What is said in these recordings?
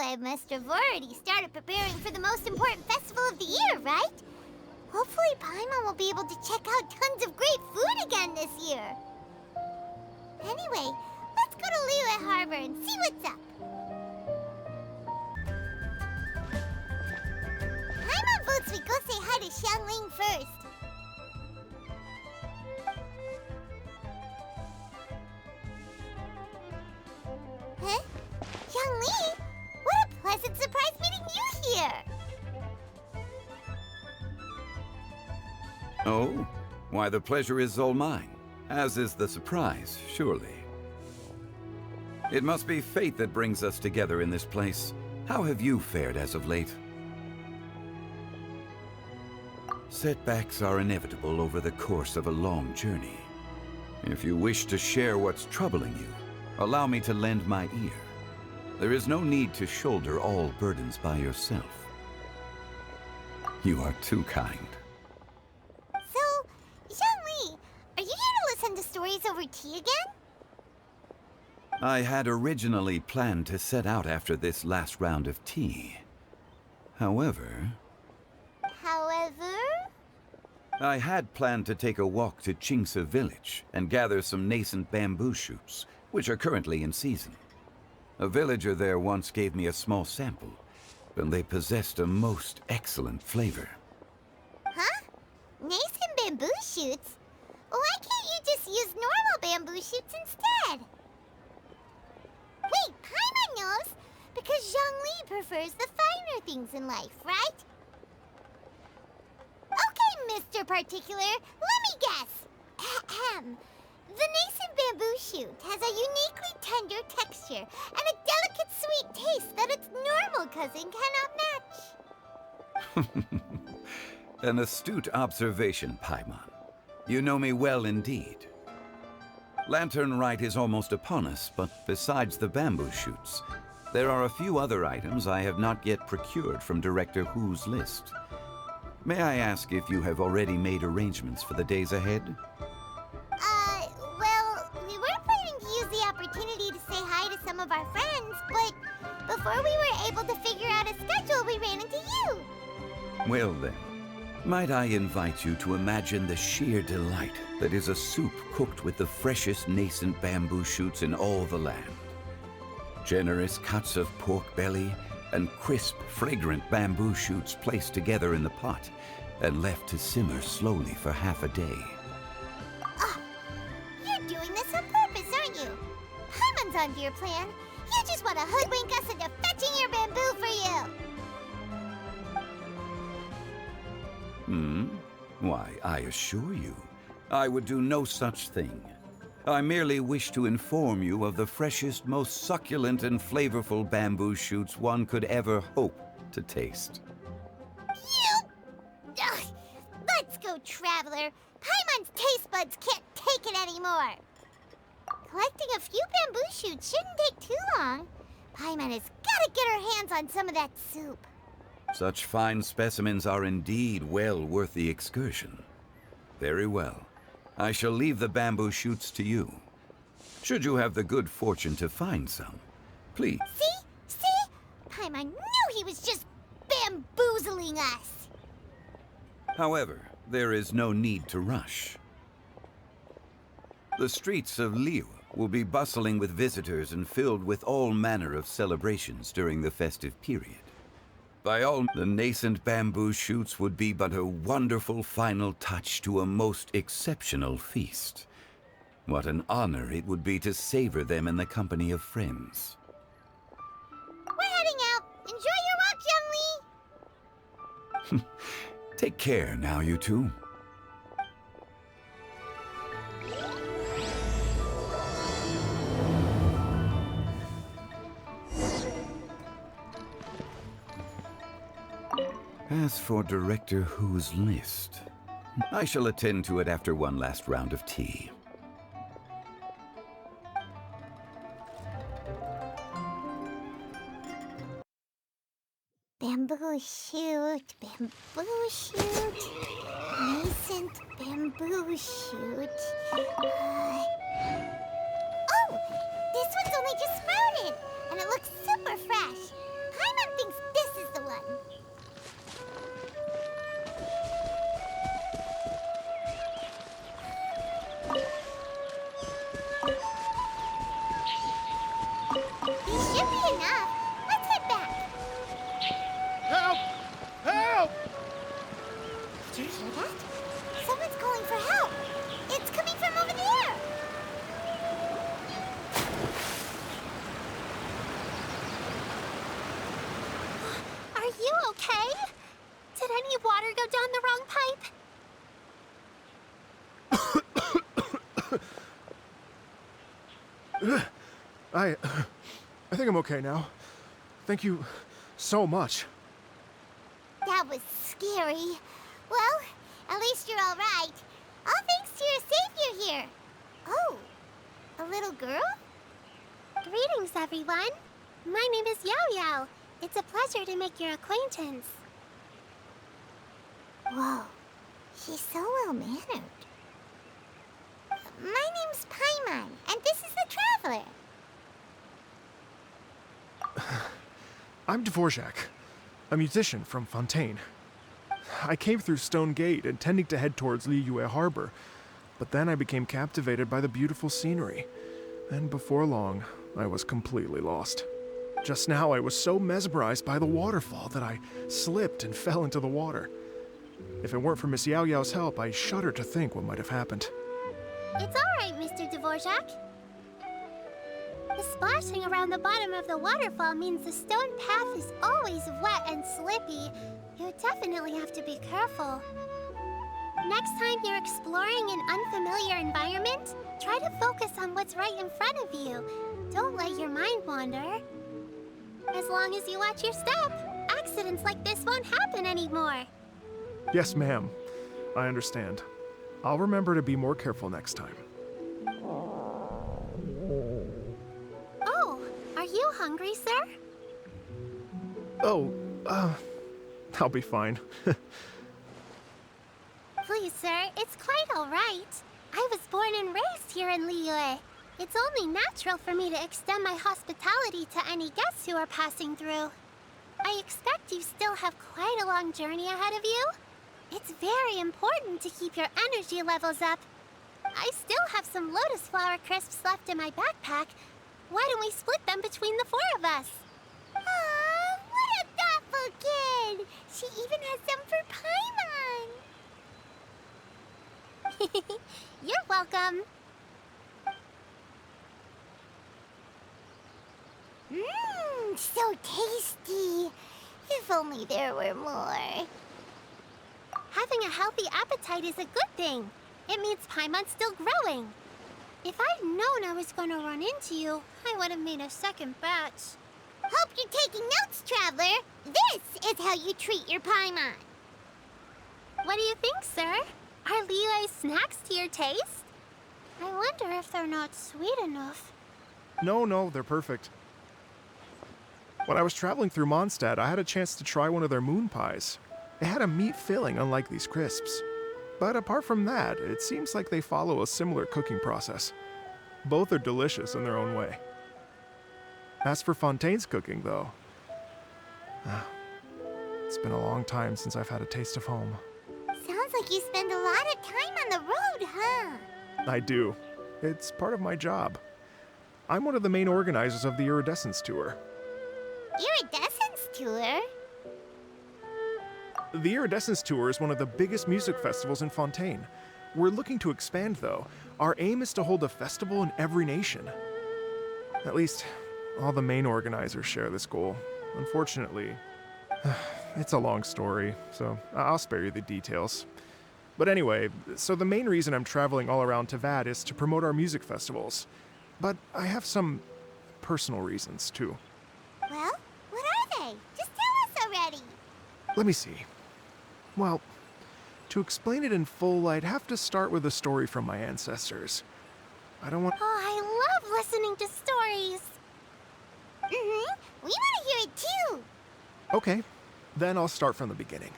I must have already started preparing for the most important festival of the year, right? Hopefully Paimon will be able to check out tons of great food again this year. Anyway, let's go to Liyue Harbor and see what's up. Paimon votes we go say hi to Xiangling first. Huh? Xiangling? What a pleasant surprise meeting you here! Oh? Why, the pleasure is all mine. As is the surprise, surely. It must be fate that brings us together in this place. How have you fared as of late? Setbacks are inevitable over the course of a long journey. If you wish to share what's troubling you, allow me to lend my ear. There is no need to shoulder all burdens by yourself. You are too kind. So, Xiangli, are you here to listen to stories over tea again? I had originally planned to set out after this last round of tea. However, I had planned to take a walk to Qingse village and gather some nascent bamboo shoots, which are currently in season. A villager there once gave me a small sample, and they possessed a most excellent flavor. Huh? Nascent bamboo shoots? Why can't you just use normal bamboo shoots instead? Wait, Paimon knows! Because Zhongli prefers the finer things in life, right? Okay, Mr. Particular, let me guess. Ahem. The nascent bamboo shoot has a uniquely tender texture and a delicate sweet taste that its normal cousin cannot match. An astute observation, Paimon. You know me well indeed. Lantern Rite is almost upon us, but besides the bamboo shoots, there are a few other items I have not yet procured from Director Hu's list. May I ask if you have already made arrangements for the days ahead? Well, we were planning to use the opportunity to say hi to some of our friends, but before we were able to figure out a schedule, we ran into you. Well then, might I invite you to imagine the sheer delight that is a soup cooked with the freshest nascent bamboo shoots in all the land. Generous cuts of pork belly and crisp, fragrant bamboo shoots placed together in the pot and left to simmer slowly for half a day. Oh, you're doing this on purpose, aren't you? Paimon's onto your plan. You just want to hoodwink us into fetching your bamboo for you. Why, I assure you, I would do no such thing. I merely wish to inform you of the freshest, most succulent and flavorful bamboo shoots one could ever hope to taste. Ugh, let's go, Traveler. Paimon's taste buds can't take it anymore. Collecting a few bamboo shoots shouldn't take too long. Paimon has got to get her hands on some of that soup. Such fine specimens are indeed well worth the excursion. Very well. I shall leave the bamboo shoots to you. Should you have the good fortune to find some, please. See? Paimon knew he was just bamboozling us. However, there is no need to rush. The streets of Liyue will be bustling with visitors and filled with all manner of celebrations during the festive period. By all, the nascent bamboo shoots would be but a wonderful final touch to a most exceptional feast. What an honor it would be to savor them in the company of friends. We're heading out. Enjoy your walk, Youngli. Take care now, you two. As for Director Hu's list, I shall attend to it after one last round of tea. Bamboo shoot, nascent bamboo shoot. Oh, this one's only just sprouted, and it looks super fresh. Paimon thinks this is the one. These should be enough. Let's head back. Help! Help! Did you hear that? Someone's calling for help. It's coming from over there. Are you okay? Did any water go down the wrong pipe? I think I'm okay now. Thank you so much. That was scary. Well, at least you're all right. All thanks to your savior here. Oh, a little girl? Greetings, everyone. My name is Yao Yao. It's a pleasure to make your acquaintance. Whoa, she's so well-mannered. My name's Paimon, and this is the Traveler. I'm Dvorak, a musician from Fontaine. I came through Stone Gate intending to head towards Liyue Harbor, but then I became captivated by the beautiful scenery. And before long, I was completely lost. Just now, I was so mesmerized by the waterfall that I slipped and fell into the water. If it weren't for Miss Yao Yao's help, I shudder to think what might have happened. It's all right, Mr. Dvorak. The splashing around the bottom of the waterfall means the stone path is always wet and slippy. You definitely have to be careful. Next time you're exploring an unfamiliar environment, try to focus on what's right in front of you. Don't let your mind wander. As long as you watch your step, accidents like this won't happen anymore. Yes, ma'am. I understand. I'll remember to be more careful next time. Oh, are you hungry, sir? Oh, I'll be fine. Please, sir, it's quite all right. I was born and raised here in Liyue. It's only natural for me to extend my hospitality to any guests who are passing through. I expect you still have quite a long journey ahead of you. It's very important to keep your energy levels up. I still have some lotus flower crisps left in my backpack. Why don't we split them between the four of us? Aw, what a thoughtful kid! She even has some for Paimon. You're welcome. Mmm, so tasty. If only there were more. Having a healthy appetite is a good thing. It means Paimon's still growing. If I'd known I was going to run into you, I would have made a second batch. Hope you're taking notes, Traveler. This is how you treat your Paimon. What do you think, sir? Are Liyue snacks to your taste? I wonder if they're not sweet enough. No, they're perfect. When I was traveling through Mondstadt, I had a chance to try one of their moon pies. It had a meat filling, unlike these crisps. But apart from that, it seems like they follow a similar cooking process. Both are delicious in their own way. As for Fontaine's cooking, though, it's been a long time since I've had a taste of home. Sounds like you spend a lot of time on the road, huh? I do. It's part of my job. I'm one of the main organizers of the Iridescence Tour. Iridescence Tour? The Iridescence Tour is one of the biggest music festivals in Fontaine. We're looking to expand, though. Our aim is to hold a festival in every nation. At least, all the main organizers share this goal. Unfortunately, it's a long story, so I'll spare you the details. But anyway, so the main reason I'm traveling all around Tavad is to promote our music festivals. But I have some personal reasons, too. Well, what are they? Just tell us already. Let me see. Well, to explain it in full, I'd have to start with a story from my ancestors. I don't want... Oh, I love listening to stories. We want to hear it too. Okay, then I'll start from the beginning.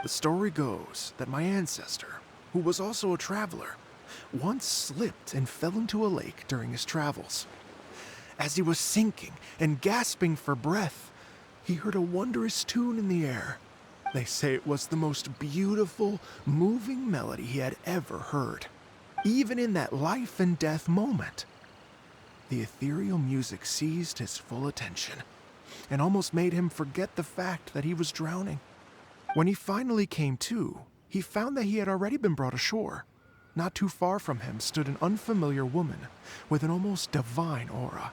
The story goes that my ancestor, who was also a traveler, once slipped and fell into a lake during his travels. As he was sinking and gasping for breath, he heard a wondrous tune in the air. They say it was the most beautiful, moving melody he had ever heard, even in that life and death moment. The ethereal music seized his full attention and almost made him forget the fact that he was drowning. When he finally came to, he found that he had already been brought ashore. Not too far from him stood an unfamiliar woman with an almost divine aura.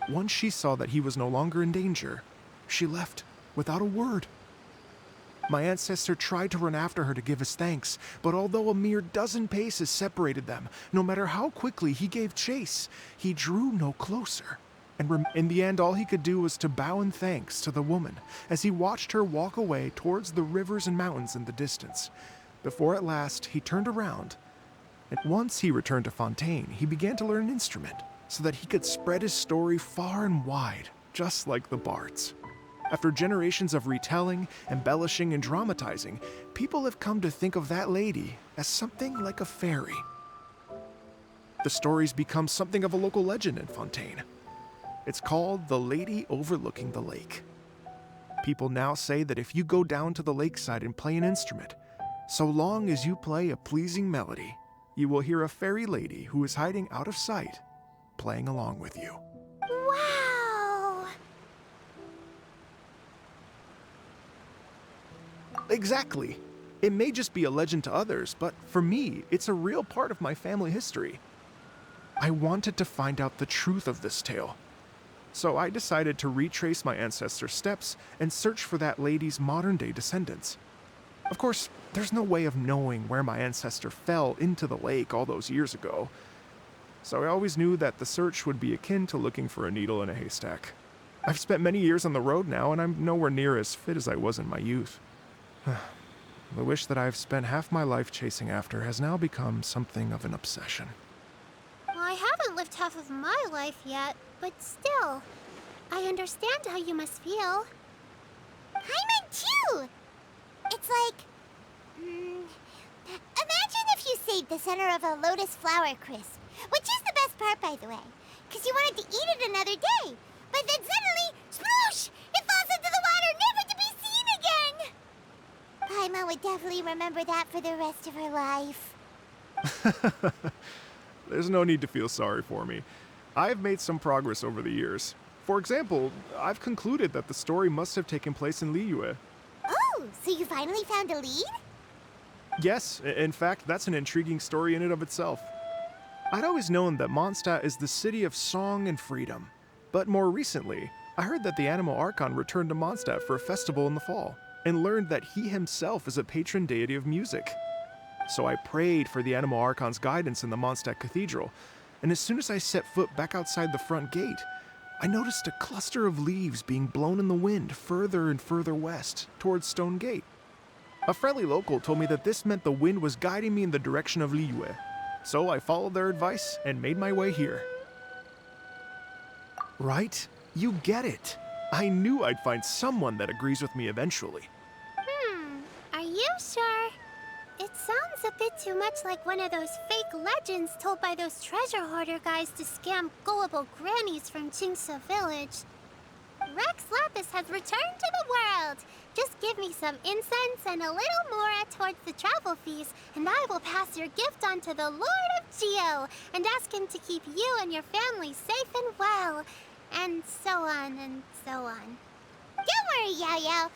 Once she saw that he was no longer in danger, she left without a word. My ancestor tried to run after her to give his thanks, but although a mere dozen paces separated them, no matter how quickly he gave chase, he drew no closer. And in the end, all he could do was to bow in thanks to the woman as he watched her walk away towards the rivers and mountains in the distance, before at last he turned around. And once he returned to Fontaine, he began to learn an instrument so that he could spread his story far and wide, just like the bards. After generations of retelling, embellishing, and dramatizing, people have come to think of that lady as something like a fairy. The story's become something of a local legend in Fontaine. It's called the Lady Overlooking the Lake. People now say that if you go down to the lakeside and play an instrument, so long as you play a pleasing melody, you will hear a fairy lady who is hiding out of sight, playing along with you. Wow! Exactly. It may just be a legend to others, but for me, it's a real part of my family history. I wanted to find out the truth of this tale, so I decided to retrace my ancestors' steps and search for that lady's modern-day descendants. Of course, there's no way of knowing where my ancestor fell into the lake all those years ago, so I always knew that the search would be akin to looking for a needle in a haystack. I've spent many years on the road now, and I'm nowhere near as fit as I was in my youth. The wish that I've spent half my life chasing after has now become something of an obsession. Well, I haven't lived half of my life yet, but still, I understand how you must feel. Paimon too! It's like... imagine if you saved the center of a lotus flower crisp, which is the best part, by the way, because you wanted to eat it another day. But then suddenly, sploosh! It falls into the water, never to be seen again! Paimon would definitely remember that for the rest of her life. There's no need to feel sorry for me. I've made some progress over the years. For example, I've concluded that the story must have taken place in Liyue. Oh, so you finally found a lead? Yes, in fact, that's an intriguing story in and of itself. I'd always known that Mondstadt is the city of song and freedom. But more recently, I heard that the Animal Archon returned to Mondstadt for a festival in the fall, and learned that he himself is a patron deity of music. So I prayed for the Animal Archon's guidance in the Mondstadt Cathedral, and as soon as I set foot back outside the front gate, I noticed a cluster of leaves being blown in the wind further and further west, towards Stone Gate. A friendly local told me that this meant the wind was guiding me in the direction of Liyue, so I followed their advice and made my way here. Right? You get it. I knew I'd find someone that agrees with me eventually. Are you sure? It sounds a bit too much like one of those fake legends told by those treasure hoarder guys to scam gullible grannies from Chingsa Village. Rex Lapis has returned to the world. Just give me some incense and a little mora towards the travel fees, and I will pass your gift on to the Lord of Geo and ask him to keep you and your family safe and well, and so on and so on. Don't worry, Yao Yao.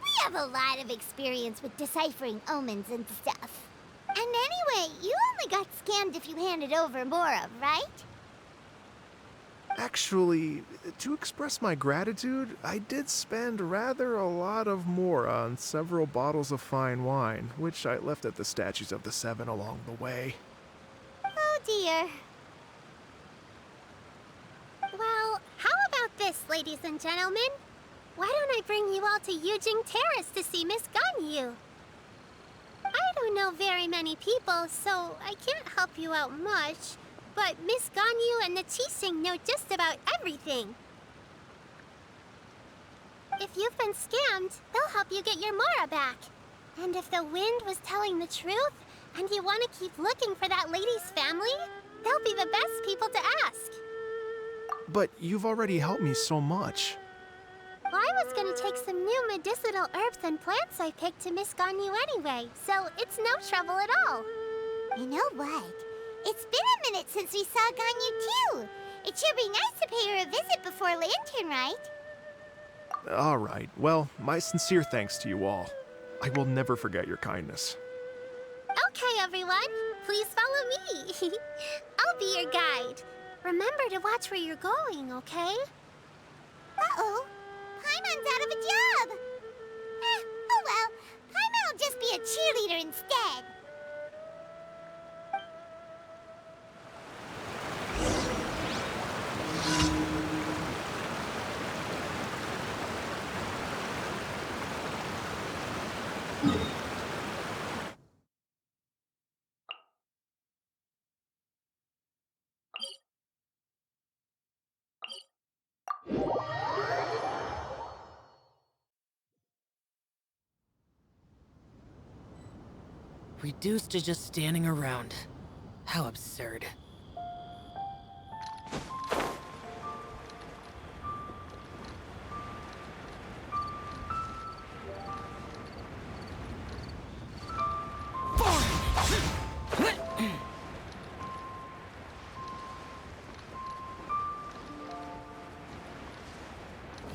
We have a lot of experience with deciphering omens and stuff. And anyway, you only got scammed if you handed over Mora, right? Actually, to express my gratitude, I did spend rather a lot of mora on several bottles of fine wine, which I left at the Statues of the Seven along the way. Oh dear. Well, how about this, ladies and gentlemen? Why don't I bring you all to Yujing Terrace to see Miss Ganyu? I don't know very many people, so I can't help you out much. But Miss Ganyu and the Qixing know just about everything. If you've been scammed, they'll help you get your Mora back. And if the wind was telling the truth, and you want to keep looking for that lady's family, they'll be the best people to ask. But you've already helped me so much. Well, I was gonna take some new medicinal herbs and plants I picked to Miss Ganyu anyway, so it's no trouble at all. You know what? It's been a minute since we saw Ganyu too. It should be nice to pay her a visit before Lantern, right? All right. Well, my sincere thanks to you all. I will never forget your kindness. Okay, everyone, please follow me. I'll be your guide. Remember to watch where you're going, okay? Uh-oh. Paimon's out of a job. Oh well. Paimon will just be a cheerleader instead. Reduced to just standing around. How absurd.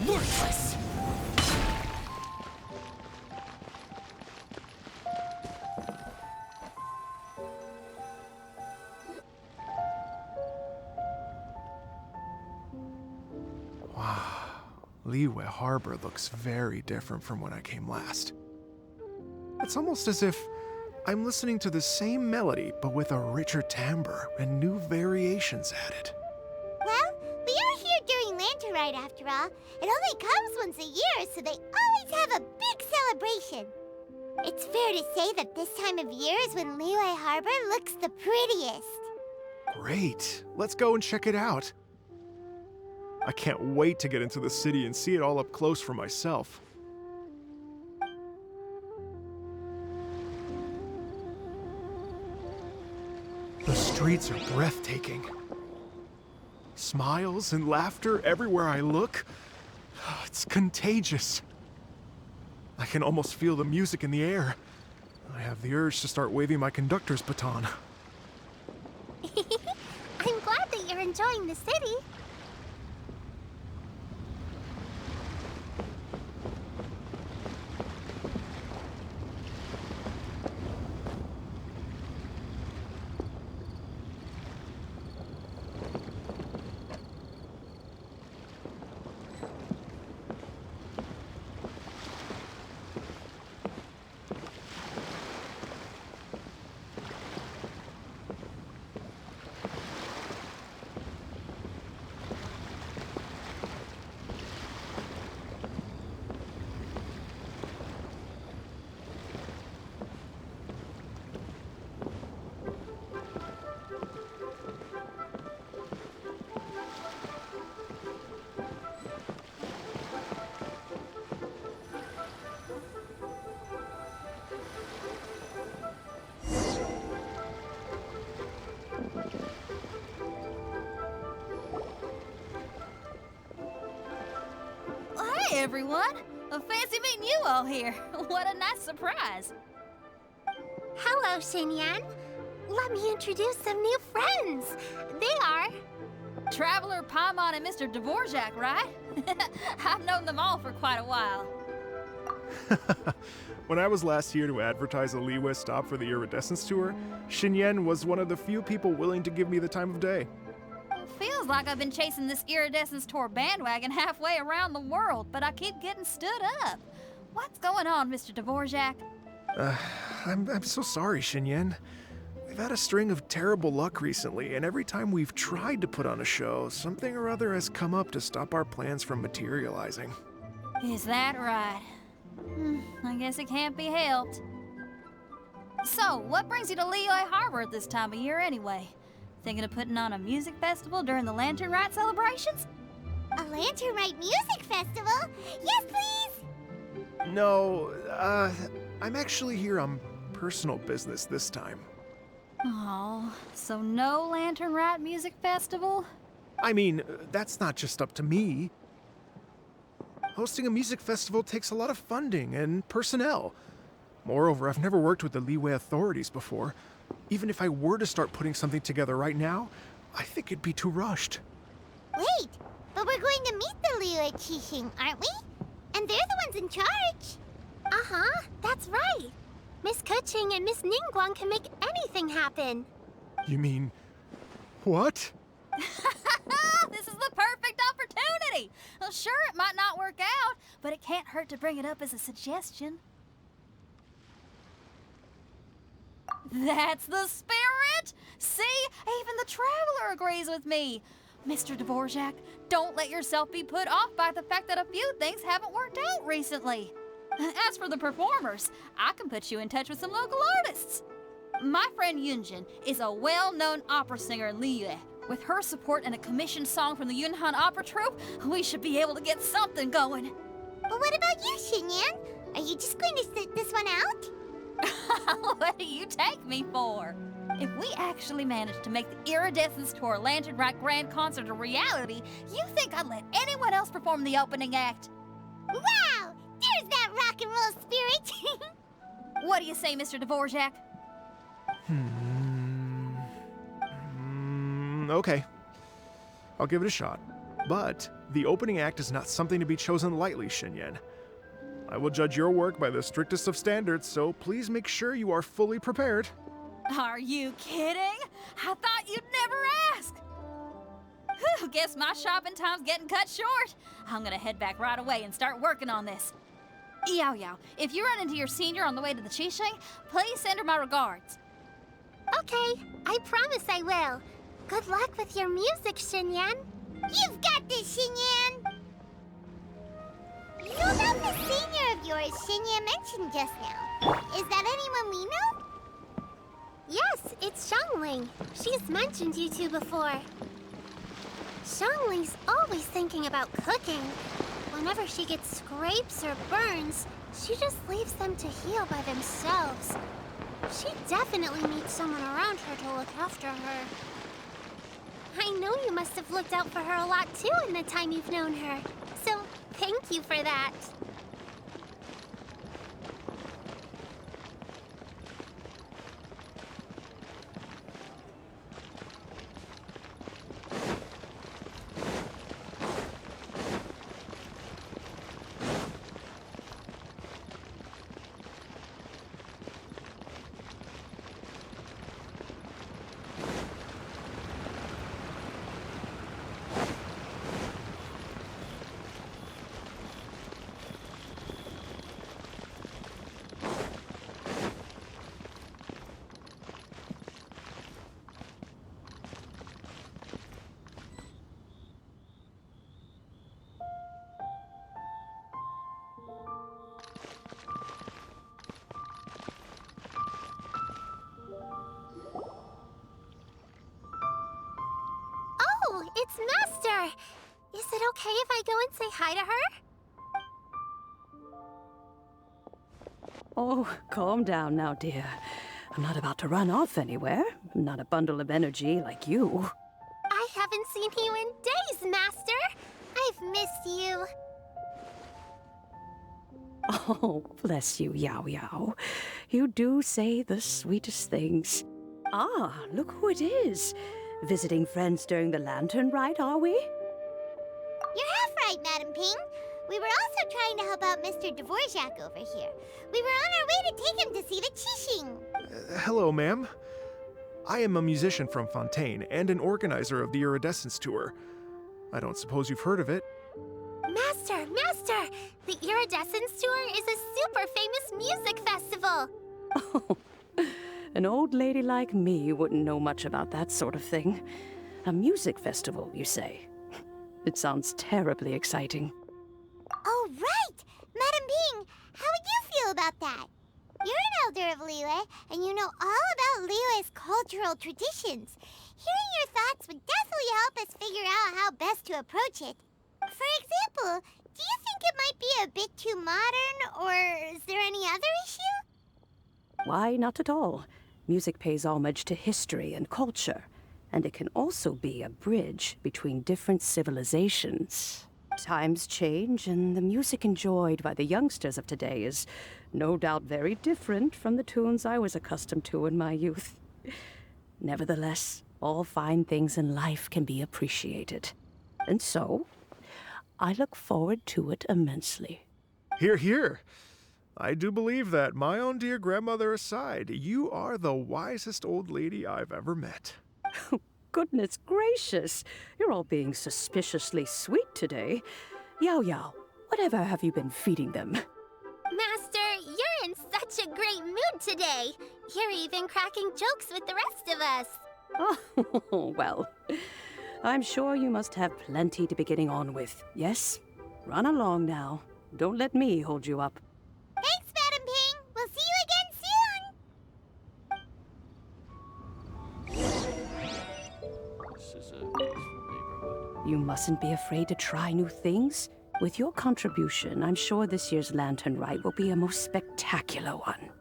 Worthless! Liyue Harbor looks very different from when I came last. It's almost as if I'm listening to the same melody, but with a richer timbre and new variations added. Well, we are here during Lantern Rite after all. It only comes once a year, so they always have a big celebration. It's fair to say that this time of year is when Liyue Harbor looks the prettiest. Great! Let's go and check it out. I can't wait to get into the city and see it all up close for myself. The streets are breathtaking. Smiles and laughter everywhere I look. It's contagious. I can almost feel the music in the air. I have the urge to start waving my conductor's baton. I'm glad that you're enjoying the city. Hey everyone! Fancy meeting you all here. What a nice surprise. Hello, Xinyan. Let me introduce some new friends. They are... Traveler, Paimon, and Mr. Dvorak, right? I've known them all for quite a while. When I was last here to advertise a Liyue stop for the Iridescence tour, Xinyan was one of the few people willing to give me the time of day. Feels like I've been chasing this Iridescence tour bandwagon halfway around the world, but I keep getting stood up. What's going on, Mr. Dvorak? I'm so sorry, Xinyan. We've had a string of terrible luck recently, and every time we've tried to put on a show, something or other has come up to stop our plans from materializing. Is that right? I guess it can't be helped. So, what brings you to Liyue Harbor at this time of year anyway? Thinking of putting on a music festival during the Lantern Rite celebrations? A Lantern Rite music festival? Yes, please! No, I'm actually here on personal business this time. Oh, so no Lantern Rite music festival? I mean, that's not just up to me. Hosting a music festival takes a lot of funding and personnel. Moreover, I've never worked with the Liyue authorities before. Even if I were to start putting something together right now, I think it'd be too rushed. Wait, but we're going to meet the Liyue Qixing, aren't we? And they're the ones in charge. Uh-huh, that's right. Miss Keqing and Miss Ningguang can make anything happen. You mean... what? This is the perfect opportunity! Well, sure, it might not work out, but it can't hurt to bring it up as a suggestion. That's the spirit! See? Even the Traveler agrees with me. Mr. Dvorak, don't let yourself be put off by the fact that a few things haven't worked out recently. As for the performers, I can put you in touch with some local artists. My friend Yunjin is a well-known opera singer in Liyue. With her support and a commissioned song from the Yunhan Opera Troupe, we should be able to get something going. But what about you, Xinyan? Are you just going to sit this one out? What do you take me for? If we actually manage to make the Iridescence Tour Lantern Rite Grand Concert a reality, you think I'd let anyone else perform the opening act? Wow! There's that rock and roll spirit! What do you say, Mr. Dvorak? Okay. I'll give it a shot. But the opening act is not something to be chosen lightly, Xinyan. I will judge your work by the strictest of standards, so please make sure you are fully prepared. Are you kidding? I thought you'd never ask. Whew, guess my shopping time's getting cut short. I'm gonna head back right away and start working on this. Yao Yao, if you run into your senior on the way to the Qixing, please send her my regards. Okay, I promise I will. Good luck with your music, Xinyan. You've got this, Xinyan! So about the senior of yours Xinyan mentioned just now. Is that anyone we know? Yes, it's Xiangling. She's mentioned you two before. Xiangling's always thinking about cooking. Whenever she gets scrapes or burns, she just leaves them to heal by themselves. She definitely needs someone around her to look after her. I know you must have looked out for her a lot too in the time you've known her. So, thank you for that. It's Master! Is it okay if I go and say hi to her? Oh, calm down now, dear. I'm not about to run off anywhere. I'm not a bundle of energy like you. I haven't seen you in days, Master! I've missed you. Oh, bless you, Yao Yao. You do say the sweetest things. Ah, look who it is. Visiting friends during the lantern rite, are we? You're half right, Madam Ping. We were also trying to help out Mr. Dvorak over here. We were on our way to take him to see the Qixing. Hello, ma'am. I am a musician from Fontaine and an organizer of the Iridescence Tour. I don't suppose you've heard of it. Master! Master! The Iridescence Tour is a super famous music festival! Oh, an old lady like me wouldn't know much about that sort of thing. A music festival, you say? It sounds terribly exciting. Oh, right! Madam Ping, how would you feel about that? You're an elder of Liyue, and you know all about Liyue's cultural traditions. Hearing your thoughts would definitely help us figure out how best to approach it. For example, do you think it might be a bit too modern, or is there any other issue? Why, not at all. Music pays homage to history and culture. And it can also be a bridge between different civilizations. Times change, and the music enjoyed by the youngsters of today is no doubt very different from the tunes I was accustomed to in my youth. Nevertheless, all fine things in life can be appreciated. And so, I look forward to it immensely. Hear, hear. I do believe that, my own dear grandmother aside, you are the wisest old lady I've ever met. Goodness gracious, you're all being suspiciously sweet today. Yao Yao, whatever have you been feeding them? Master, you're in such a great mood today. You're even cracking jokes with the rest of us. Oh, well, I'm sure you must have plenty to be getting on with. Yes? Run along now. Don't let me hold you up. Thanks, Madam Ping. We'll see you again soon. You mustn't be afraid to try new things. With your contribution, I'm sure this year's Lantern Rite will be a most spectacular one.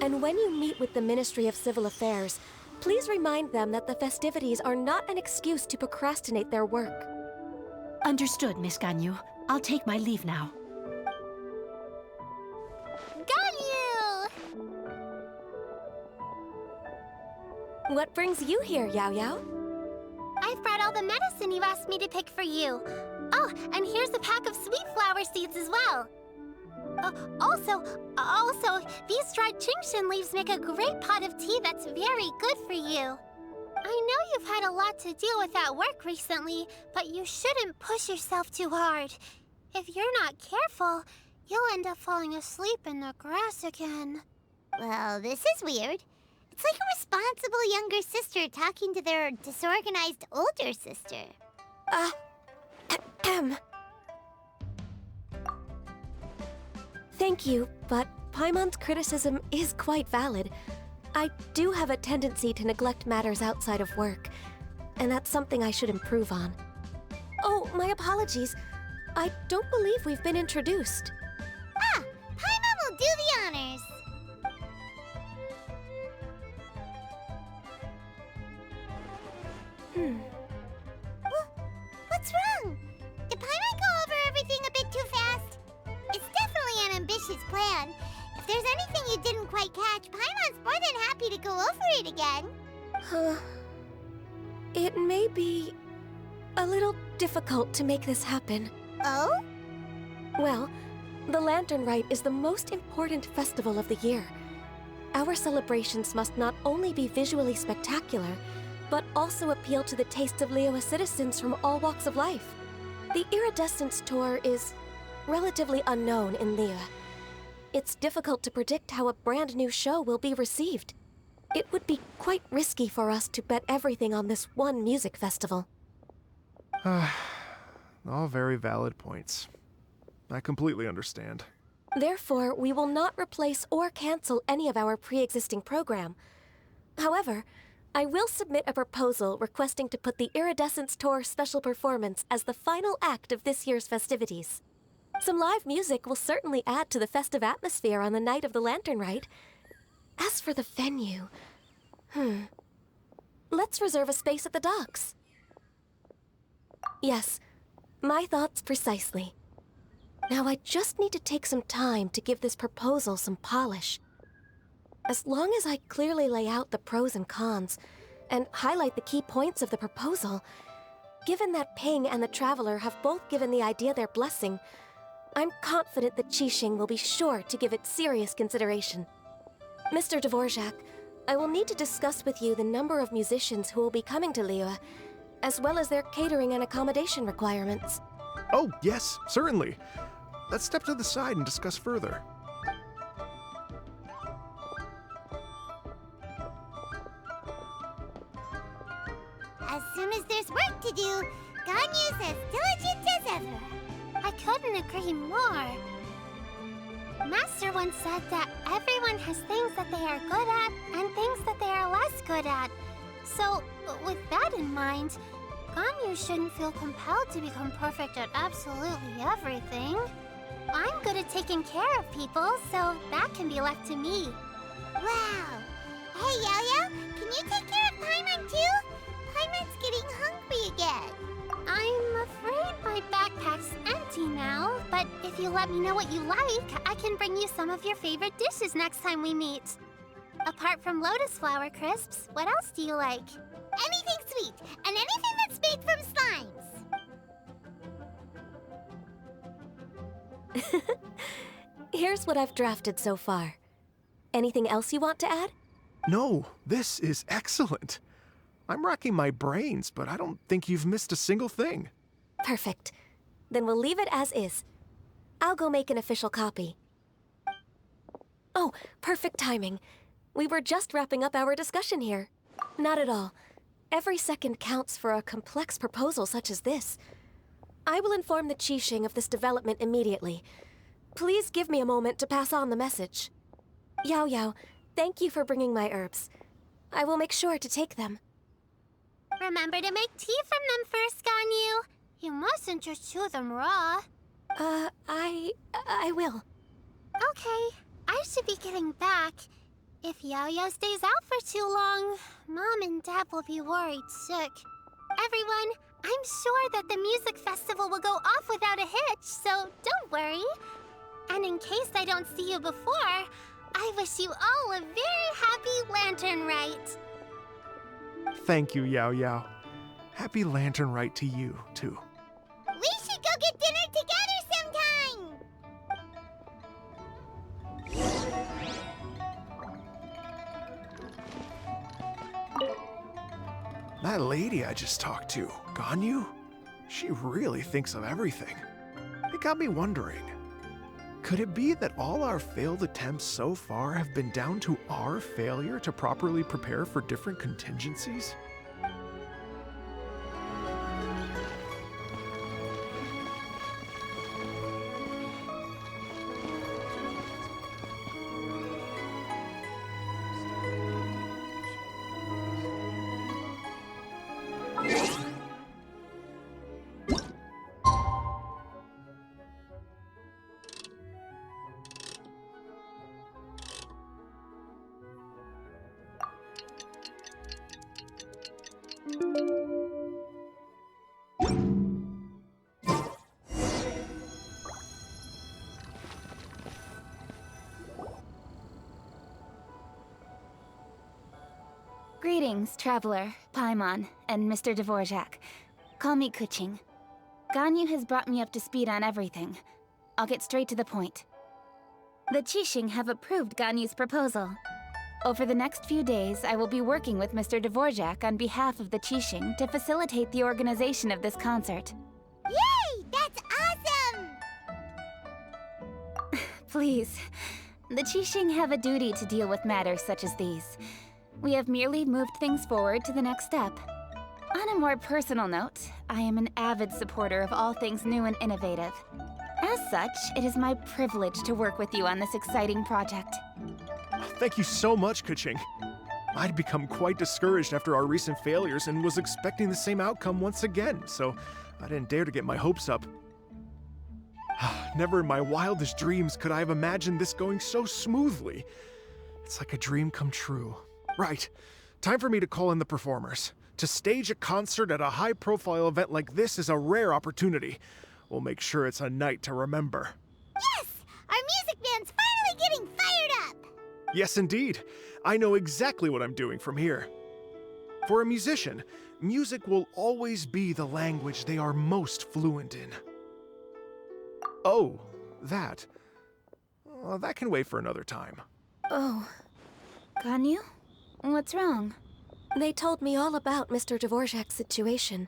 And when you meet with the Ministry of Civil Affairs, please remind them that the festivities are not an excuse to procrastinate their work. Understood, Miss Ganyu. I'll take my leave now. Got you! What brings you here, Yao Yao? I've brought all the medicine you asked me to pick for you. Oh, and here's a pack of sweet flower seeds as well. Also, these dried Qingshan leaves make a great pot of tea that's very good for you. I know you've had a lot to deal with at work recently, but you shouldn't push yourself too hard. If you're not careful, you'll end up falling asleep in the grass again. Well, this is weird. It's like a responsible younger sister talking to their disorganized older sister. Thank you, but Paimon's criticism is quite valid. I do have a tendency to neglect matters outside of work, and that's something I should improve on. Oh, my apologies. I don't believe we've been introduced. Ah, Paimon will do the honors. What's wrong? Did Paimon go over everything a bit too fast? It's definitely an ambitious plan. If there's anything you didn't quite catch, Paimon's more than happy to go over it again. It may be a little difficult to make this happen. Oh? Well, the Lantern Rite is the most important festival of the year. Our celebrations must not only be visually spectacular, but also appeal to the tastes of Liyue citizens from all walks of life. The Iridescence Tour is relatively unknown in Liyue. It's difficult to predict how a brand new show will be received. It would be quite risky for us to bet everything on this one music festival. All very valid points. I completely understand. Therefore, we will not replace or cancel any of our pre-existing program. However, I will submit a proposal requesting to put the Iridescence Tour special performance as the final act of this year's festivities. Some live music will certainly add to the festive atmosphere on the night of the Lantern Rite. As for the venue, let's reserve a space at the docks. Yes, my thoughts precisely. Now I just need to take some time to give this proposal some polish. As long as I clearly lay out the pros and cons, and highlight the key points of the proposal, given that Ping and the Traveler have both given the idea their blessing, I'm confident that Qixing will be sure to give it serious consideration. Mr. Dvorak, I will need to discuss with you the number of musicians who will be coming to Liyue, as well as their catering and accommodation requirements. Oh, yes, certainly. Let's step to the side and discuss further. to do. Ganyu's as diligent as ever. I couldn't agree more. Master once said that everyone has things that they are good at and things that they are less good at. So, with that in mind, Ganyu shouldn't feel compelled to become perfect at absolutely everything. I'm good at taking care of people, so that can be left to me. Wow. Hey, Yo-Yo, can you take care of Paimon too? Paimon's getting hungry again. I'm afraid my backpack's empty now, but if you let me know what you like, I can bring you some of your favorite dishes next time we meet. Apart from lotus flower crisps, what else do you like? Anything sweet, and anything that's made from slimes. Here's what I've drafted so far. Anything else you want to add? No, this is excellent. I'm racking my brains, but I don't think you've missed a single thing. Perfect. Then we'll leave it as is. I'll go make an official copy. Oh, perfect timing. We were just wrapping up our discussion here. Not at all. Every second counts for a complex proposal such as this. I will inform the Qixing of this development immediately. Please give me a moment to pass on the message. Yao Yao, thank you for bringing my herbs. I will make sure to take them. Remember to make tea from them first, Ganyu. You mustn't just chew them raw. I will. Okay, I should be getting back. If Yao-Yao stays out for too long, Mom and Dad will be worried sick. Everyone, I'm sure that the music festival will go off without a hitch, so don't worry. And in case I don't see you before, I wish you all a very happy Lantern Rite. Thank you, Yao Yao. Happy Lantern Rite to you, too. We should go get dinner together sometime. That lady I just talked to, Ganyu, she really thinks of everything. It got me wondering, could it be that all our failed attempts so far have been down to our failure to properly prepare for different contingencies? Greetings, Traveler, Paimon, and Mr. Dvorak. Call me Kuching. Ganyu has brought me up to speed on everything. I'll get straight to the point. The Qixing have approved Ganyu's proposal. Over the next few days, I will be working with Mr. Dvorak on behalf of the Qixing to facilitate the organization of this concert. Yay! That's awesome! Please, the Qixing have a duty to deal with matters such as these. We have merely moved things forward to the next step. On a more personal note, I am an avid supporter of all things new and innovative. As such, it is my privilege to work with you on this exciting project. Thank you so much, Kuching. I'd become quite discouraged after our recent failures and was expecting the same outcome once again, so I didn't dare to get my hopes up. Never in my wildest dreams could I have imagined this going so smoothly. It's like a dream come true. Right. Time for me to call in the performers. To stage a concert at a high-profile event like this is a rare opportunity. We'll make sure it's a night to remember. Yes! Our music band's finally getting fired up! Yes, indeed. I know exactly what I'm doing from here. For a musician, music will always be the language they are most fluent in. Oh, that. That can wait for another time. Oh. Ganyu? What's wrong? They told me all about Mr. Dvorak's situation,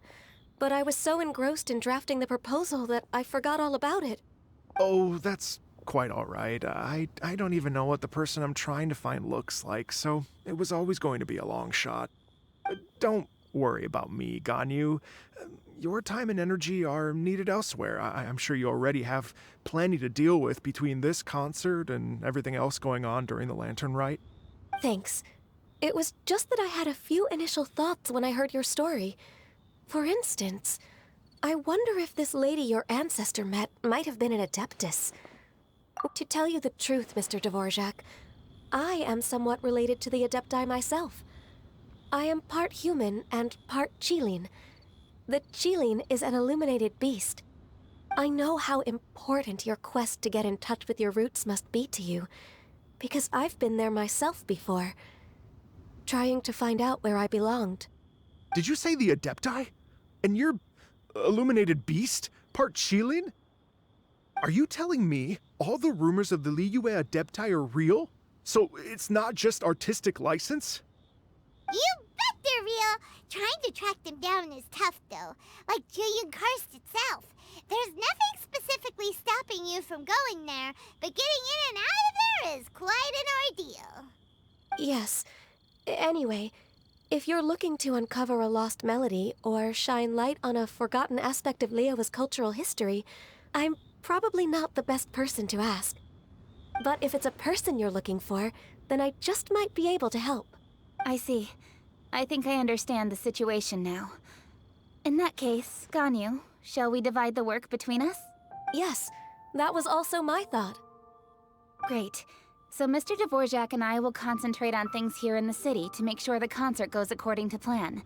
but I was so engrossed in drafting the proposal that I forgot all about it. Oh, that's quite all right. I don't even know what the person I'm trying to find looks like, so it was always going to be a long shot. Don't worry about me, Ganyu. your time and energy are needed elsewhere. I'm sure you already have plenty to deal with between this concert and everything else going on during the Lantern Rite. Thanks. It was just that I had a few initial thoughts when I heard your story. For instance, I wonder if this lady your ancestor met might have been an Adeptus. To tell you the truth, Mr. Dvorak, I am somewhat related to the Adepti myself. I am part human and part Qilin. The Qilin is an illuminated beast. I know how important your quest to get in touch with your roots must be to you, because I've been there myself before, trying to find out where I belonged. Did you say the Adepti? And you're illuminated beast? Part Qilin? Are you telling me all the rumors of the Liyue Adepti are real? So it's not just artistic license? You bet they're real! Trying to track them down is tough, though. Like Julian Karst itself. There's nothing specifically stopping you from going there, but getting in and out of there is quite an ordeal. Yes. Anyway, if you're looking to uncover a lost melody or shine light on a forgotten aspect of Liyue's cultural history, I'm probably not the best person to ask. But if it's a person you're looking for, then I just might be able to help. I see. I think I understand the situation now. In that case, Ganyu, shall we divide the work between us? Yes, that was also my thought. Great. So Mr. Dvorak and I will concentrate on things here in the city to make sure the concert goes according to plan.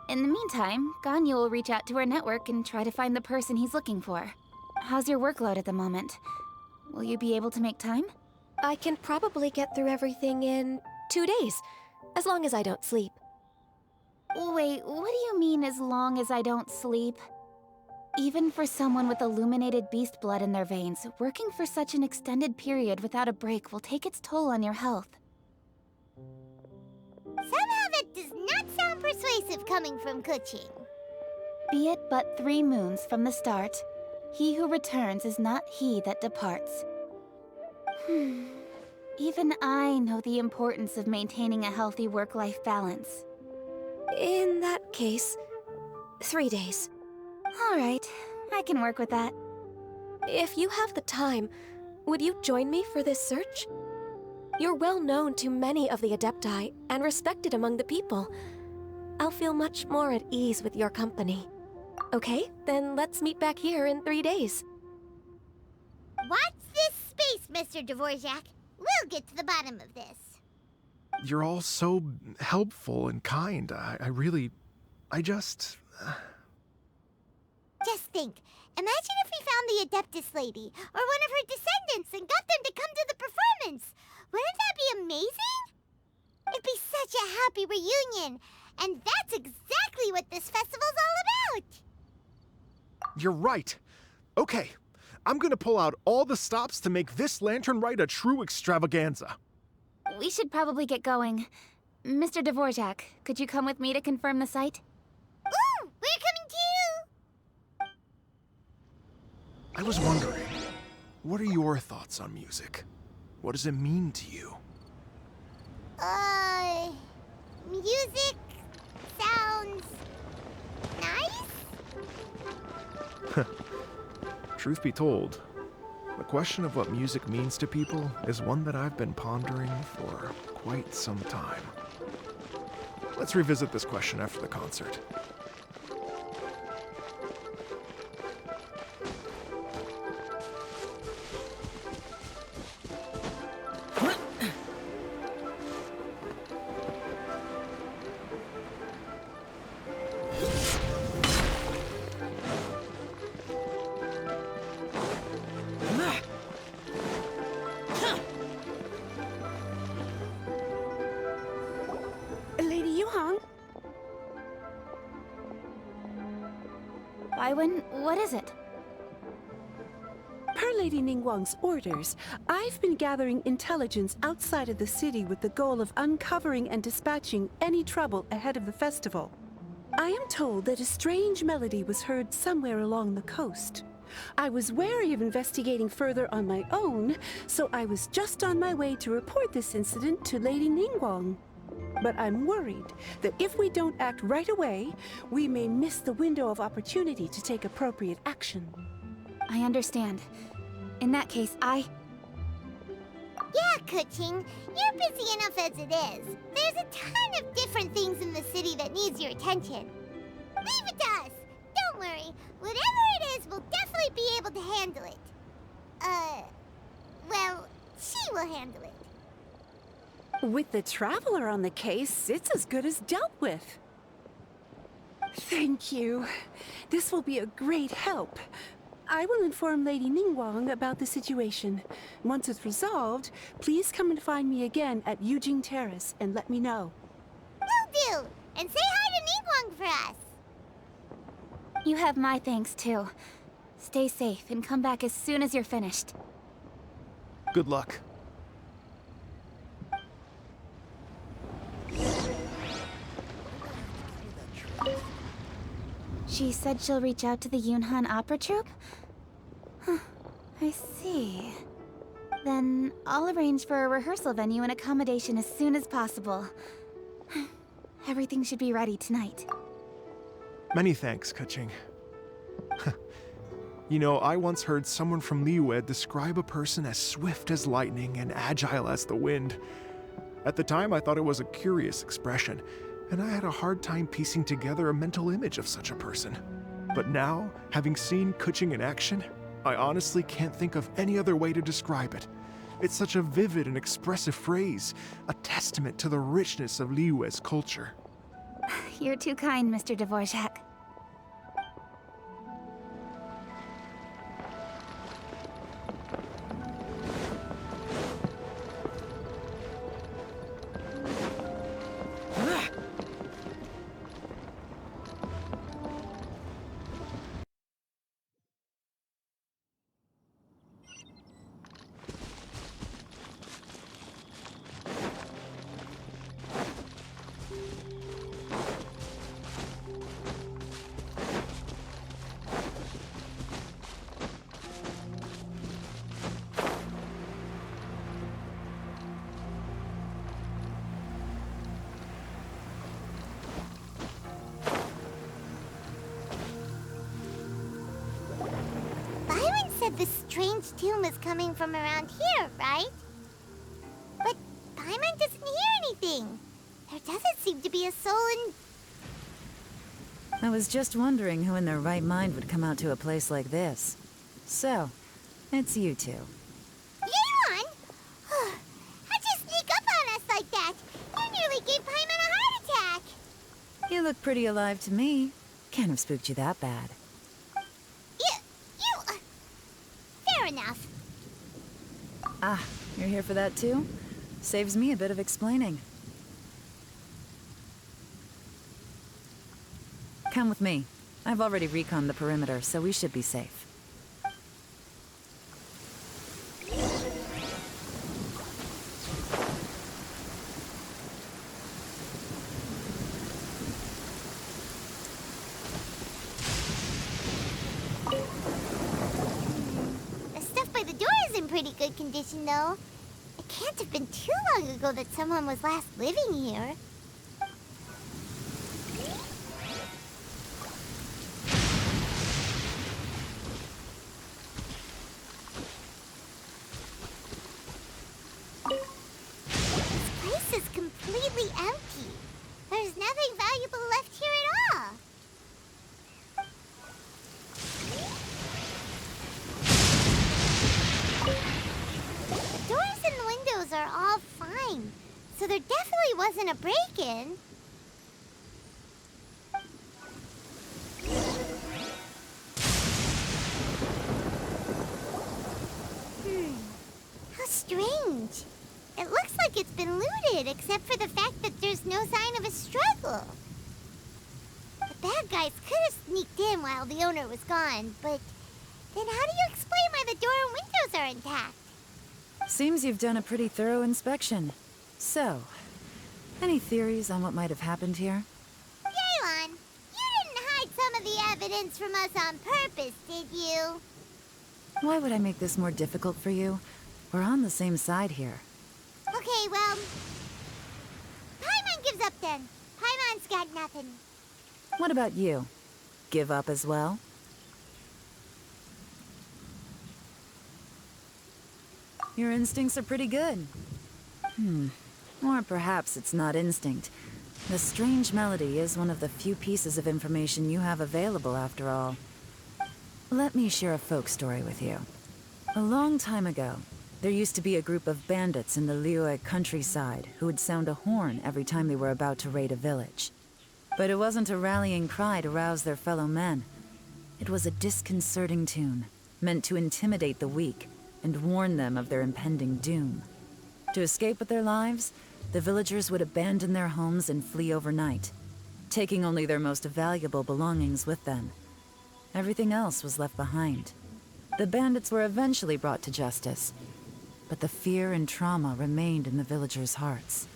In the meantime, Ganyu will reach out to our network and try to find the person he's looking for. How's your workload at the moment? Will you be able to make time? I can probably get through everything in 2 days, as long as I don't sleep. Wait, what do you mean, as long as I don't sleep? Even for someone with illuminated beast blood in their veins, working for such an extended period without a break will take its toll on your health. Somehow that does not sound persuasive coming from Kuching. Be it but 3 moons from the start, he who returns is not he that departs. Even I know the importance of maintaining a healthy work-life balance. In that case, 3 days. All right, I can work with that. If you have the time, would you join me for this search? You're well known to many of the Adepti and respected among the people. I'll feel much more at ease with your company. Okay, then let's meet back here in 3 days. Watch this space, Mr. Dvorak. We'll get to the bottom of this. You're all so helpful and kind. Just think, imagine if we found the Adeptus lady, or one of her descendants, and got them to come to the performance. Wouldn't that be amazing? It'd be such a happy reunion, and that's exactly what this festival's all about. You're right. Okay, I'm gonna pull out all the stops to make this Lantern Rite a true extravaganza. We should probably get going. Mr. Dvorak, could you come with me to confirm the site? Ooh, we're coming too! I was wondering, what are your thoughts on music? What does it mean to you? Music sounds nice? Truth be told, the question of what music means to people is one that I've been pondering for quite some time. Let's revisit this question after the concert. What is it? Per Lady Ningguang's orders, I've been gathering intelligence outside of the city with the goal of uncovering and dispatching any trouble ahead of the festival. I am told that a strange melody was heard somewhere along the coast. I was wary of investigating further on my own, so I was just on my way to report this incident to Lady Ningguang. But I'm worried that if we don't act right away, we may miss the window of opportunity to take appropriate action. I understand. In that case, Yeah, Kuching, you're busy enough as it is. There's a ton of different things in the city that needs your attention. Leave it to us. Don't worry. Whatever it is, we'll definitely be able to handle it. Well, she will handle it. With the Traveler on the case, it's as good as dealt with. Thank you. This will be a great help. I will inform Lady Ningguang about the situation. Once it's resolved, please come and find me again at Yujing Terrace and let me know. Will do. And say hi to Ningguang for us. you have my thanks too. Stay safe and come back as soon as you're finished. Good luck. She said she'll reach out to the Yunhan Opera Troupe? Huh, I see. Then I'll arrange for a rehearsal venue and accommodation as soon as possible. Everything should be ready tonight. Many thanks, Kuching. You know, I once heard someone from Liyue describe a person as swift as lightning and agile as the wind. At the time, I thought it was a curious expression, and I had a hard time piecing together a mental image of such a person. But now, having seen Kuching in action, I honestly can't think of any other way to describe it. It's such a vivid and expressive phrase, a testament to the richness of Liyue's culture. You're too kind, Mr. Dvorak. Said the strange tune was coming from around here, right? But Paimon doesn't hear anything. There doesn't seem to be a soul in... I was just wondering who in their right mind would come out to a place like this. So, it's you two. Yeon! How'd you sneak up on us like that? You nearly gave Paimon a heart attack! You look pretty alive to me. Can't have spooked you that bad. Fair enough. Ah, you're here for that too? Saves me a bit of explaining. Come with me. I've already reconned the perimeter, so we should be safe. Pretty good condition, though. It can't have been too long ago that someone was last living here. This place is completely empty. There's nothing valuable left here at all. Are all fine, so there definitely wasn't a break-in. How strange. It looks like it's been looted, except for the fact that there's no sign of a struggle. The bad guys could have sneaked in while the owner was gone, but then how do you explain why the door and windows are intact? Seems you've done a pretty thorough inspection. So, any theories on what might have happened here? Yeon, you didn't hide some of the evidence from us on purpose, did you? Why would I make this more difficult for you? We're on the same side here. Okay, well... Paimon thumbs up then. Paimon's got nothing. What about you? Give up as well? Your instincts are pretty good. Or perhaps it's not instinct. The strange melody is one of the few pieces of information you have available, after all. Let me share a folk story with you. A long time ago, there used to be a group of bandits in the Liyue countryside who would sound a horn every time they were about to raid a village. But it wasn't a rallying cry to rouse their fellow men. It was a disconcerting tune, meant to intimidate the weak and warn them of their impending doom. To escape with their lives, the villagers would abandon their homes and flee overnight, taking only their most valuable belongings with them. Everything else was left behind. The bandits were eventually brought to justice, but the fear and trauma remained in the villagers' hearts.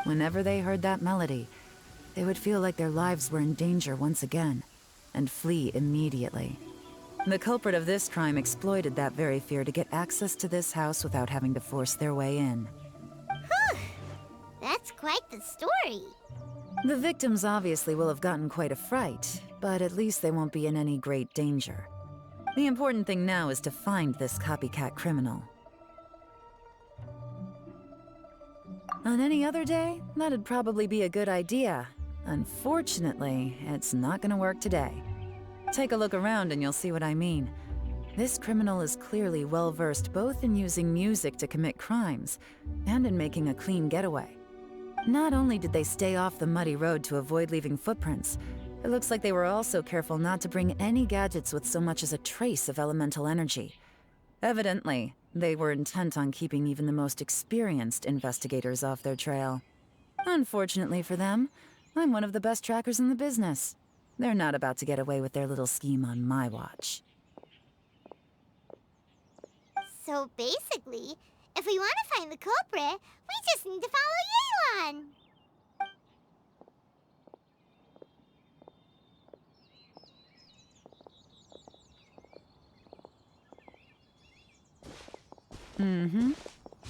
Whenever they heard that melody, they would feel like their lives were in danger once again, and flee immediately. The culprit of this crime exploited that very fear to get access to this house without having to force their way in. Whew! That's quite the story. The victims obviously will have gotten quite a fright, but at least they won't be in any great danger. The important thing now is to find this copycat criminal. On any other day, that'd probably be a good idea. Unfortunately, it's not gonna work today. Take a look around and you'll see what I mean. This criminal is clearly well-versed both in using music to commit crimes and in making a clean getaway. Not only did they stay off the muddy road to avoid leaving footprints, it looks like they were also careful not to bring any gadgets with so much as a trace of elemental energy. Evidently, they were intent on keeping even the most experienced investigators off their trail. Unfortunately for them, I'm one of the best trackers in the business. They're not about to get away with their little scheme on my watch. So basically, if we want to find the culprit, we just need to follow Yelan.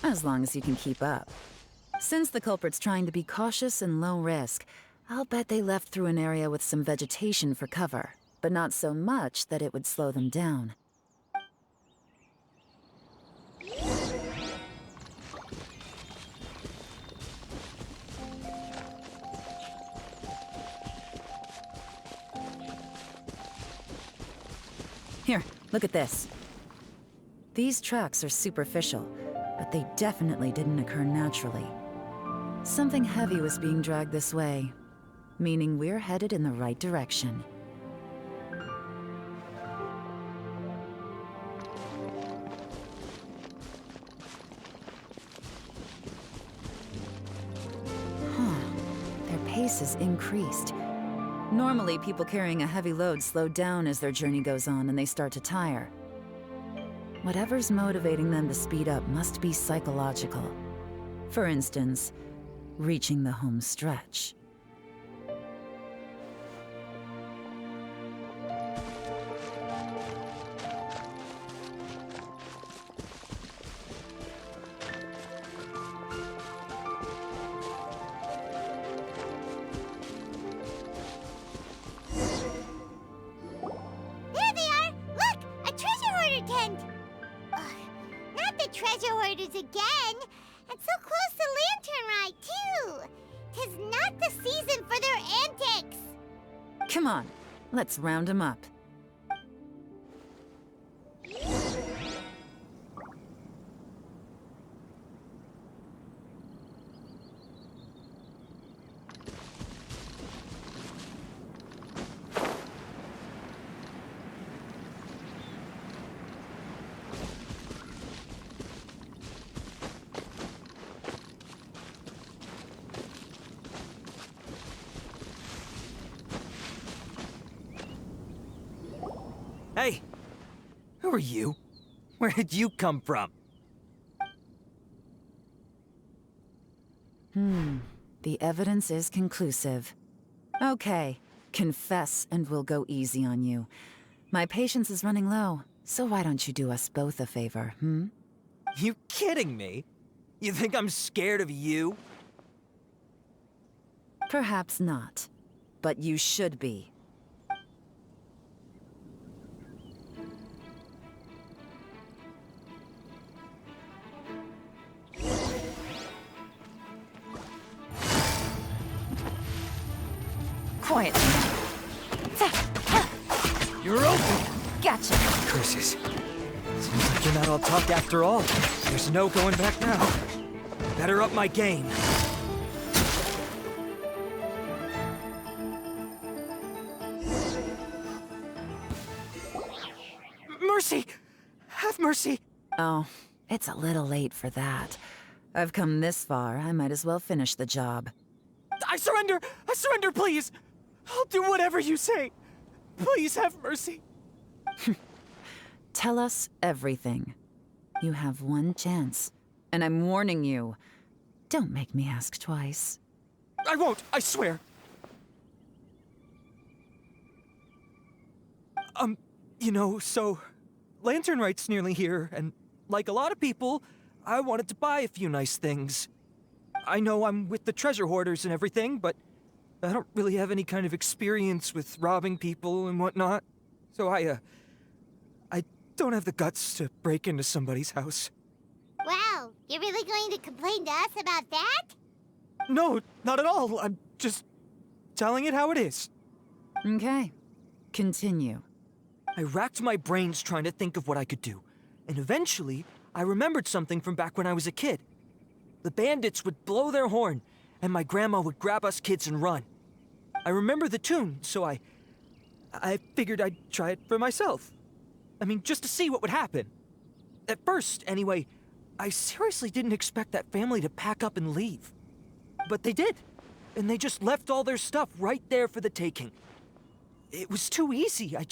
As long as you can keep up. Since the culprit's trying to be cautious and low risk, I'll bet they left through an area with some vegetation for cover, but not so much that it would slow them down. Here, look at this. These tracks are superficial, but they definitely didn't occur naturally. Something heavy was being dragged this way, meaning we're headed in the right direction. Their pace has increased. Normally, people carrying a heavy load slow down as their journey goes on and they start to tire. Whatever's motivating them to speed up must be psychological. For instance, reaching the home stretch. There they are! Look! A treasure hoarder tent! Ugh, not the treasure hoarders again! And so close to Lantern Ride, too! 'Tis not the season for their antics! Come on, let's round them up. Hey! Who are you? Where did you come from? The evidence is conclusive. Okay, confess and we'll go easy on you. My patience is running low, so why don't you do us both a favor, You kidding me? You think I'm scared of you? Perhaps not, but you should be. Quiet. You're open! Gotcha. Curses. Seems like you're not all talk after all. There's no going back now. Better up my game. Mercy! Have mercy! Oh, it's a little late for that. I've come this far, I might as well finish the job. I surrender! I surrender, please! I'll do whatever you say. Please have mercy. Tell us everything. You have one chance, and I'm warning you. Don't make me ask twice. I won't, I swear. You know, so Lantern Right's nearly here, and like a lot of people, I wanted to buy a few nice things. I know I'm with the treasure hoarders and everything, but I don't really have any kind of experience with robbing people and whatnot. So I don't have the guts to break into somebody's house. Wow, you're really going to complain to us about that? No, not at all. I'm just telling it how it is. Okay, continue. I racked my brains trying to think of what I could do, and eventually, I remembered something from back when I was a kid. The bandits would blow their horn, and my grandma would grab us kids and run. I remember the tune, so I figured I'd try it for myself. I mean, just to see what would happen. At first, anyway, I seriously didn't expect that family to pack up and leave. But they did, and they just left all their stuff right there for the taking. It was too easy, I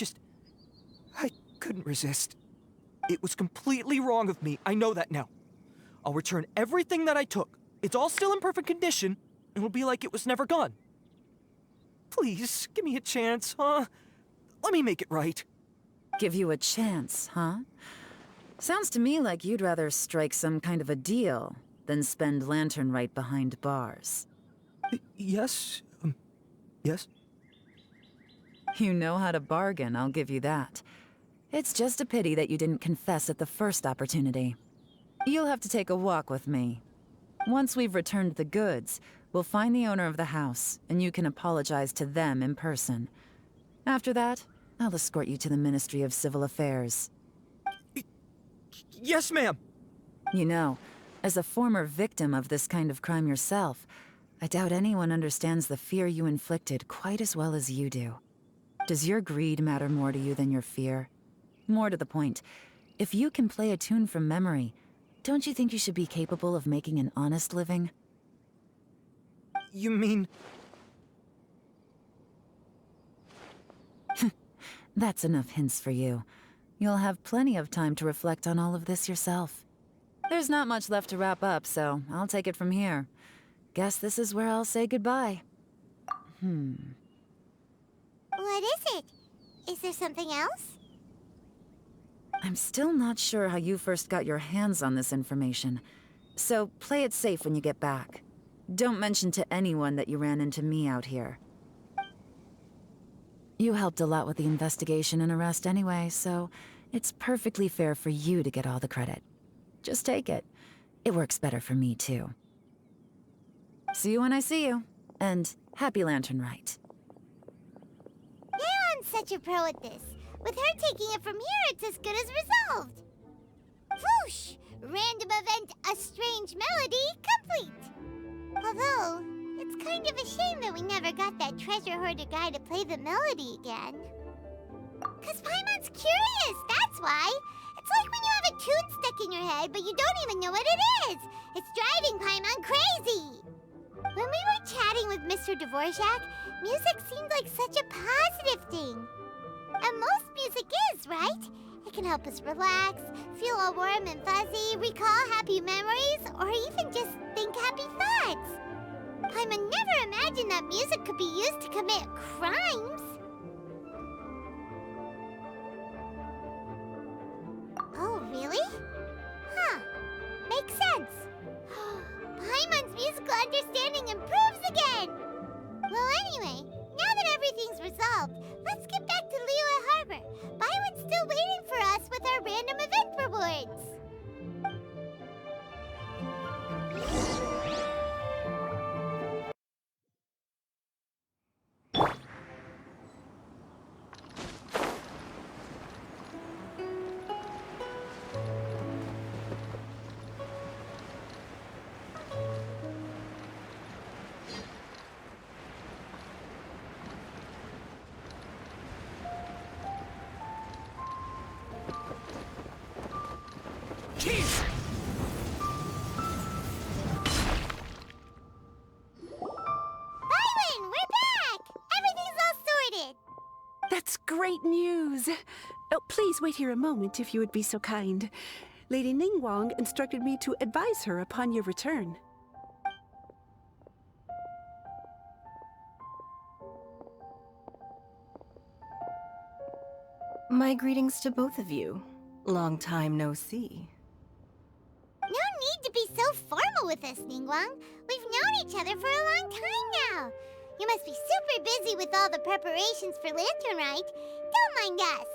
couldn't resist. It was completely wrong of me, I know that now. I'll return everything that I took. It's all still in perfect condition, and it'll be like it was never gone. Please, give me a chance, huh? Let me make it right. Give you a chance, huh? Sounds to me like you'd rather strike some kind of a deal than spend Lantern Right behind bars. Yes? Yes? You know how to bargain, I'll give you that. It's just a pity that you didn't confess at the first opportunity. You'll have to take a walk with me. Once we've returned the goods, we'll find the owner of the house, and you can apologize to them in person. After that, I'll escort you to the Ministry of Civil Affairs. Yes, ma'am! You know, as a former victim of this kind of crime yourself, I doubt anyone understands the fear you inflicted quite as well as you do. Does your greed matter more to you than your fear? More to the point, if you can play a tune from memory, don't you think you should be capable of making an honest living? You mean... That's enough hints for you. You'll have plenty of time to reflect on all of this yourself. There's not much left to wrap up, so I'll take it from here. Guess this is where I'll say goodbye. What is it? Is there something else? I'm still not sure how you first got your hands on this information, so play it safe when you get back. Don't mention to anyone that you ran into me out here. You helped a lot with the investigation and arrest anyway, so it's perfectly fair for you to get all the credit. Just take it. It works better for me, too. See you when I see you, and happy Lantern Right. Leon's such a pro at this. With her taking it from here, it's as good as resolved. Whoosh! Random event, a strange melody, complete! Although, it's kind of a shame that we never got that treasure hoarder guy to play the melody again. 'Cause Paimon's curious, that's why! It's like when you have a tune stuck in your head, but you don't even know what it is! It's driving Paimon crazy! When we were chatting with Mr. Dvorak, music seemed like such a positive thing. And most music is, right? It can help us relax, feel all warm and fuzzy, recall happy memories, or even just think happy thoughts. Paimon never imagined that music could be used to commit crimes. Oh, really? Huh. Makes sense. Paimon's musical understanding improves again! Well, anyway, now that everything's resolved, let's get back to Liyue Harbor. Byron's still waiting for us with our random event rewards. That's great news! Oh, please wait here a moment if you would be so kind. Lady Ningguang instructed me to advise her upon your return. My greetings to both of you. Long time no see. No need to be so formal with us, Ningguang. We've known each other for a long time now. You must be super busy with all the preparations for Lantern Rite. Don't mind us.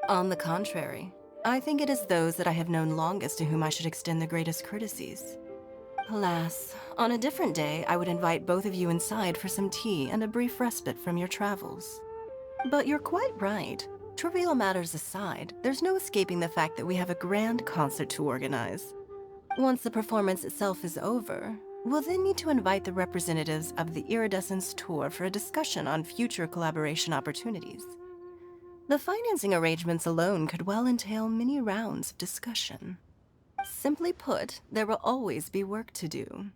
On the contrary, I think it is those that I have known longest to whom I should extend the greatest courtesies. Alas, on a different day, I would invite both of you inside for some tea and a brief respite from your travels. But you're quite right. Trivial matters aside, there's no escaping the fact that we have a grand concert to organize. Once the performance itself is over, we'll then need to invite the representatives of the Iridescence Tour for a discussion on future collaboration opportunities. The financing arrangements alone could well entail many rounds of discussion. Simply put, there will always be work to do.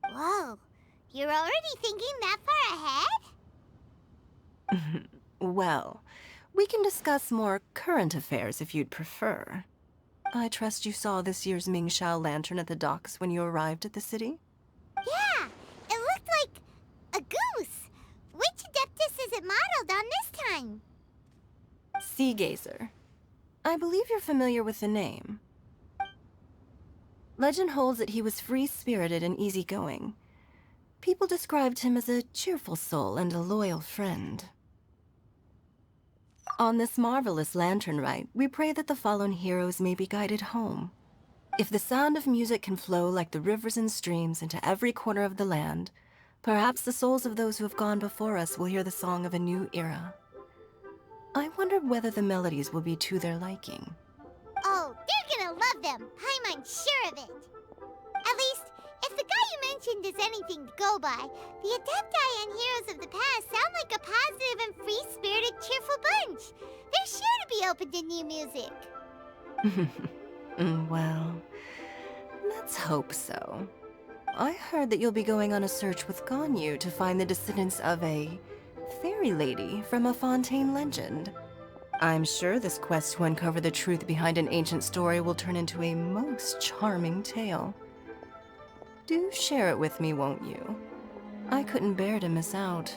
Whoa, you're already thinking that far ahead? Well, we can discuss more current affairs if you'd prefer. I trust you saw this year's Mingxiao lantern at the docks when you arrived at the city? Yeah, it looked like a goose. Which Adeptus is it modeled on this time? Sea Gazer. I believe you're familiar with the name. Legend holds that he was free-spirited and easygoing. People described him as a cheerful soul and a loyal friend. On this marvelous lantern rite, we pray that the fallen heroes may be guided home. If the sound of music can flow like the rivers and streams into every corner of the land, perhaps the souls of those who have gone before us will hear the song of a new era. I wonder whether the melodies will be to their liking. Oh, they're gonna love them. Paimon's sure of it. At least, if the guy you mentioned is anything to go by, the Adepti and heroes of the past sound like a positive and free-spirited, cheerful bunch. They're sure to be open to new music. Well, let's hope so. I heard that you'll be going on a search with Ganyu to find the descendants of a fairy lady from a Fontaine legend. I'm sure this quest to uncover the truth behind an ancient story will turn into a most charming tale. Do share it with me, won't you? I couldn't bear to miss out.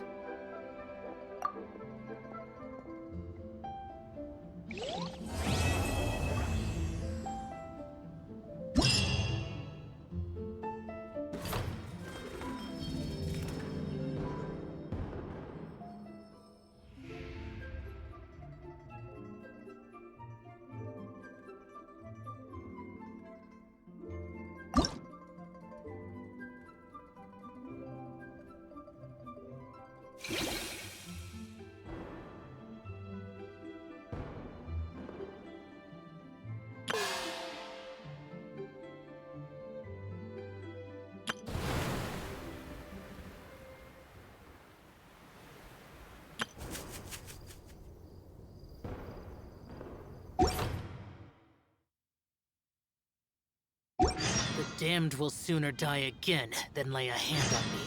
The damned will sooner die again than lay a hand on me.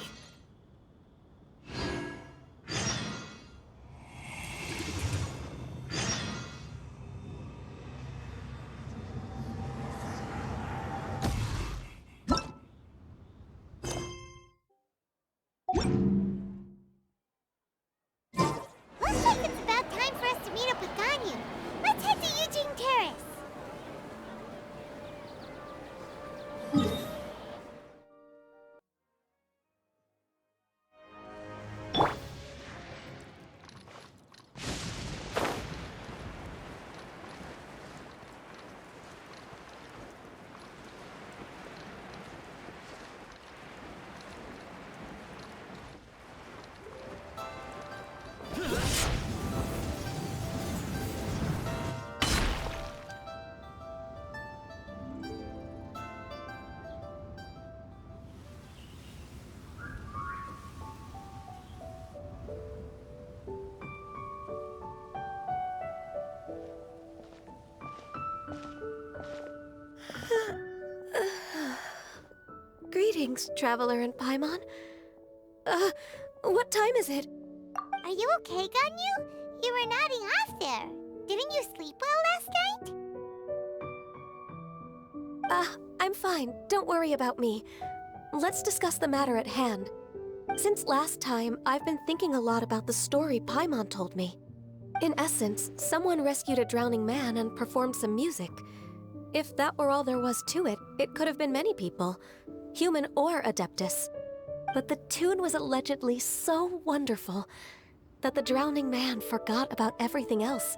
Looks like it's about time for us to meet up with Ganyu. Let's head to Eugene Terrace. Greetings, Traveler and Paimon. What time is it? Are you okay, Ganyu? You were nodding off there. Didn't you sleep well last night? I'm fine. Don't worry about me. Let's discuss the matter at hand. Since last time, I've been thinking a lot about the story Paimon told me. In essence, someone rescued a drowning man and performed some music. If that were all there was to it, it could have been many people, human or Adeptus. But the tune was allegedly so wonderful that the drowning man forgot about everything else,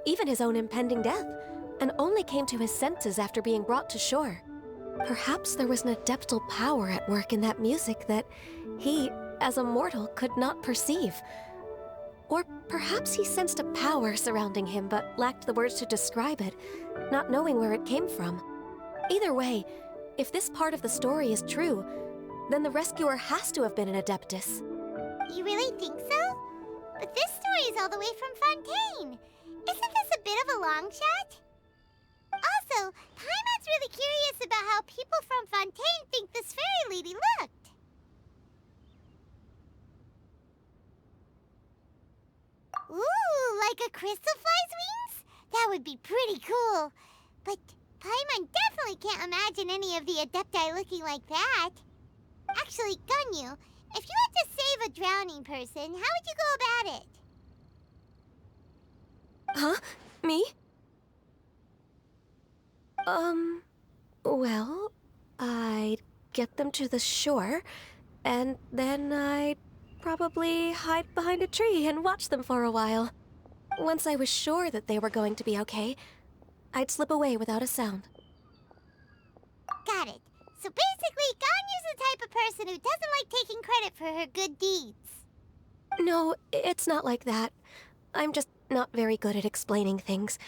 even his own impending death, and only came to his senses after being brought to shore. Perhaps there was an adeptal power at work in that music that he, as a mortal, could not perceive. Or perhaps he sensed a power surrounding him but lacked the words to describe it, not knowing where it came from. Either way, if this part of the story is true, then the rescuer has to have been an Adeptus. You really think so? But this story is all the way from Fontaine. Isn't this a bit of a long shot? Also, Paimon's really curious about how people from Fontaine think this fairy lady looked. Ooh, like a crystal fly's wings? That would be pretty cool. But Paimon definitely can't imagine any of the Adepti looking like that. Actually, Ganyu, if you had to save a drowning person, how would you go about it? Huh? Me? Well, I'd get them to the shore, and then I'd probably hide behind a tree and watch them for a while. Once I was sure that they were going to be okay, I'd slip away without a sound. Got it. So basically, Ganyu's the type of person who doesn't like taking credit for her good deeds. No, it's not like that. I'm just not very good at explaining things.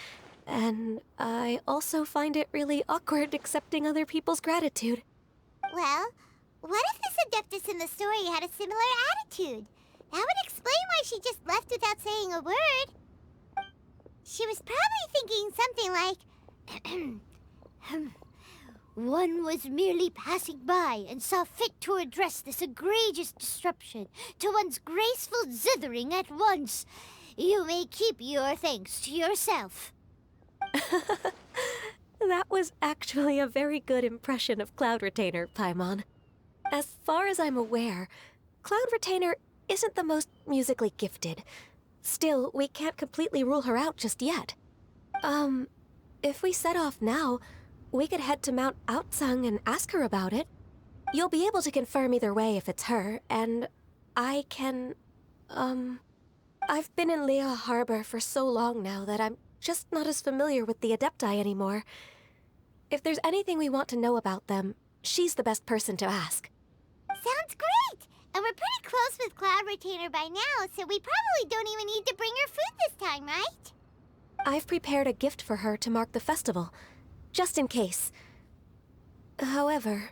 And I also find it really awkward accepting other people's gratitude. Well, what if this Adeptus in the story had a similar attitude? That would explain why she just left without saying a word. She was probably thinking something like, one was merely passing by and saw fit to address this egregious disruption to one's graceful zithering at once. You may keep your thanks to yourself. That was actually a very good impression of Cloud Retainer, Paimon. As far as I'm aware, Cloud Retainer isn't the most musically gifted. Still, we can't completely rule her out just yet. If we set off now, we could head to Mount Outsung and ask her about it. You'll be able to confirm either way if it's her, and I can, I've been in Lea Harbor for so long now that I'm just not as familiar with the Adepti anymore. If there's anything we want to know about them, she's the best person to ask. Sounds great! And we're pretty close with Cloud Retainer by now, so we probably don't even need to bring her food this time, right? I've prepared a gift for her to mark the festival, just in case. However,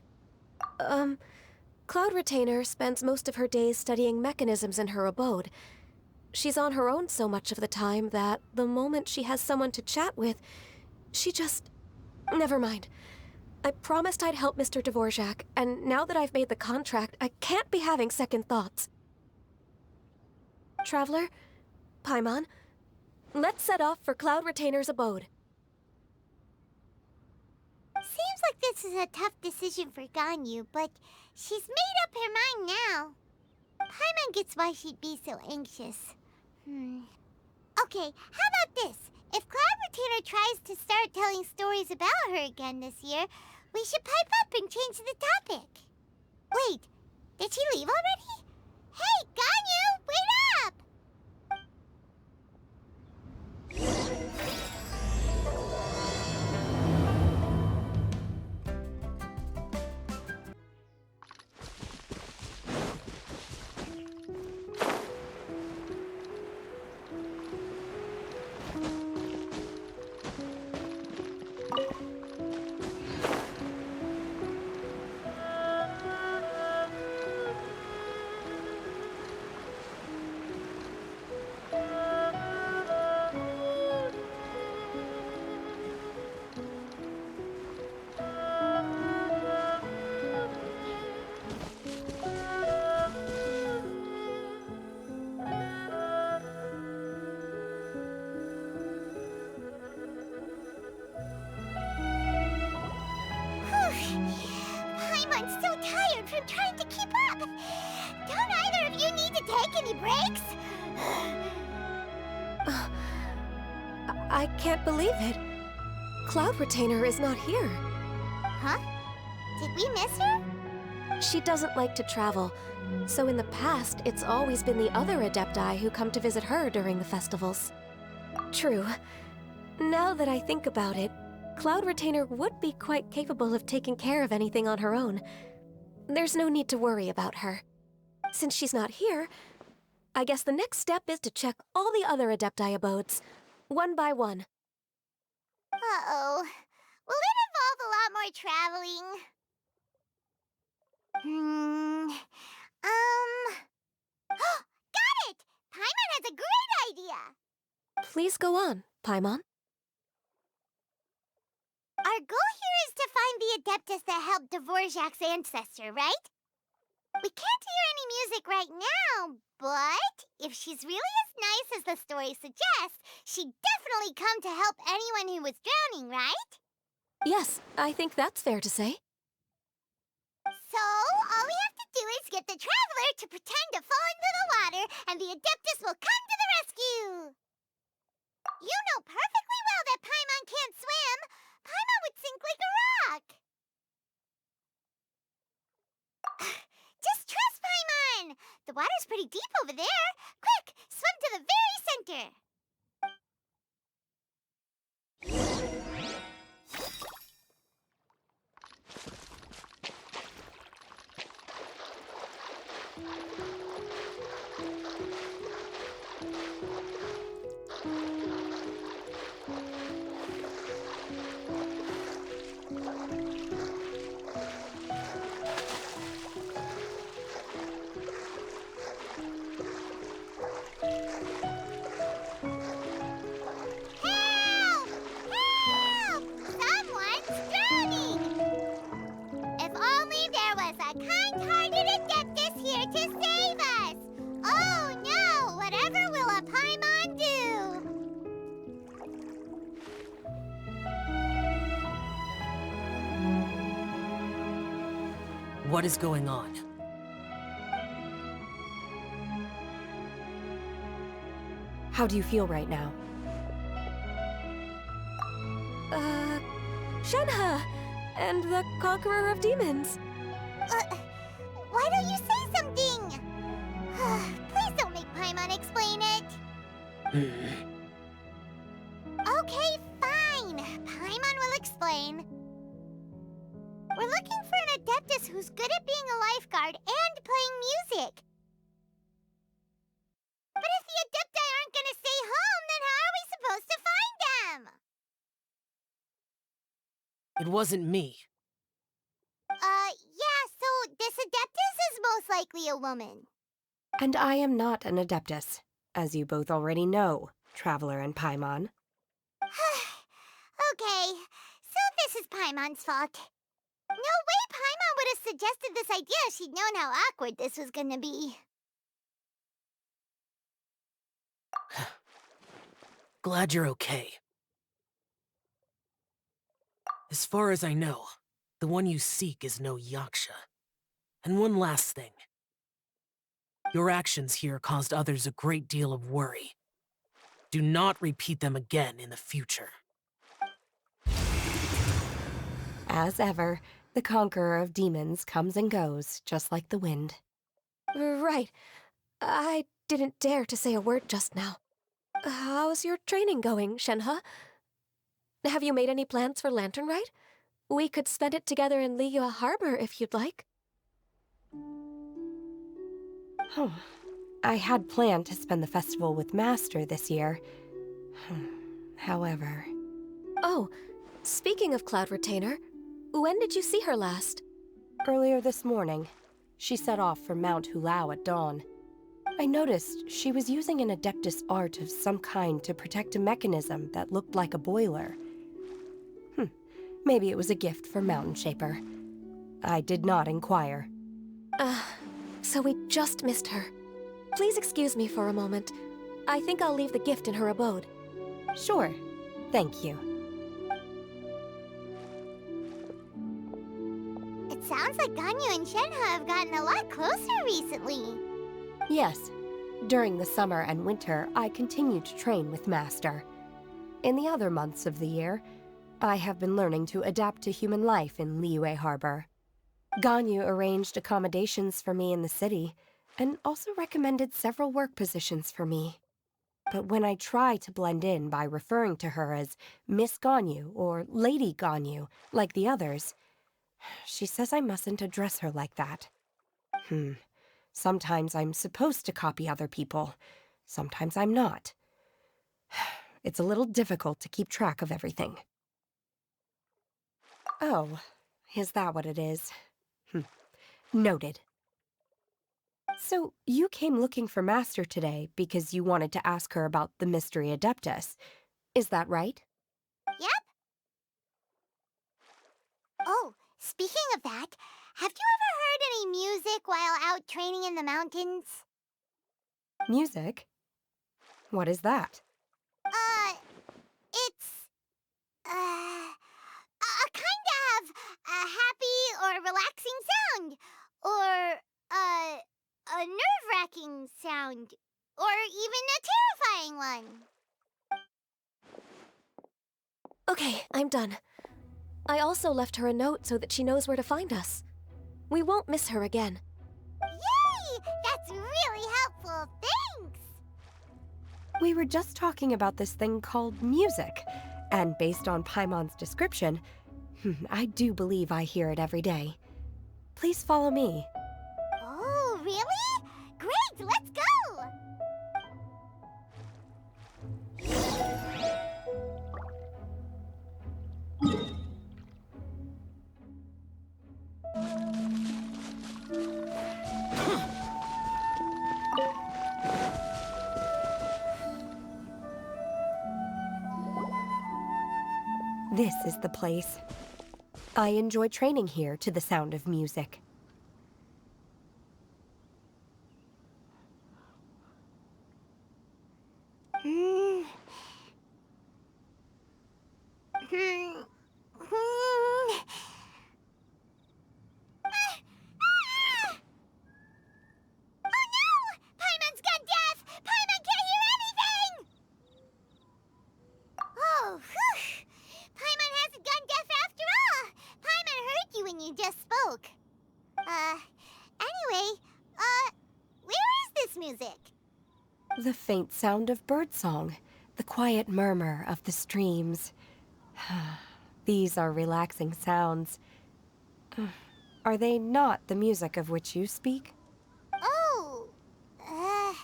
Cloud Retainer spends most of her days studying mechanisms in her abode. She's on her own so much of the time that the moment she has someone to chat with, she just... Never mind. I promised I'd help Mr. Dvorak, and now that I've made the contract, I can't be having second thoughts. Traveler, Paimon, let's set off for Cloud Retainer's abode. Seems like this is a tough decision for Ganyu, but she's made up her mind now. Paimon gets why she'd be so anxious. Okay, how about this? If Cloud Retainer tries to start telling stories about her again this year, we should pipe up and change the topic. Wait, did she leave already? Hey, Ganyu, wait up! I'm trying to keep up. Don't either of you need to take any breaks? I can't believe it. Cloud Retainer is not here. Huh? Did we miss her? She doesn't like to travel, so in the past, it's always been the other Adepti who come to visit her during the festivals. True. Now that I think about it, Cloud Retainer would be quite capable of taking care of anything on her own. There's no need to worry about her. Since she's not here, I guess the next step is to check all the other Adepti abodes, one by one. Uh-oh. Will it involve a lot more traveling? Got it! Paimon has a great idea! Please go on, Paimon. Our goal here is to find the Adeptus that helped Dvorak's ancestor, right? We can't hear any music right now, but if she's really as nice as the story suggests, she'd definitely come to help anyone who was drowning, right? Yes, I think that's fair to say. So, all we have to do is get the Traveler to pretend to fall into the water, and the Adeptus will come to the rescue! You know perfectly well that Paimon can't swim! Paimon would sink like a rock! Just trust Paimon! The water's pretty deep over there! Quick, swim to the very center! What is going on? How do you feel right now? Shenhe! And the Conqueror of Demons! Why don't you say something? Please don't make Paimon explain it. Okay, fine. Paimon will explain. We're looking for an Adeptus who's good at being a lifeguard and playing music. But if the Adepti aren't gonna stay home, then how are we supposed to find them? It wasn't me. Yeah, so this Adeptus is most likely a woman. And I am not an Adeptus, as you both already know, Traveler and Paimon. Okay, so this is Paimon's fault. No way Paimon would have suggested this idea if she'd known how awkward this was gonna be. Glad you're okay. As far as I know, the one you seek is no Yaksha. And one last thing. Your actions here caused others a great deal of worry. Do not repeat them again in the future. As ever, the Conqueror of Demons comes and goes, just like the wind. Right. I didn't dare to say a word just now. How's your training going, Shenhe? Have you made any plans for Lantern Rite? We could spend it together in Liyue Harbor if you'd like. I had planned to spend the festival with Master this year. However... Oh, speaking of Cloud Retainer, when did you see her last? Earlier this morning. She set off for Mount Hulao at dawn. I noticed she was using an Adeptus art of some kind to protect a mechanism that looked like a boiler. Maybe it was a gift for Mountain Shaper. I did not inquire. So we just missed her. Please excuse me for a moment. I think I'll leave the gift in her abode. Sure. Thank you. It's It sounds like Ganyu and Shenhe have gotten a lot closer recently. Yes. During the summer and winter, I continue to train with Master. In the other months of the year, I have been learning to adapt to human life in Liyue Harbor. Ganyu arranged accommodations for me in the city, and also recommended several work positions for me. But when I try to blend in by referring to her as Miss Ganyu or Lady Ganyu, like the others, she says I mustn't address her like that. Sometimes I'm supposed to copy other people. Sometimes I'm not. It's a little difficult to keep track of everything. Oh, is that what it is? Noted. So, you came looking for Master today because you wanted to ask her about the Mystery Adeptus. Is that right? Yep. Oh, speaking of that, have you ever heard any music while out training in the mountains? Music? What is that? It's... a kind of a happy or relaxing sound. Or, a nerve-wracking sound. Or even a terrifying one. Okay, I'm done. I also left her a note so that she knows where to find us. We won't miss her again. Yay! That's really helpful. Thanks! We were just talking about this thing called music, and based on Paimon's description, I do believe I hear it every day. Please follow me. Oh, really? Great, let's go! This is the place. I enjoy training here to the sound of music. The faint sound of birdsong, the quiet murmur of the streams. These are relaxing sounds. Are they not the music of which you speak? Oh, Paimon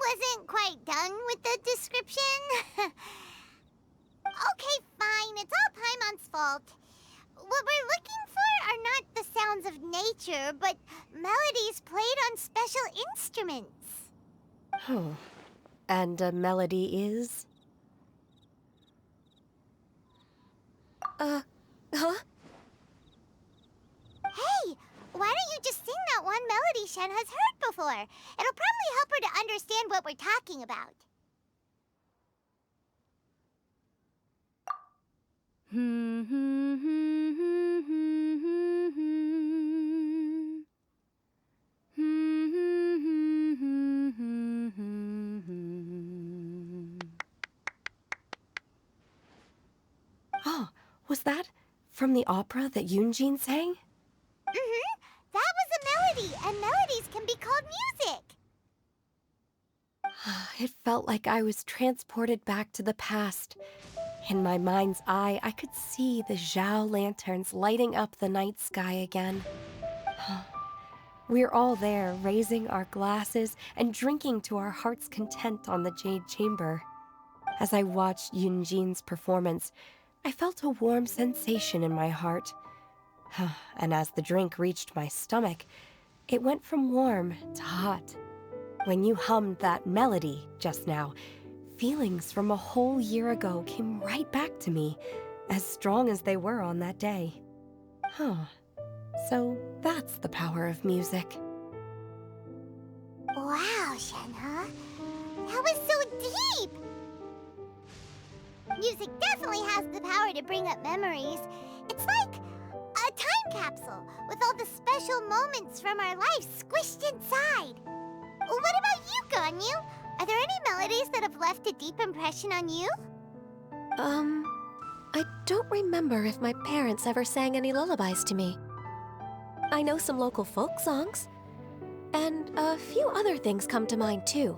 wasn't quite done with the description. Okay, fine, it's all Paimon's fault. What we're looking for are not the sounds of nature, but melodies played on special instruments. Oh, and a melody is? Huh? Hey, why don't you just sing that one melody Shen has heard before? It'll probably help her to understand what we're talking about. Oh, was that from the opera that Yunjin sang? That was a melody, and melodies can be called music. It felt like I was transported back to the past. In my mind's eye, I could see the Zhao lanterns lighting up the night sky again. We're all there, raising our glasses and drinking to our heart's content on the Jade Chamber. As I watched Yunjin's performance, I felt a warm sensation in my heart. And as the drink reached my stomach, it went from warm to hot. When you hummed that melody just now, feelings from a whole year ago came right back to me, as strong as they were on that day. So that's the power of music. Wow, Shenhe. That was so deep! Music definitely has the power to bring up memories. It's like a time capsule with all the special moments from our life squished inside. What about you, Ganyu? Are there any melodies that have left a deep impression on you? I don't remember if my parents ever sang any lullabies to me. I know some local folk songs, and a few other things come to mind too.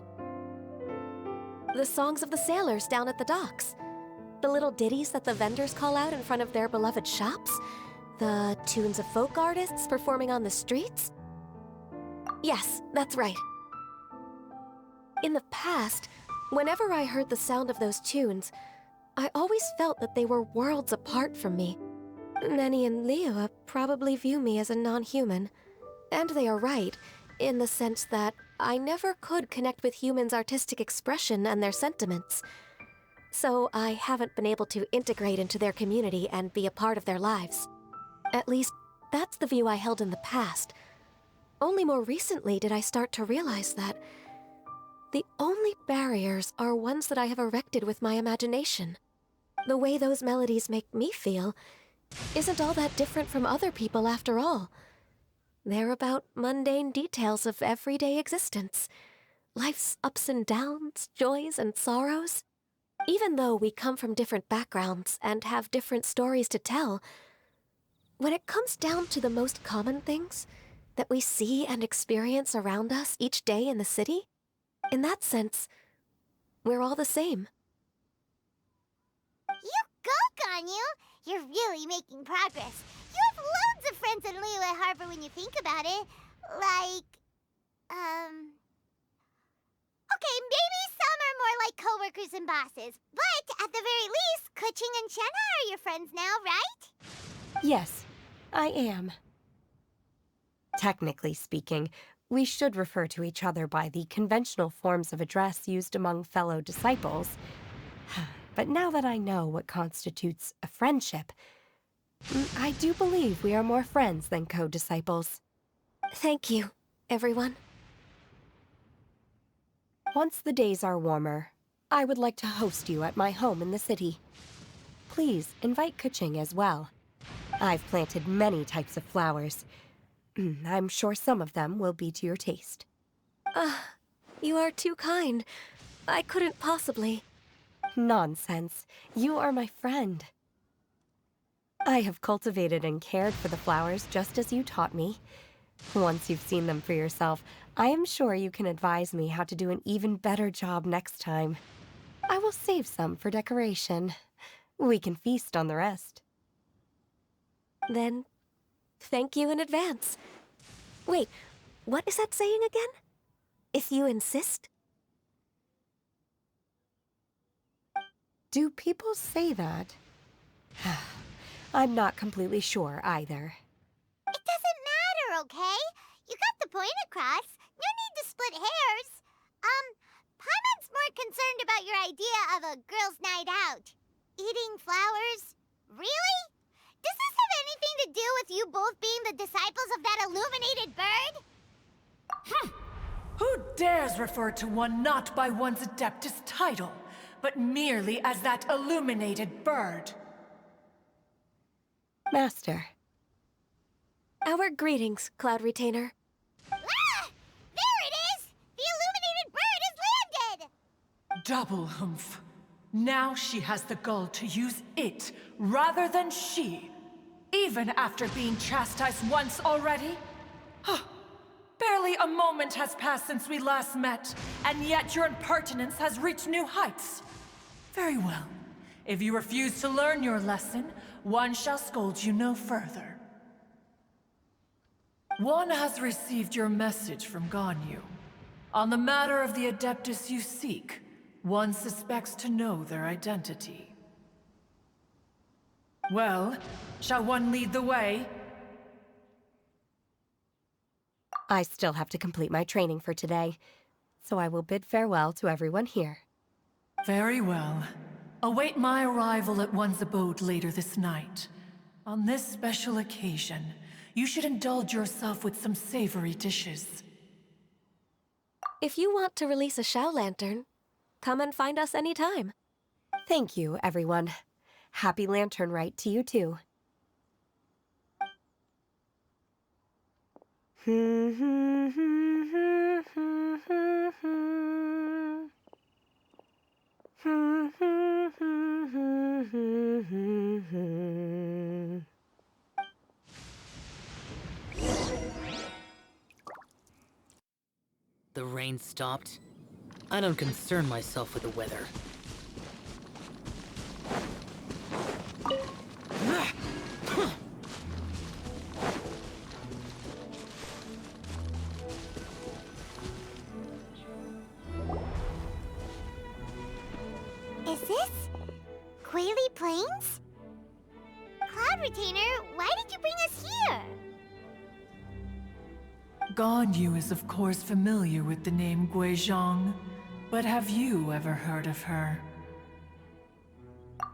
The songs of the sailors down at the docks, the little ditties that the vendors call out in front of their beloved shops, the tunes of folk artists performing on the streets. Yes, that's right. In the past, whenever I heard the sound of those tunes, I always felt that they were worlds apart from me. Nenny and Liyue probably view me as a non-human. And they are right, in the sense that I never could connect with humans' artistic expression and their sentiments. So I haven't been able to integrate into their community and be a part of their lives. At least, that's the view I held in the past. Only more recently did I start to realize that the only barriers are ones that I have erected with my imagination. The way those melodies make me feel isn't all that different from other people after all. They're about mundane details of everyday existence. Life's ups and downs, joys and sorrows. Even though we come from different backgrounds and have different stories to tell, when it comes down to the most common things that we see and experience around us each day in the city, in that sense, we're all the same. You go, Ganyu! You're really making progress. You have loads of friends in Liyue Harbor when you think about it. Like, okay, maybe some are more like coworkers and bosses, but at the very least, Kuching and Shenna are your friends now, right? Yes, I am. Technically speaking, we should refer to each other by the conventional forms of address used among fellow disciples. But now that I know what constitutes a friendship, I do believe we are more friends than co-disciples. Thank you, everyone. Once the days are warmer, I would like to host you at my home in the city. Please invite Kuching as well. I've planted many types of flowers. I'm sure some of them will be to your taste. You are too kind. I couldn't possibly. Nonsense. You are my friend. I have cultivated and cared for the flowers just as you taught me. Once you've seen them for yourself, I am sure you can advise me how to do an even better job next time. I will save some for decoration. We can feast on the rest. Then, thank you in advance. Wait, what is that saying again? If you insist? Do people say that? I'm not completely sure either. It doesn't matter, okay? You got the point across. No need to split hairs. Paimon's more concerned about your idea of a girls' night out. Eating flowers? Really? Does this have anything to do with you both being the disciples of that illuminated bird? Who dares refer to one not by one's Adeptus title, but merely as that illuminated bird? Master. Our greetings, Cloud Retainer. Ah! There it is! The illuminated bird has landed! Double humph. Now she has the gall to use it rather than she, even after being chastised once already. Barely a moment has passed since we last met, and yet your impertinence has reached new heights. Very well. If you refuse to learn your lesson, one shall scold you no further. One has received your message from Ganyu. On the matter of the Adeptus you seek, one suspects to know their identity. Well, shall one lead the way? I still have to complete my training for today, so I will bid farewell to everyone here. Very well. Await my arrival at one's abode later this night. On this special occasion, you should indulge yourself with some savory dishes. If you want to release a Shao Lantern, come and find us anytime. Thank you, everyone. Happy Lantern Rite to you too. The rain stopped. I don't concern myself with the weather. Is this Quaily Plains? Cloud Retainer, why did you bring us here? Ganyu is of course familiar with the name Guizhong, but have you ever heard of her?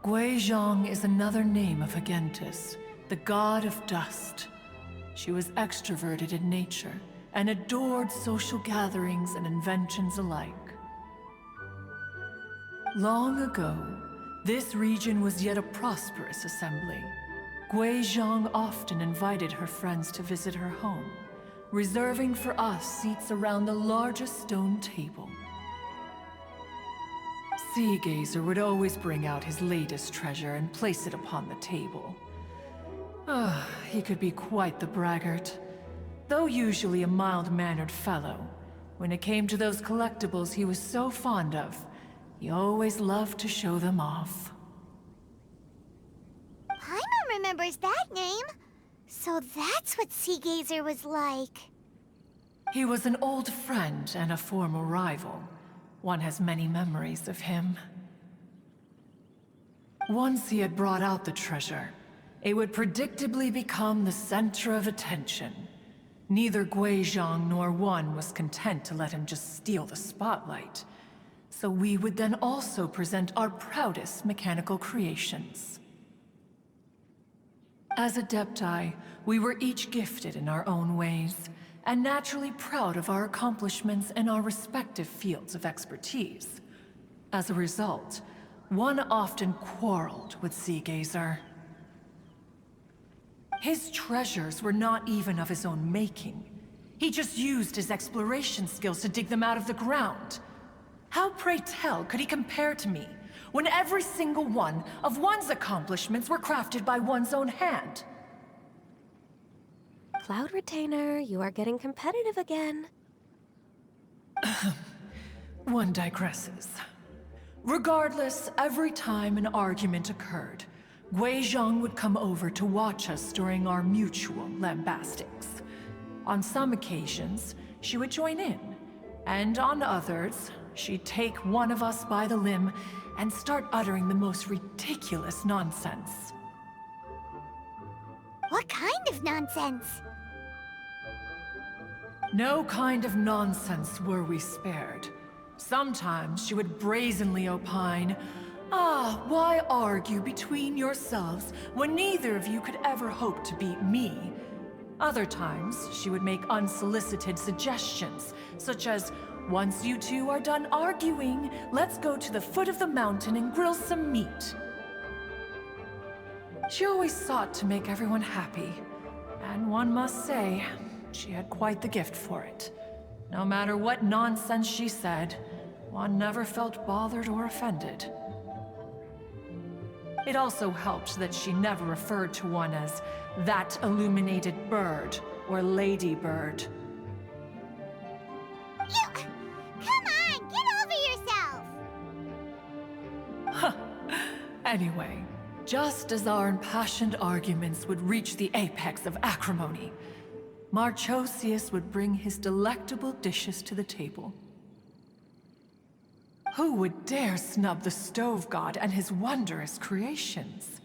Guizhong is another name of Agentis, the god of dust. She was extroverted in nature and adored social gatherings and inventions alike. Long ago, this region was yet a prosperous assembly. Guizhong often invited her friends to visit her home, reserving for us seats around the largest stone table. Sea Gazer would always bring out his latest treasure and place it upon the table. He could be quite the braggart. Though usually a mild-mannered fellow, when it came to those collectibles he was so fond of, he always loved to show them off. Paimon remembers that name. So that's what Sea Gazer was like. He was an old friend and a former rival. One has many memories of him. Once he had brought out the treasure, it would predictably become the center of attention. Neither Guizhong nor one was content to let him just steal the spotlight. So we would then also present our proudest mechanical creations. As Adepti, we were each gifted in our own ways, and naturally proud of our accomplishments in our respective fields of expertise. As a result, one often quarreled with Sea Gazer. His treasures were not even of his own making. He just used his exploration skills to dig them out of the ground. How, pray tell, could he compare to me, when every single one of one's accomplishments were crafted by one's own hand? Cloud Retainer, you are getting competitive again. One digresses. Regardless, every time an argument occurred, Guizhong would come over to watch us during our mutual lambastics. On some occasions, she would join in, and on others, she'd take one of us by the limb and start uttering the most ridiculous nonsense. What kind of nonsense? No kind of nonsense were we spared. Sometimes she would brazenly opine, why argue between yourselves when neither of you could ever hope to beat me? Other times, she would make unsolicited suggestions, such as, once you two are done arguing, let's go to the foot of the mountain and grill some meat. She always sought to make everyone happy, and one must say, she had quite the gift for it. No matter what nonsense she said, one never felt bothered or offended. It also helped that she never referred to one as that illuminated bird or ladybird. Come on, get over yourself! Anyway, just as our impassioned arguments would reach the apex of acrimony, Marchosius would bring his delectable dishes to the table. Who would dare snub the stove god and his wondrous creations?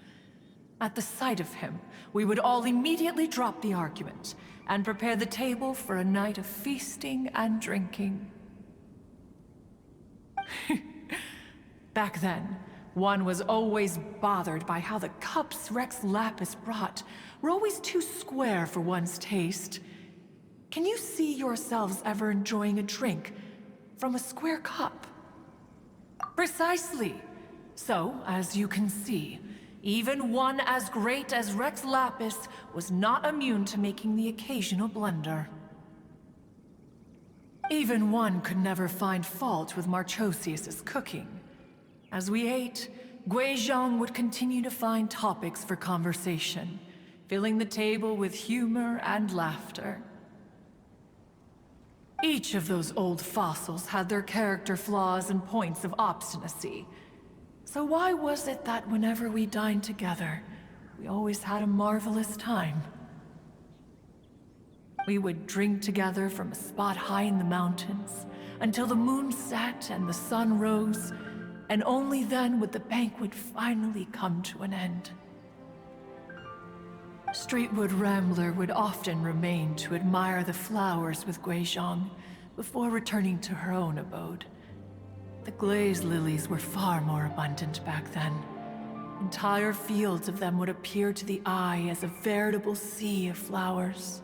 At the sight of him, we would all immediately drop the argument and prepare the table for a night of feasting and drinking. Back then, one was always bothered by how the cups Rex Lapis brought were always too square for one's taste. Can you see yourselves ever enjoying a drink from a square cup? Precisely. So, as you can see, even one as great as Rex Lapis was not immune to making the occasional blunder. Even one could never find fault with Marchosius's cooking. As we ate, Guizhong would continue to find topics for conversation, filling the table with humor and laughter. Each of those old fossils had their character flaws and points of obstinacy. So why was it that whenever we dined together, we always had a marvelous time? We would drink together from a spot high in the mountains, until the moon set and the sun rose, and only then would the banquet finally come to an end. Streetwood Rambler would often remain to admire the flowers with Guizhong before returning to her own abode. The glaze lilies were far more abundant back then. Entire fields of them would appear to the eye as a veritable sea of flowers.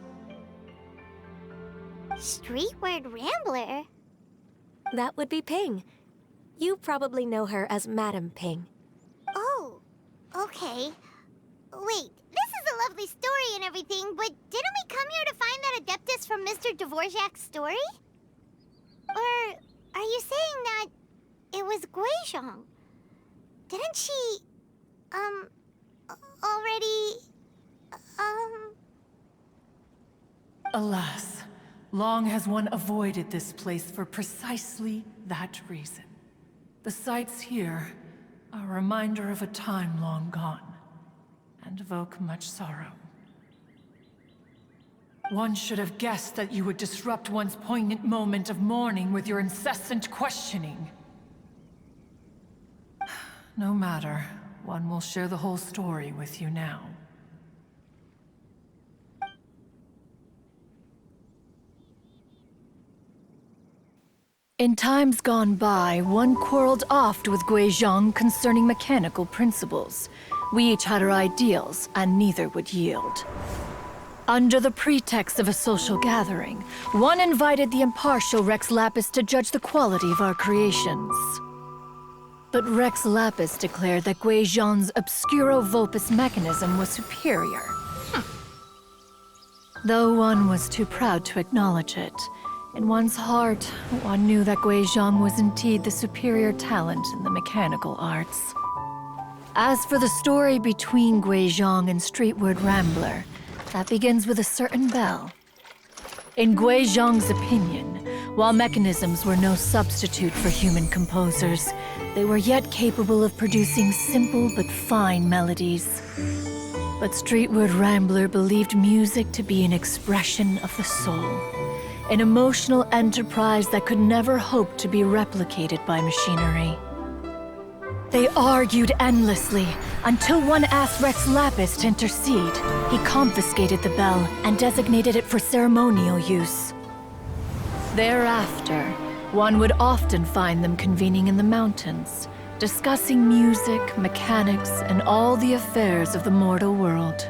Streetward Rambler? That would be Ping. You probably know her as Madam Ping. Oh, okay. Wait, this is a lovely story and everything, but didn't we come here to find that Adeptus from Mr. Dvorak's story? Or are you saying that it was Guizhong? Didn't she, already, Alas, long has one avoided this place for precisely that reason. The sights here are a reminder of a time long gone, and evoke much sorrow. One should have guessed that you would disrupt one's poignant moment of mourning with your incessant questioning. No matter, one will share the whole story with you now. In times gone by, one quarreled oft with Guizhong concerning mechanical principles. We each had our ideals, and neither would yield. Under the pretext of a social gathering, one invited the impartial Rex Lapis to judge the quality of our creations. But Rex Lapis declared that Guizhong's obscuro vulpus mechanism was superior. Though one was too proud to acknowledge it, in one's heart, one knew that Guizhong was indeed the superior talent in the mechanical arts. As for the story between Guizhong and Streetward Rambler, that begins with a certain bell. In Guizhong's opinion, while mechanisms were no substitute for human composers, they were yet capable of producing simple but fine melodies. But Streetward Rambler believed music to be an expression of the soul, an emotional enterprise that could never hope to be replicated by machinery. They argued endlessly, until one asked Rex Lapis to intercede. He confiscated the bell and designated it for ceremonial use. Thereafter, one would often find them convening in the mountains, discussing music, mechanics, and all the affairs of the mortal world.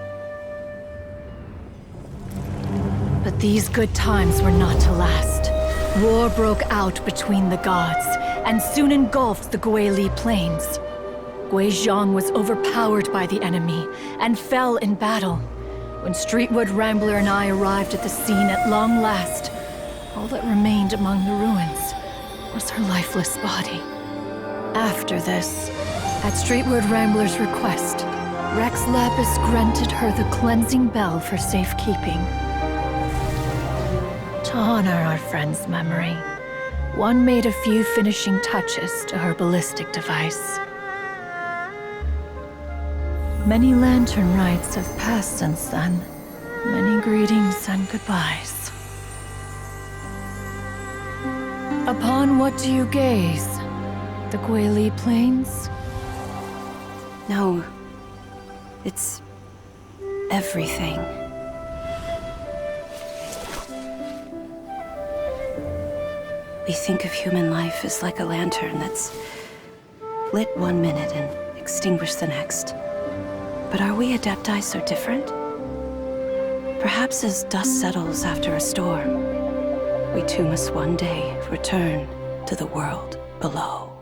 But these good times were not to last. War broke out between the gods, and soon engulfed the Guili plains. Guizhong was overpowered by the enemy, and fell in battle. When Streetwood Rambler and I arrived at the scene at long last, all that remained among the ruins was her lifeless body. After this, at Streetwood Rambler's request, Rex Lapis granted her the cleansing bell for safekeeping. To honor our friend's memory, one made a few finishing touches to her ballistic device. Many lantern rites have passed since then. Many greetings and goodbyes. Upon what do you gaze? The Guili Plains? No. It's everything. We think of human life as like a lantern that's lit one minute and extinguished the next. But are we Adepti so different? Perhaps as dust settles after a storm, we too must one day return to the world below.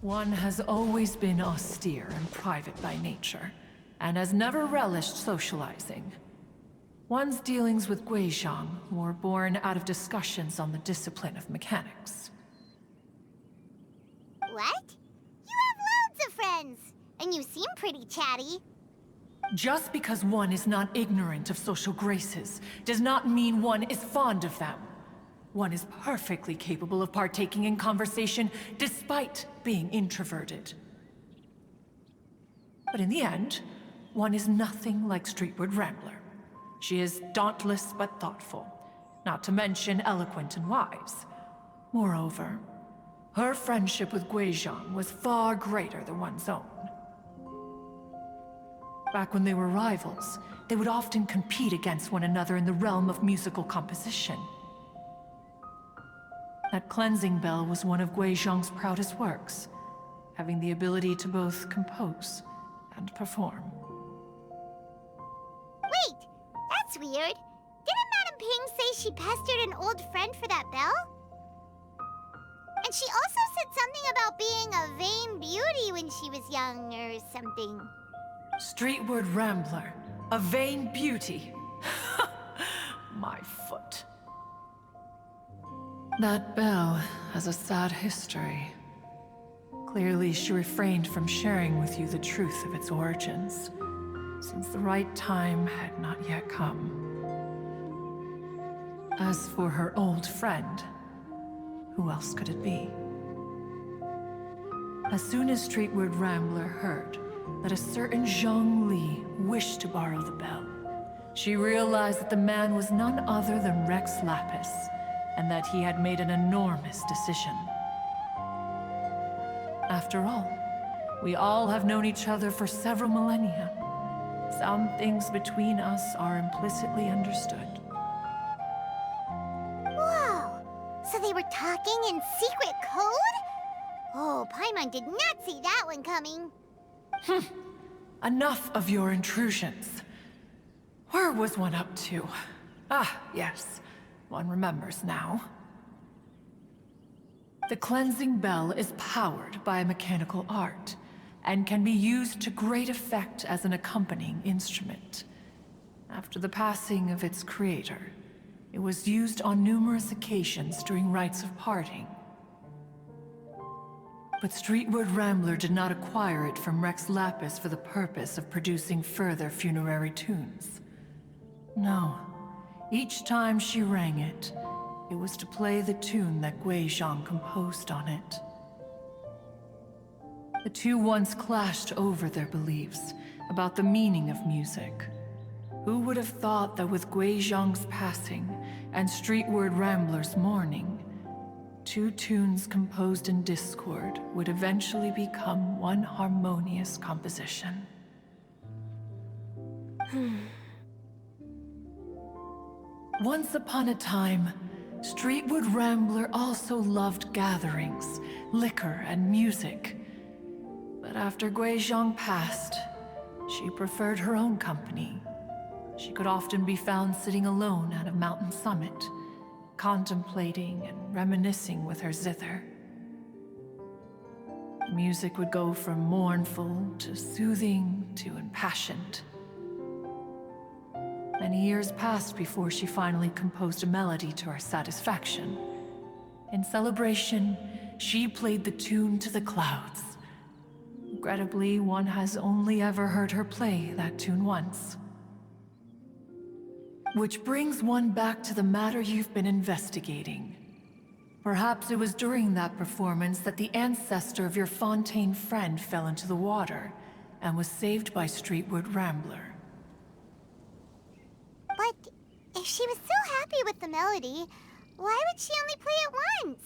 One has always been austere and private by nature, and has never relished socializing. One's dealings with Guizhong were born out of discussions on the discipline of mechanics. What? You have loads of friends, and you seem pretty chatty. Just because one is not ignorant of social graces does not mean one is fond of them. One is perfectly capable of partaking in conversation despite being introverted. But in the end, one is nothing like Streetward Rambler. She is dauntless but thoughtful, not to mention eloquent and wise. Moreover, her friendship with Guizhong was far greater than one's own. Back when they were rivals, they would often compete against one another in the realm of musical composition. That cleansing bell was one of Guizhong's proudest works, having the ability to both compose and perform. Wait, that's weird. Didn't Madame Ping say she pestered an old friend for that bell? And she also said something about being a vain beauty when she was young or something. Streetward Rambler, a vain beauty. My foot. That bell has a sad history. Clearly, she refrained from sharing with you the truth of its origins, since the right time had not yet come. As for her old friend, who else could it be? As soon as Streetward Rambler heard that a certain Zhang Li wished to borrow the bell, she realized that the man was none other than Rex Lapis, and that he had made an enormous decision. After all, we all have known each other for several millennia. Some things between us are implicitly understood. Whoa! So they were talking in secret code? Oh, Paimon did not see that one coming. Enough of your intrusions. Where was one up to? Ah, yes. One remembers now. The cleansing bell is powered by a mechanical art, and can be used to great effect as an accompanying instrument. After the passing of its creator, it was used on numerous occasions during rites of parting. But Streetward Rambler did not acquire it from Rex Lapis for the purpose of producing further funerary tunes. No. Each time she rang it, it was to play the tune that Guizhong composed on it. The two once clashed over their beliefs about the meaning of music. Who would have thought that with Guizhong's passing and Streetward Rambler's mourning, two tunes composed in discord would eventually become one harmonious composition? Once upon a time, Streetward Rambler also loved gatherings, liquor, and music. But after Guizhong passed, she preferred her own company. She could often be found sitting alone at a mountain summit, contemplating and reminiscing with her zither. The music would go from mournful to soothing to impassioned. Many years passed before she finally composed a melody to her satisfaction. In celebration, she played the tune to the clouds. Regrettably, one has only ever heard her play that tune once. Which brings one back to the matter you've been investigating. Perhaps it was during that performance that the ancestor of your Fontaine friend fell into the water and was saved by Streetward Rambler. But if she was so happy with the melody, why would she only play it once?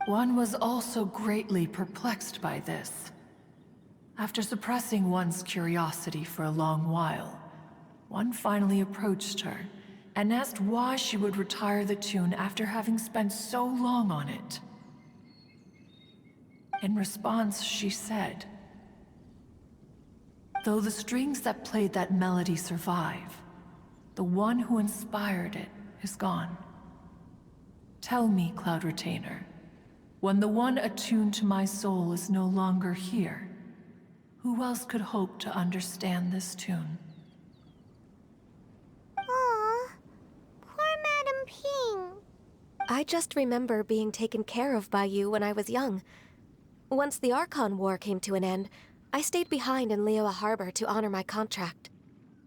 One was also greatly perplexed by this. After suppressing one's curiosity for a long while, one finally approached her and asked why she would retire the tune after having spent so long on it. In response, she said, "Though the strings that played that melody survive, the one who inspired it is gone. Tell me, Cloud Retainer, when the one attuned to my soul is no longer here, who else could hope to understand this tune?" Oh, I just remember being taken care of by you when I was young. Once the Archon War came to an end, I stayed behind in Liyue Harbor to honor my contract.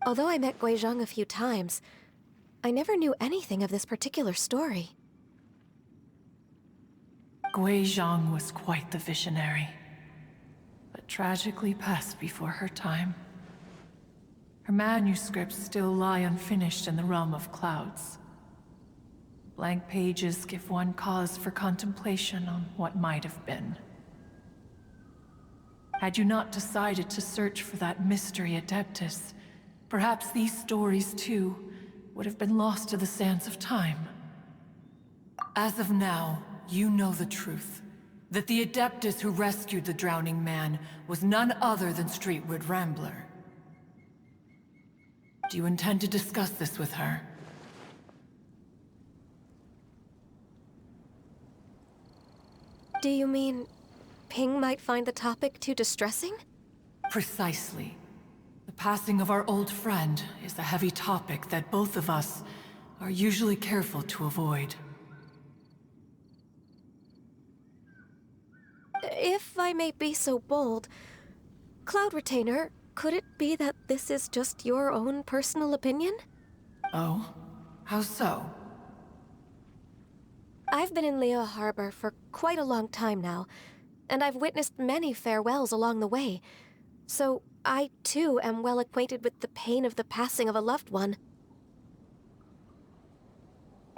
Although I met Guizhong a few times, I never knew anything of this particular story. Guizhong was quite the visionary, but tragically passed before her time. Her manuscripts still lie unfinished in the realm of clouds. Blank pages give one cause for contemplation on what might have been. Had you not decided to search for that mystery Adeptus, perhaps these stories, too, would have been lost to the sands of time. As of now, you know the truth. That the Adeptus who rescued the drowning man was none other than Streetward Rambler. Do you intend to discuss this with her? Do you mean Ping might find the topic too distressing? Precisely. The passing of our old friend is a heavy topic that both of us are usually careful to avoid. If I may be so bold, Cloud Retainer, could it be that this is just your own personal opinion? Oh? How so? I've been in Liyue Harbor for quite a long time now, and I've witnessed many farewells along the way, so I too am well acquainted with the pain of the passing of a loved one.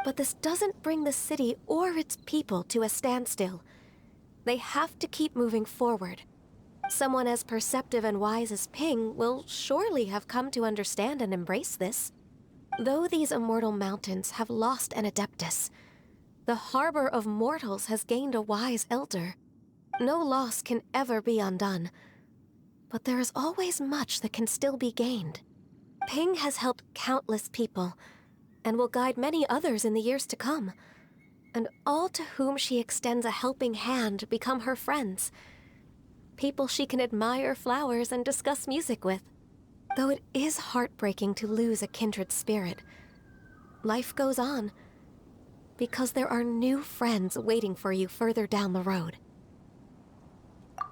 But this doesn't bring the city or its people to a standstill. They have to keep moving forward. Someone as perceptive and wise as Ping will surely have come to understand and embrace this. Though these immortal mountains have lost an Adeptus, the harbor of mortals has gained a wise elder. No loss can ever be undone, but there is always much that can still be gained. Ping has helped countless people, and will guide many others in the years to come. And all to whom she extends a helping hand become her friends. People she can admire flowers and discuss music with. Though it is heartbreaking to lose a kindred spirit, life goes on, because there are new friends waiting for you further down the road.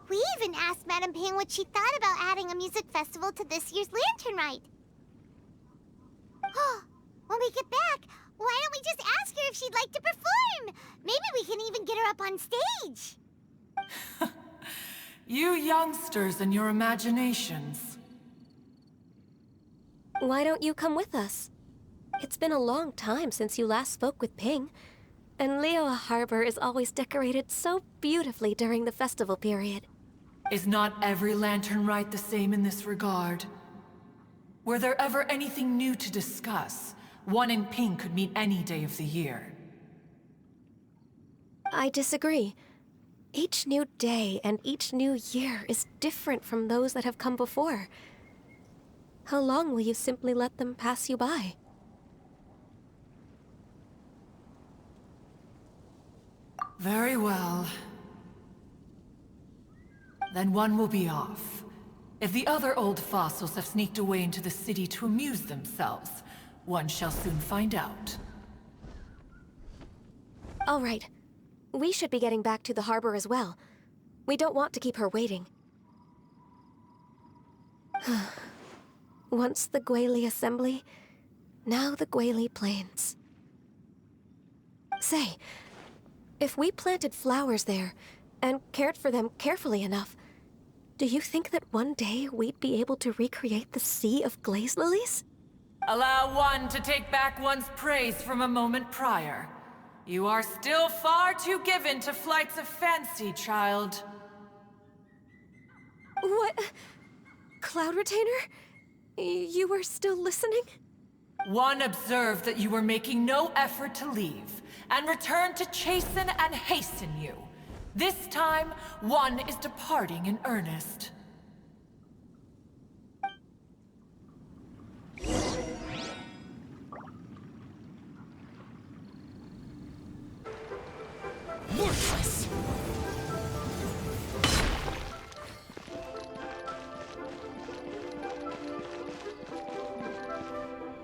We even asked Madame Ping what she thought about adding a music festival to this year's Lantern Rite. When we get back, why don't we just ask her if she'd like to perform? Maybe we can even get her up on stage. You youngsters and your imaginations. Why don't you come with us? It's been a long time since you last spoke with Ping, and Liyue Harbor is always decorated so beautifully during the festival period. Is not every Lantern Rite the same in this regard? Were there ever anything new to discuss? One in Ping could meet any day of the year. I disagree. Each new day and each new year is different from those that have come before. How long will you simply let them pass you by? Very well. Then one will be off. If the other old fossils have sneaked away into the city to amuse themselves, one shall soon find out. All right. We should be getting back to the harbor as well. We don't want to keep her waiting. Once the Guili Assembly, now the Guili Plains. Say, if we planted flowers there, and cared for them carefully enough, do you think that one day we'd be able to recreate the sea of glaze lilies? Allow one to take back one's praise from a moment prior. You are still far too given to flights of fancy, child. What? Cloud Retainer? You were still listening? One observed that you were making no effort to leave, and returned to chasten and hasten you. This time, one is departing in earnest. Worthless!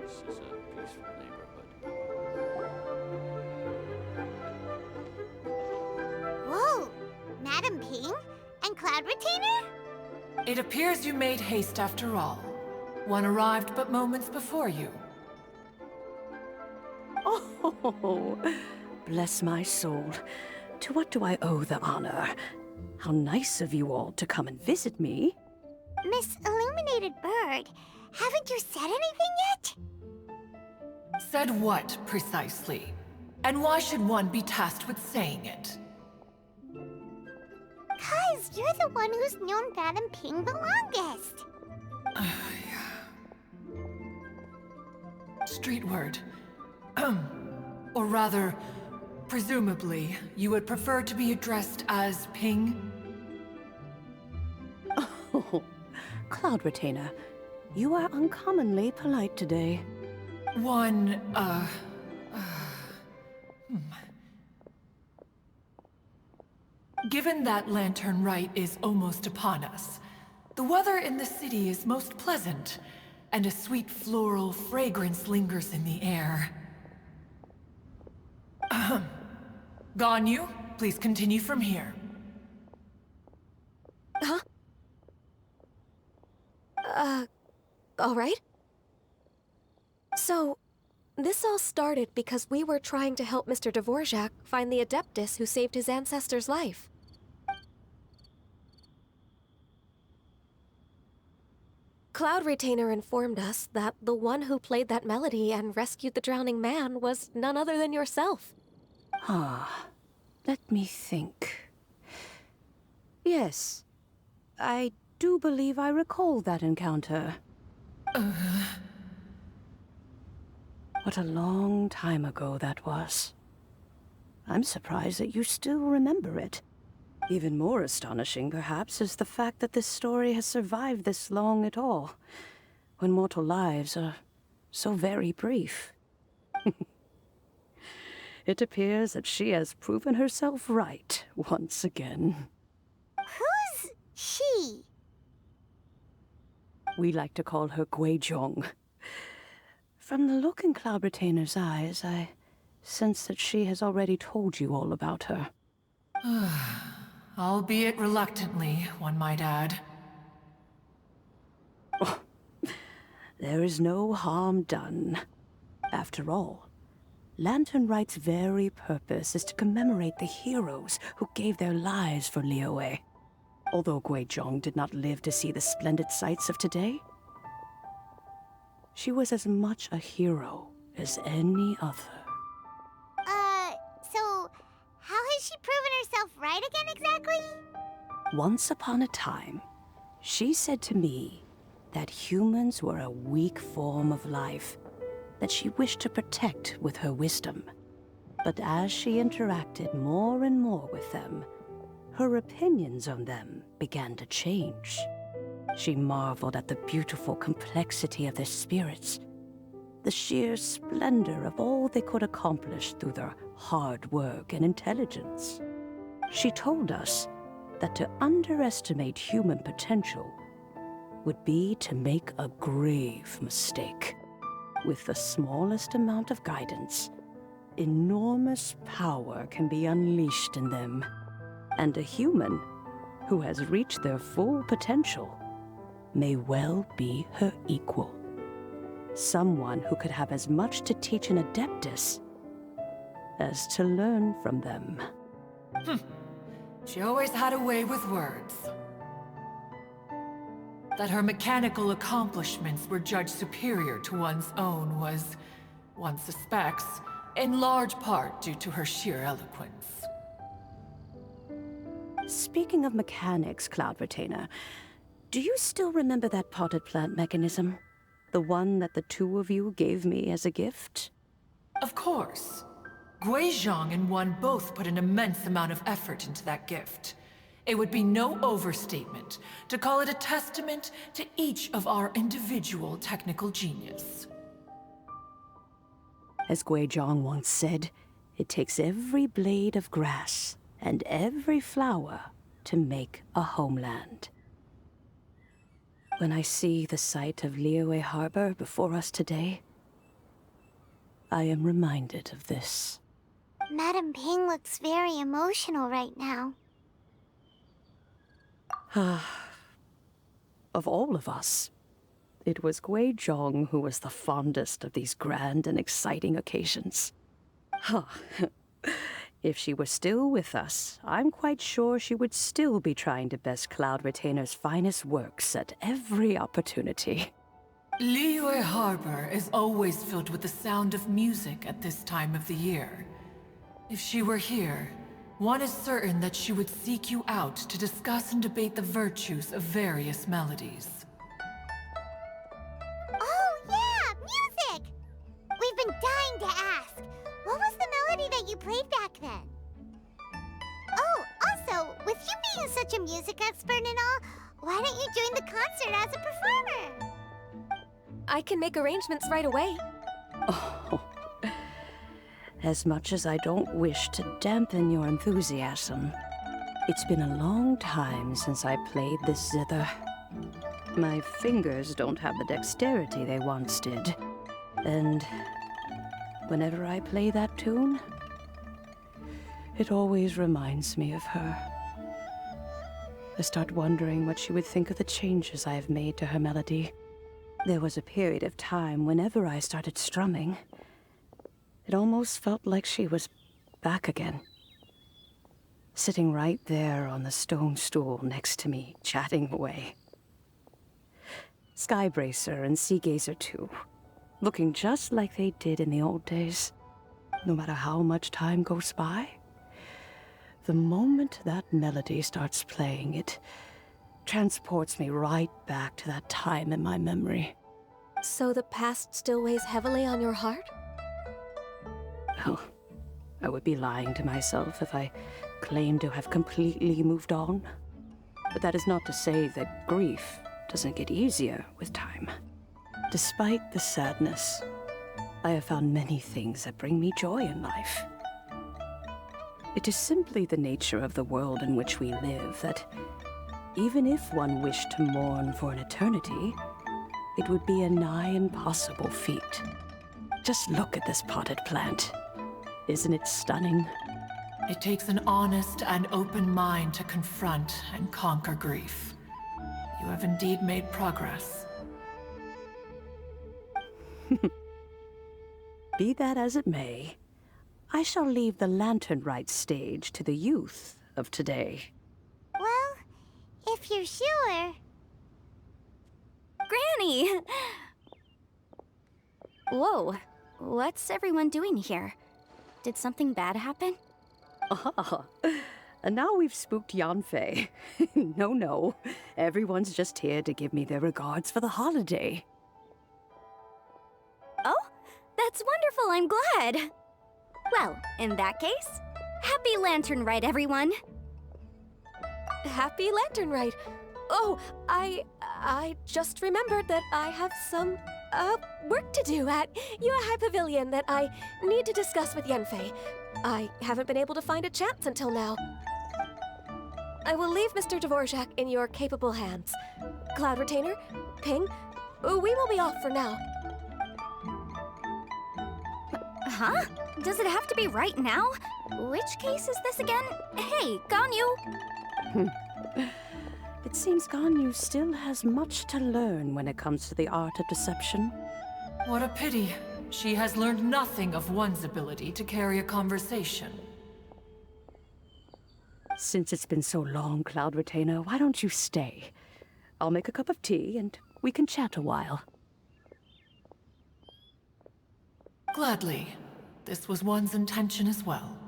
This is a peaceful neighborhood. Cloud Retainer? It appears you made haste after all. One arrived but moments before you. Oh, bless my soul. To what do I owe the honor? How nice of you all to come and visit me. Miss Illuminated Bird, haven't you said anything yet? Said what, precisely? And why should one be tasked with saying it? 'Cause you're the one who's known Madam Ping the longest. Street word. Or rather, presumably, you would prefer to be addressed as Ping? Oh, Cloud Retainer, you are uncommonly polite today. Given that Lantern Rite is almost upon us, the weather in the city is most pleasant, and a sweet floral fragrance lingers in the air. Ganyu, please continue from here. Huh? All right. So, this all started because we were trying to help Mr. Dvorak find the Adeptus who saved his ancestor's life. Cloud Retainer informed us that the one who played that melody and rescued the drowning man was none other than yourself. Ah, let me think. Yes, I do believe I recall that encounter. What a long time ago that was. I'm surprised that you still remember it. Even more astonishing, perhaps, is the fact that this story has survived this long at all, when mortal lives are so very brief. It appears that she has proven herself right once again. Who's she? We like to call her Guizhong. From the look in Cloud Retainer's eyes, I sense that she has already told you all about her. Albeit reluctantly, one might add. Oh, there is no harm done. After all, Lantern Rite's very purpose is to commemorate the heroes who gave their lives for Liyue. Although Guizhong did not live to see the splendid sights of today, she was as much a hero as any other. So how has she proven herself right again exactly? Once upon a time, she said to me that humans were a weak form of life that she wished to protect with her wisdom. But as she interacted more and more with them, her opinions on them began to change. She marveled at the beautiful complexity of their spirits, the sheer splendor of all they could accomplish through their hard work and intelligence. She told us that to underestimate human potential would be to make a grave mistake. With the smallest amount of guidance, enormous power can be unleashed in them. And a human who has reached their full potential may well be her equal. Someone who could have as much to teach an Adeptus as to learn from them. She always had a way with words. That her mechanical accomplishments were judged superior to one's own was, one suspects, in large part due to her sheer eloquence. Speaking of mechanics, Cloud Retainer, do you still remember that potted plant mechanism? The one that the two of you gave me as a gift? Of course. Guizhong and one both put an immense amount of effort into that gift. It would be no overstatement to call it a testament to each of our individual technical genius. As Guizhong once said, it takes every blade of grass and every flower to make a homeland. When I see the sight of Liyue Harbor before us today, I am reminded of this. Madam Ping looks very emotional right now. Of all of us, it was Gui Zhong who was the fondest of these grand and exciting occasions. If she were still with us, I'm quite sure she would still be trying to best Cloud Retainer's finest works at every opportunity. Liyue Harbor is always filled with the sound of music at this time of the year. If she were here, one is certain that she would seek you out to discuss and debate the virtues of various melodies. Oh, yeah! Music! We've been dying to ask. What was the melody that you played back then? Oh, also, with you being such a music expert and all, why don't you join the concert as a performer? I can make arrangements right away. Oh. As much as I don't wish to dampen your enthusiasm, it's been a long time since I played this zither. My fingers don't have the dexterity they once did, and whenever I play that tune, it always reminds me of her. I start wondering what she would think of the changes I have made to her melody. There was a period of time whenever I started strumming, it almost felt like she was back again. Sitting right there on the stone stool next to me, chatting away. Skybracer and Seagazer too, looking just like they did in the old days. No matter how much time goes by, the moment that melody starts playing, it transports me right back to that time in my memory. So the past still weighs heavily on your heart? Well, I would be lying to myself if I claimed to have completely moved on. But that is not to say that grief doesn't get easier with time. Despite the sadness, I have found many things that bring me joy in life. It is simply the nature of the world in which we live that even if one wished to mourn for an eternity, it would be a nigh impossible feat. Just look at this potted plant. Isn't it stunning? It takes an honest and open mind to confront and conquer grief. You have indeed made progress. Be that as it may, I shall leave the lantern rite stage to the youth of today. Well, if you're sure. Granny! Whoa, what's everyone doing here? Did something bad happen? Ah, and now we've spooked Yanfei. No, everyone's just here to give me their regards for the holiday. Oh, that's wonderful, I'm glad. Well, in that case, happy Lantern Rite, everyone. Happy Lantern Rite. Oh, I just remembered that I have some, work to do at Yuehai Pavilion that I need to discuss with Yanfei. I haven't been able to find a chance until now. I will leave Mr. Dvorak in your capable hands. Cloud Retainer, Ping, we will be off for now. Huh? Does it have to be right now? Which case is this again? Hey, Ganyu! It seems Ganyu still has much to learn when it comes to the art of deception. What a pity. She has learned nothing of one's ability to carry a conversation. Since it's been so long, Cloud Retainer, why don't you stay? I'll make a cup of tea and we can chat a while. Gladly. This was one's intention as well.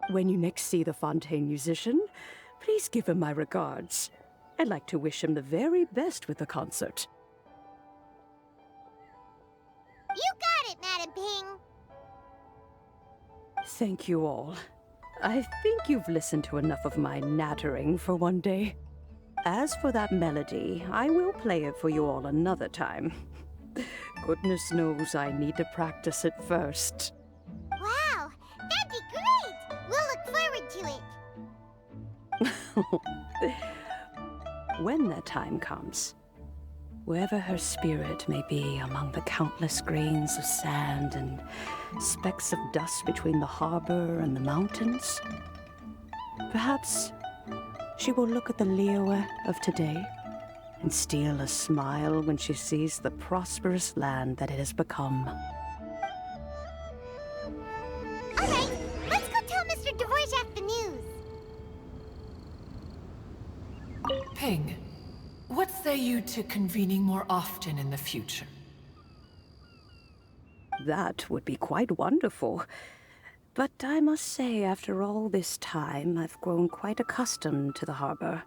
When you next see the Fontaine musician, please give him my regards. I'd like to wish him the very best with the concert. You got it, Madam Ping. Thank you all. I think you've listened to enough of my nattering for one day. As for that melody, I will play it for you all another time. Goodness knows I need to practice it first. Wow, that'd be great! We'll look forward to it. When that time comes, wherever her spirit may be among the countless grains of sand and specks of dust between the harbor and the mountains, perhaps she will look at the Liyue of today and steal a smile when she sees the prosperous land that it has become. All right, let's go tell Mr. Dvorak the news. Ping, what say you to convening more often in the future? That would be quite wonderful. But I must say, after all this time, I've grown quite accustomed to the harbor.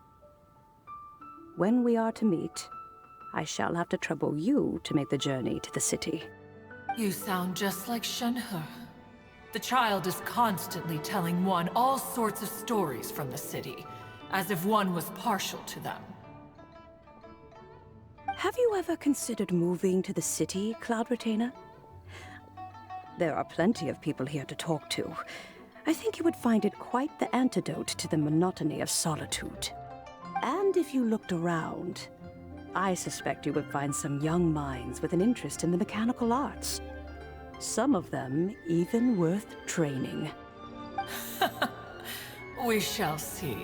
When we are to meet, I shall have to trouble you to make the journey to the city. You sound just like Shenhe. The child is constantly telling one all sorts of stories from the city, as if one was partial to them. Have you ever considered moving to the city, Cloud Retainer? There are plenty of people here to talk to. I think you would find it quite the antidote to the monotony of solitude. And if you looked around, I suspect you would find some young minds with an interest in the mechanical arts. Some of them even worth training. We shall see.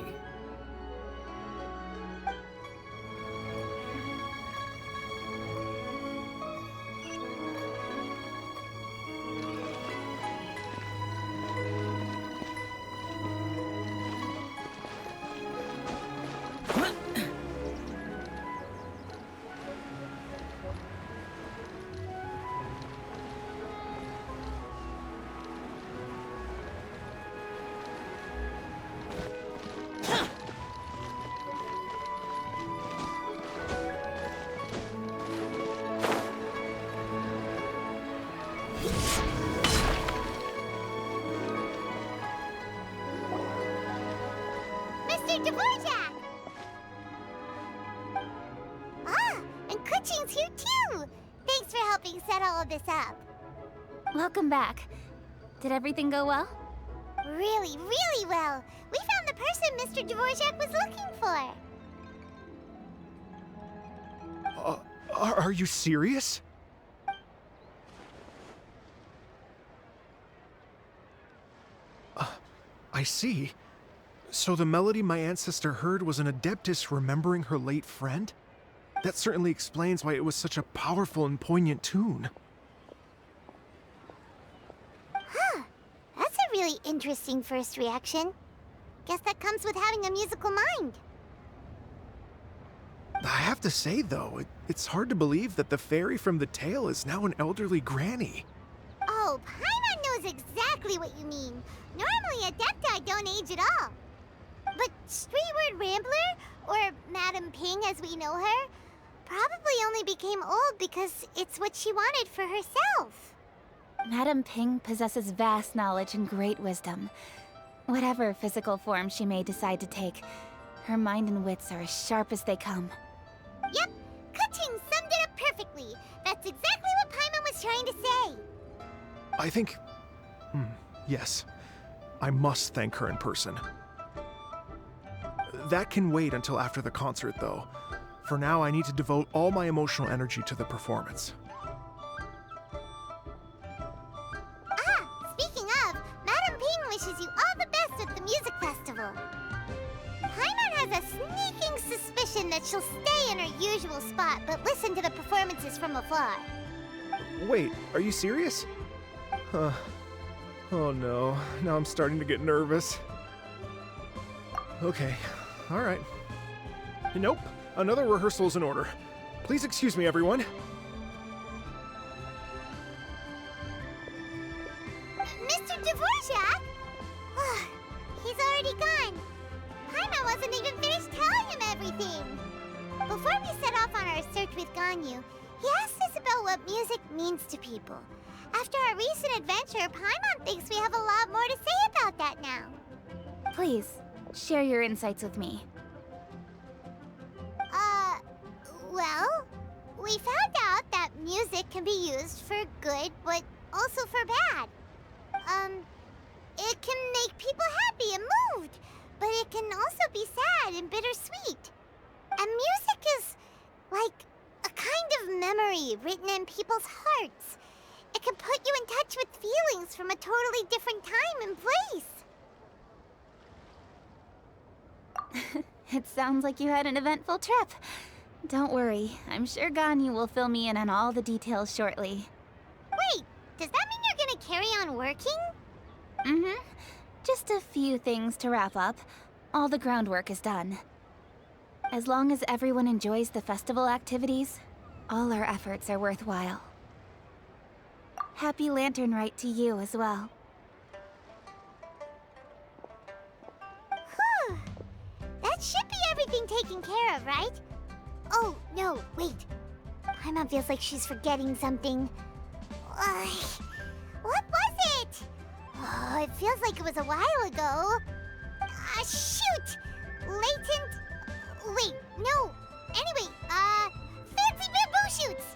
Mr. Dvorak! Ah, and Kuching's here too! Thanks for helping set all of this up. Welcome back. Did everything go well? Really, really well. We found the person Mr. Dvorak was looking for. Are you serious? I see. So the melody my ancestor heard was an adeptus remembering her late friend? That certainly explains why it was such a powerful and poignant tune. Huh. That's a really interesting first reaction. Guess that comes with having a musical mind. I have to say, though, it's hard to believe that the fairy from the tale is now an elderly granny. Oh, Paimon knows exactly what you mean. Normally, Adepti don't age at all. But Streetward Rambler, or Madam Ping as we know her, probably only became old because it's what she wanted for herself. Madam Ping possesses vast knowledge and great wisdom. Whatever physical form she may decide to take, her mind and wits are as sharp as they come. Yep, Kuching summed it up perfectly. That's exactly what Paimon was trying to say. I think... yes. I must thank her in person. That can wait until after the concert, though. For now, I need to devote all my emotional energy to the performance. Ah, speaking of, Madam Ping wishes you all the best at the music festival. Paimon has a sneaking suspicion that she'll stay in her usual spot, but listen to the performances from afar. Wait, are you serious? Oh no, now I'm starting to get nervous. Okay, alright. Nope, another rehearsal's in order. Please excuse me, everyone. Mr. Dvorak? He's already gone. Paimon wasn't even finished telling him everything. Before we set off on our search with Ganyu, he asked Isabel what music means to people. After our recent adventure, Paimon thinks we have a lot more to say about that now. Please, share your insights with me. Well, we found out that music can be used for good, but also for bad. It can make people happy and moved, but it can also be sad and bittersweet. And music is like a kind of memory written in people's hearts. It can put you in touch with feelings from a totally different time and place. It sounds like you had an eventful trip. Don't worry, I'm sure Ganyu will fill me in on all the details shortly. Wait, does that mean you're gonna carry on working? Mm-hmm. Just a few things to wrap up. All the groundwork is done. As long as everyone enjoys the festival activities, all our efforts are worthwhile. Happy Lantern Rite to you as well. Whew. That should be everything taken care of, right? Oh, no, wait. Paimon feels like she's forgetting something. What was it? Oh, it feels like it was a while ago. Shoot! Latent... Wait, no. Anyway, fancy bamboo shoots!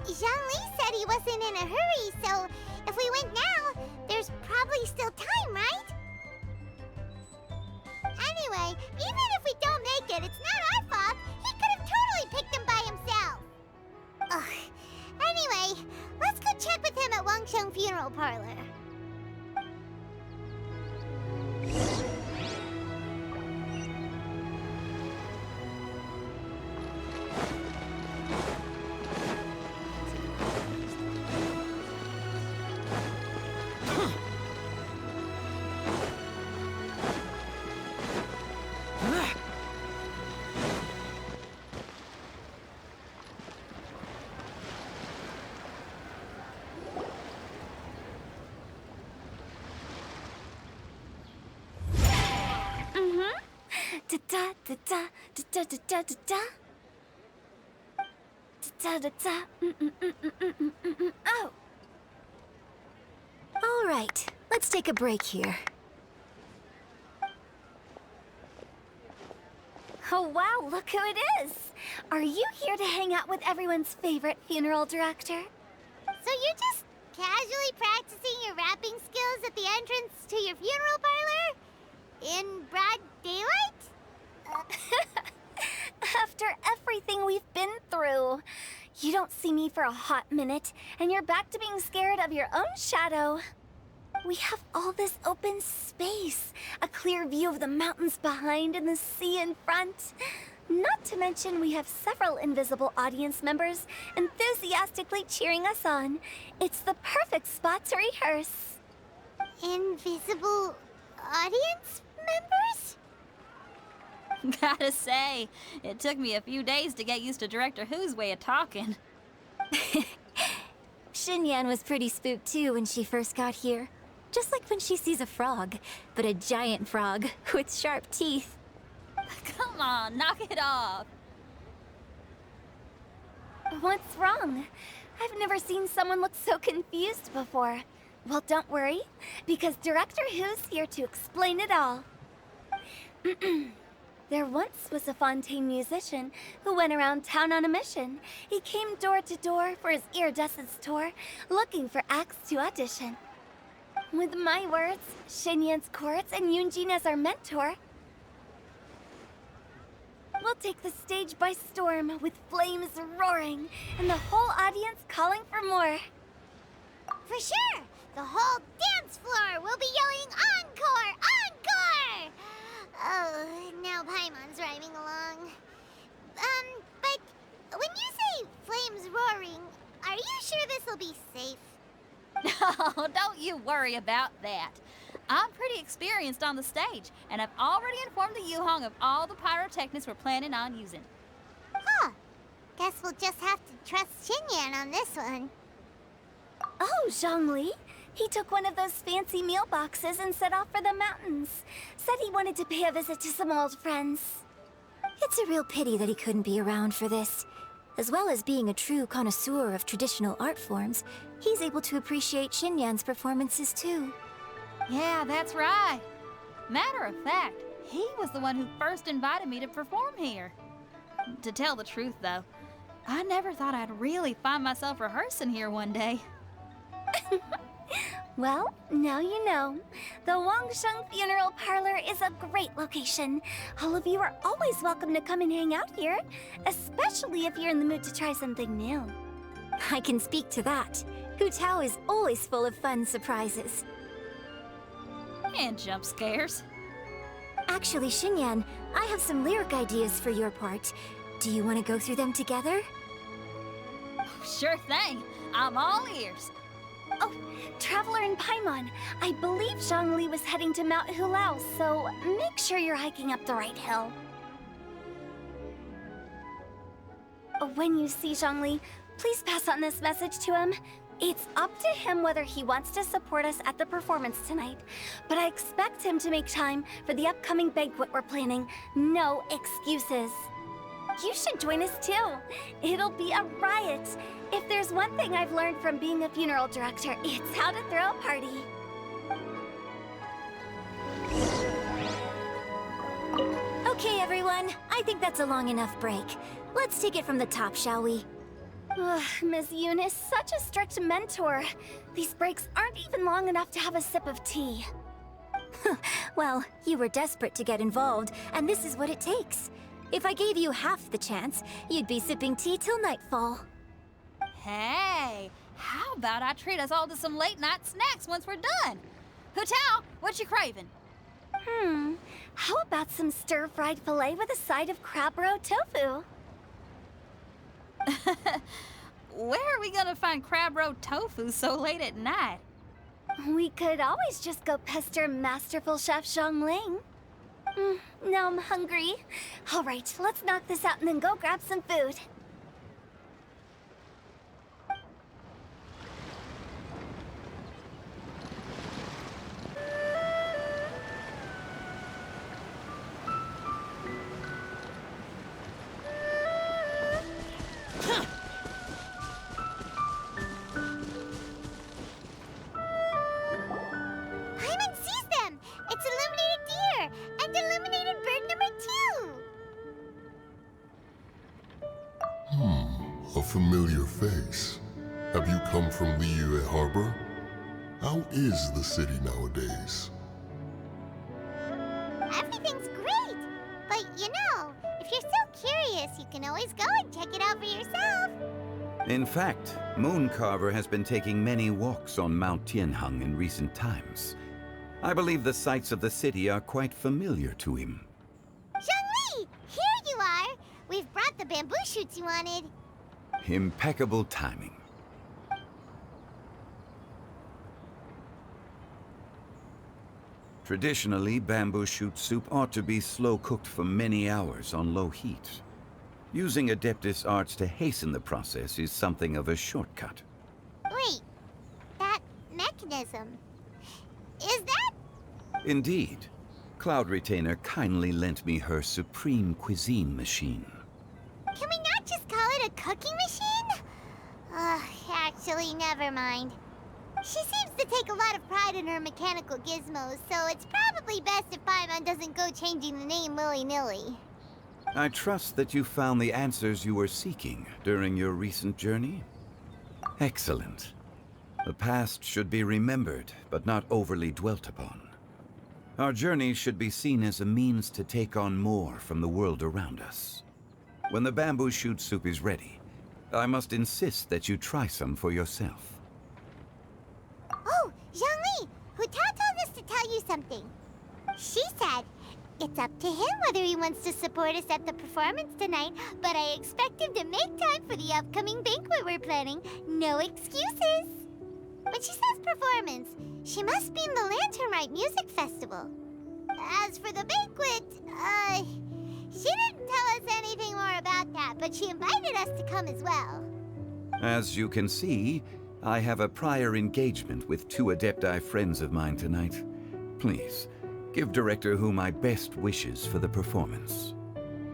Zhongli said he wasn't in a hurry, so if we went now, there's probably still time, right? Anyway, even if we don't make it, it's not our fault. He could have totally picked them by himself. Ugh. Anyway, let's go check with him at Wangsheng Funeral Parlor. Oh! All right, let's take a break here. Oh wow, look who it is! Are you here to hang out with everyone's favorite funeral director? So you're just casually practicing your rapping skills at the entrance to your funeral parlor? In broad daylight? After everything we've been through, you don't see me for a hot minute, and you're back to being scared of your own shadow. We have all this open space, a clear view of the mountains behind and the sea in front. Not to mention we have several invisible audience members enthusiastically cheering us on. It's the perfect spot to rehearse. Invisible audience members? Gotta say, it took me a few days to get used to Director Who's way of talking. Xinyan was pretty spooked too when she first got here. Just like when she sees a frog, but a giant frog with sharp teeth. Come on, knock it off. What's wrong? I've never seen someone look so confused before. Well, don't worry, because Director Who's here to explain it all. There once was a Fontaine musician who went around town on a mission. He came door to door for his iridescence tour, looking for acts to audition. With my words, Xinyan's chords, and Yunjin as our mentor, we'll take the stage by storm with flames roaring and the whole audience calling for more. For sure! The whole dance floor will be yelling encore! Encore! Oh, now Paimon's rhyming along. But when you say flames roaring, are you sure this will be safe? No, don't you worry about that. I'm pretty experienced on the stage, and I've already informed the Yuhong of all the pyrotechnics we're planning on using. Huh. Guess we'll just have to trust Xinyan on this one. Oh, Zhongli. He took one of those fancy meal boxes and set off for the mountains. Said he wanted to pay a visit to some old friends. It's a real pity that he couldn't be around for this. As well as being a true connoisseur of traditional art forms, he's able to appreciate Xinyan's performances too. Yeah, that's right. Matter of fact, he was the one who first invited me to perform here. To tell the truth, though, I never thought I'd really find myself rehearsing here one day. Well, now you know. The Wangsheng Funeral Parlor is a great location. All of you are always welcome to come and hang out here, especially if you're in the mood to try something new. I can speak to that. Hu Tao is always full of fun surprises. And jump scares. Actually, Xinyan, I have some lyric ideas for your part. Do you want to go through them together? Sure thing. I'm all ears. Oh, Traveler and Paimon, I believe Zhongli was heading to Mount Hulao, so make sure you're hiking up the right hill. When you see Zhongli, please pass on this message to him. It's up to him whether he wants to support us at the performance tonight, but I expect him to make time for the upcoming banquet we're planning. No excuses. You should join us too. It'll be a riot. If there's one thing I've learned from being a funeral director, it's how to throw a party. Okay, everyone. I think that's a long enough break. Let's take it from the top, shall we? Ugh, Ms. Eunice, such a strict mentor. These breaks aren't even long enough to have a sip of tea. Well, you were desperate to get involved, and this is what it takes. If I gave you half the chance, you'd be sipping tea till nightfall. Hey, how about I treat us all to some late-night snacks once we're done? Hutao, what you craving? How about some stir-fried filet with a side of crab roe tofu? Where are we gonna find crab roe tofu so late at night? We could always just go pester masterful chef Zhongling. Now I'm hungry. All right, let's knock this out and then go grab some food. Paimon sees them! It's illuminated deer! And illuminated bird number 2! A familiar face. Have you come from Liyue Harbor? How is the city nowadays? Everything's great! But you know, if you're so curious, you can always go and check it out for yourself! In fact, Mooncarver has been taking many walks on Mount Tianheng in recent times. I believe the sights of the city are quite familiar to him. Zhongli! Here you are! We've brought the bamboo shoots you wanted. Impeccable timing. Traditionally, bamboo shoot soup ought to be slow-cooked for many hours on low heat. Using Adeptus arts to hasten the process is something of a shortcut. Wait, that mechanism... is that... Indeed. Cloud Retainer kindly lent me her supreme cuisine machine. Can we not just call it a cooking machine? Actually, never mind. She seems to take a lot of pride in her mechanical gizmos, so it's probably best if Paimon doesn't go changing the name willy-nilly. I trust that you found the answers you were seeking during your recent journey? Excellent. The past should be remembered, but not overly dwelt upon. Our journey should be seen as a means to take on more from the world around us. When the bamboo shoot soup is ready, I must insist that you try some for yourself. Oh, Zhongli! Hutao told us to tell you something. She said, it's up to him whether he wants to support us at the performance tonight, but I expect him to make time for the upcoming banquet we're planning. No excuses! When she says performance, she must mean the Lantern Rite Music Festival. As for the banquet, she didn't tell us anything more about that, but she invited us to come as well. As you can see, I have a prior engagement with 2 Adepti friends of mine tonight. Please, give Director Hu my best wishes for the performance.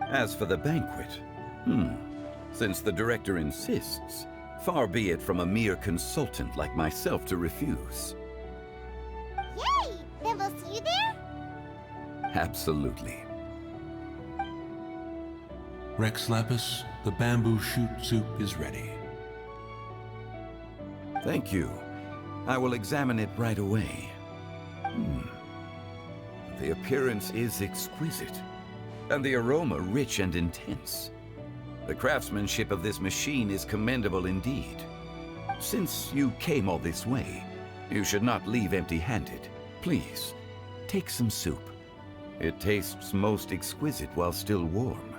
As for the banquet, since the Director insists, far be it from a mere consultant like myself to refuse. Yay! Then we'll see you there? Absolutely. Rex Lapis, the bamboo shoot soup is ready. Thank you. I will examine it right away. The appearance is exquisite, and the aroma rich and intense. The craftsmanship of this machine is commendable indeed. Since you came all this way, you should not leave empty-handed. Please, take some soup. It tastes most exquisite while still warm.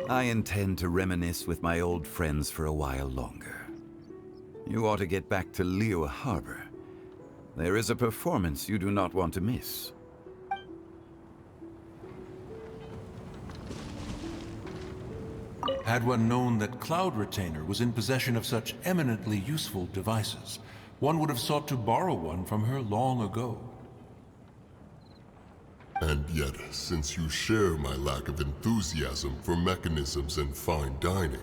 I intend to reminisce with my old friends for a while longer. You ought to get back to Liyue Harbor. There is a performance you do not want to miss. Had one known that Cloud Retainer was in possession of such eminently useful devices, one would have sought to borrow one from her long ago. And yet, since you share my lack of enthusiasm for mechanisms and fine dining,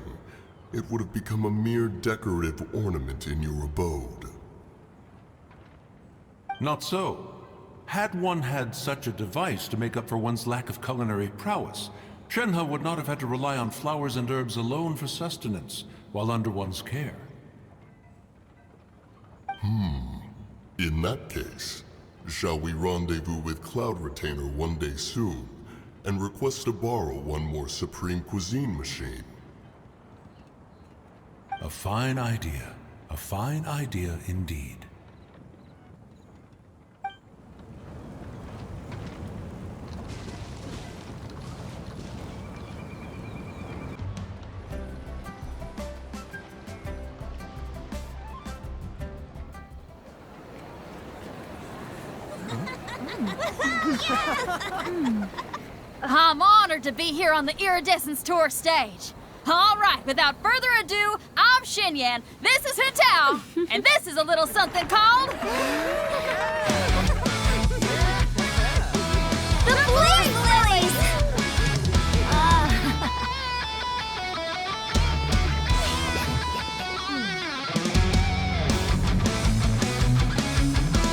it would have become a mere decorative ornament in your abode. Not so. Had one had such a device to make up for one's lack of culinary prowess, Shenhe would not have had to rely on flowers and herbs alone for sustenance, while under one's care. In that case, shall we rendezvous with Cloud Retainer one day soon, and request to borrow one more Supreme Cuisine machine? A fine idea. A fine idea indeed. I'm honored to be here on the Iridescence Tour stage. All right, without further ado, I'm Xinyan, this is Hintao, and this is a little something called... The Flame Lilies!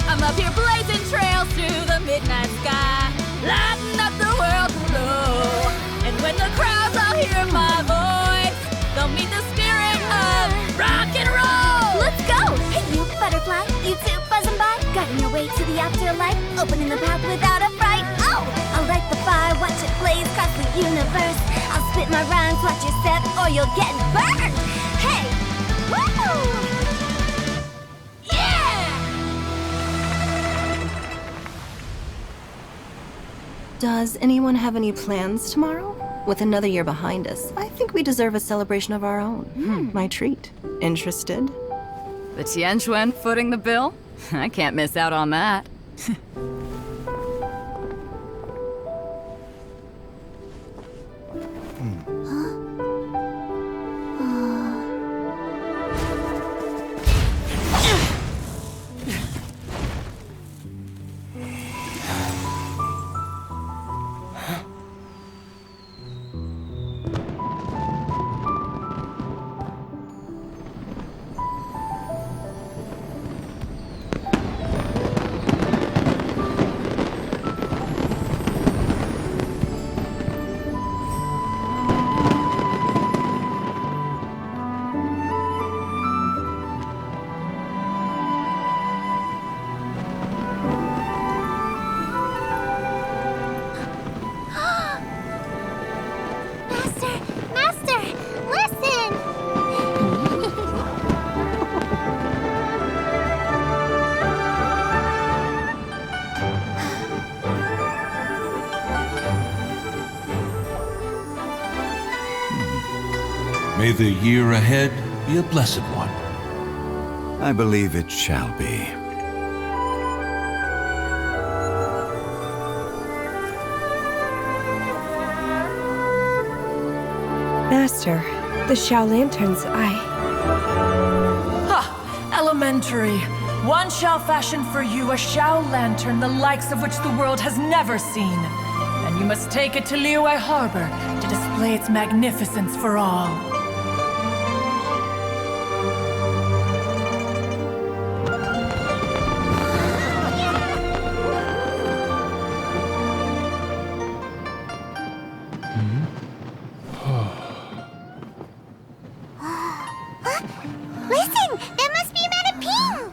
I'm up here blazing trails through the midnight sky, lighting up the world below. And when the crowds all hear my voice, they'll meet the spirit of rock and roll. Let's go! Hey, you butterfly, you two buzzing by, guiding your way to the afterlife, opening the path without a fright. Oh, I'll light the fire, watch it blaze across the universe. I'll spit my rhymes, watch your step, or you'll get burned. Hey, woo! Does anyone have any plans tomorrow? With another year behind us, I think we deserve a celebration of our own. My treat. Interested? The Tianquan footing the bill? I can't miss out on that. May the year ahead be a blessed one. I believe it shall be. Master, the Xiao Lanterns, Ha! Elementary. One shall fashion for you a Xiao Lantern the likes of which the world has never seen. And you must take it to Liyue Harbor to display its magnificence for all. Listen! That must be Manaping!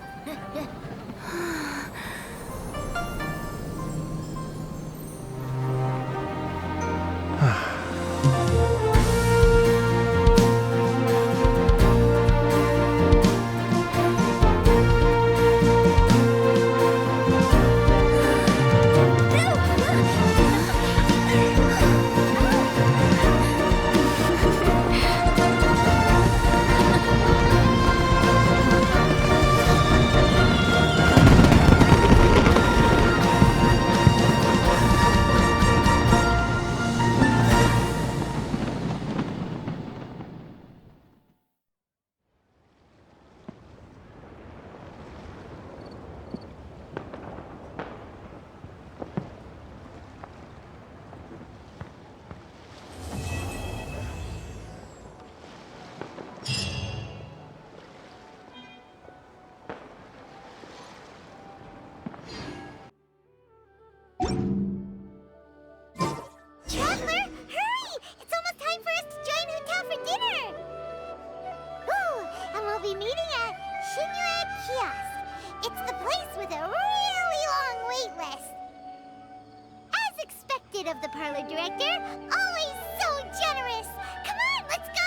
opposite of the parlor director. Always so generous. Come on, let's go.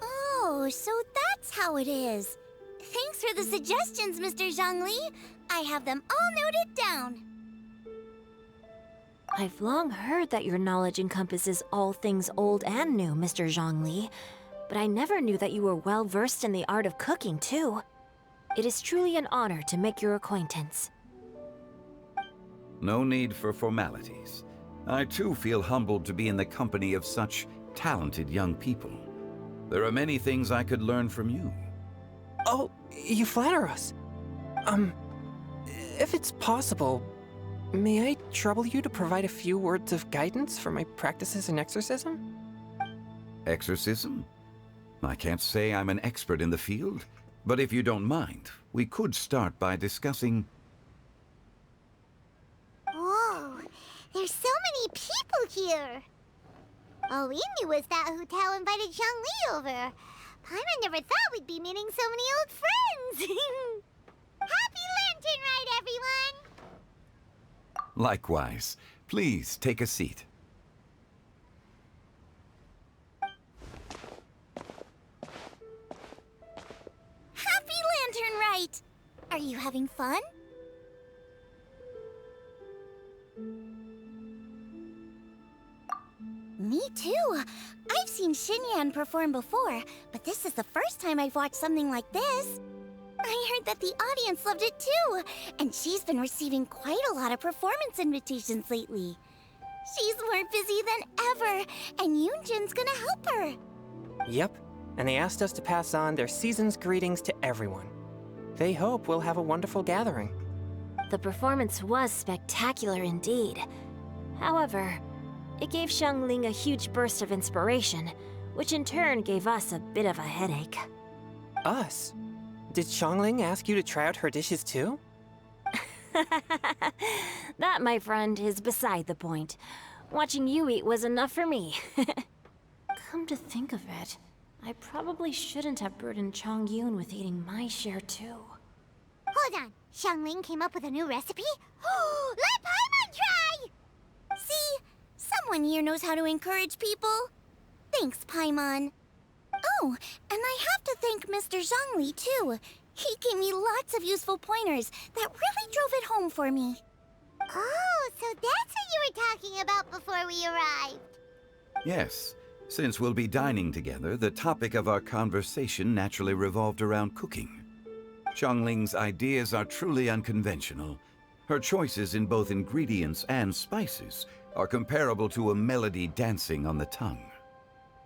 Oh, so that's how it is. Thanks for the suggestions, Mr. Zhongli. I have them all noted down. I've long heard that your knowledge encompasses all things old and new, Mr. Zhongli, but I never knew that you were well versed in the art of cooking, too. It is truly an honor to make your acquaintance. No need for formalities. I too feel humbled to be in the company of such talented young people. There are many things I could learn from you. Oh, you flatter us. If it's possible, may I trouble you to provide a few words of guidance for my practices in exorcism? Exorcism? I can't say I'm an expert in the field, but if you don't mind, we could start by discussing... Whoa, there's so many people here. All we knew was that Hu Tao invited Zhongli over. Paimon never thought we'd be meeting so many old friends. Happy Lantern Ride, everyone! Likewise. Please take a seat. Happy Lantern Ride! Are you having fun? Me too. I've seen Xinyan perform before, but this is the first time I've watched something like this. I heard that the audience loved it too, and she's been receiving quite a lot of performance invitations lately. She's more busy than ever, and Yoonjin's gonna help her. Yep, and they asked us to pass on their season's greetings to everyone. They hope we'll have a wonderful gathering. The performance was spectacular indeed. However, it gave Xiangling a huge burst of inspiration, which in turn gave us a bit of a headache. Us? Did Xiangling ask you to try out her dishes too? That, my friend, is beside the point. Watching you eat was enough for me. Come to think of it, I probably shouldn't have burdened Chongyun with eating my share too. Hold on, Xiangling came up with a new recipe? Let Paimon try! See? Someone here knows how to encourage people. Thanks, Paimon. Oh, and I have to thank Mr. Zhongli, too. He gave me lots of useful pointers that really drove it home for me. Oh, so that's what you were talking about before we arrived. Yes. Since we'll be dining together, the topic of our conversation naturally revolved around cooking. Xiangling's ideas are truly unconventional. Her choices in both ingredients and spices are comparable to a melody dancing on the tongue.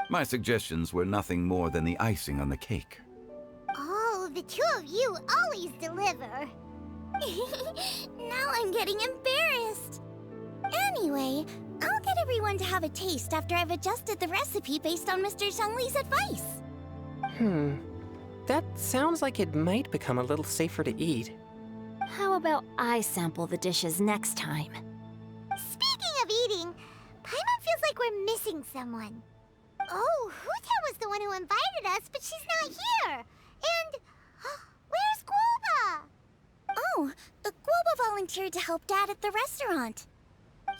My suggestions were nothing more than the icing on the cake. Oh, the two of you always deliver. Now I'm getting embarrassed. Anyway, I'll get everyone to have a taste after I've adjusted the recipe based on Mr. Zhongli's advice. That sounds like it might become a little safer to eat. How about I sample the dishes next time? Speaking of eating, Paimon feels like we're missing someone. Oh, Hu-Tao was the one who invited us, but she's not here. And where's Guoba? Oh, Guoba volunteered to help Dad at the restaurant.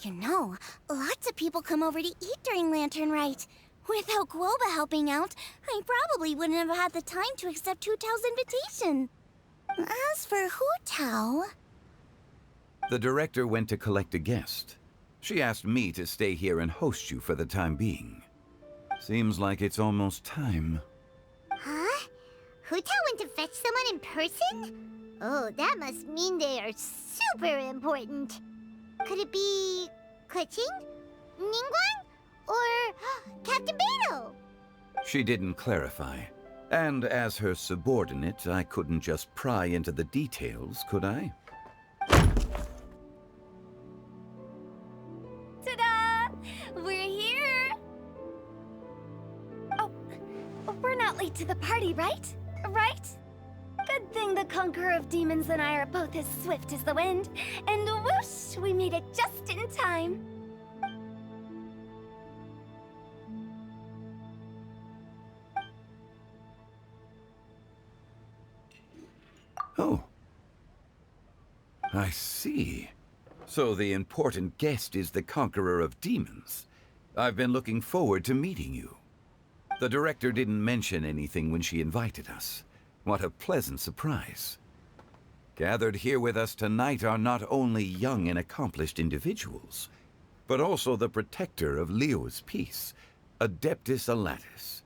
You know, lots of people come over to eat during Lantern Rite. Without Guoba helping out, I probably wouldn't have had the time to accept Hu Tao's invitation. As for Hu Tao... The director went to collect a guest. She asked me to stay here and host you for the time being. Seems like it's almost time. Huh? Hu Tao went to fetch someone in person? Oh, that must mean they are super important. Could it be... Kuching? Ningguang? Or Captain Beto? She didn't clarify. And as her subordinate, I couldn't just pry into the details, could I? Ta-da! We're here! Oh, we're not late to the party, right? Right? Good thing the Conqueror of Demons and I are both as swift as the wind. And whoosh, we made it just in time. Oh. I see. So the important guest is the conqueror of demons. I've been looking forward to meeting you. The director didn't mention anything when she invited us. What a pleasant surprise. Gathered here with us tonight are not only young and accomplished individuals, but also the protector of Leo's peace, Adeptus Alatus.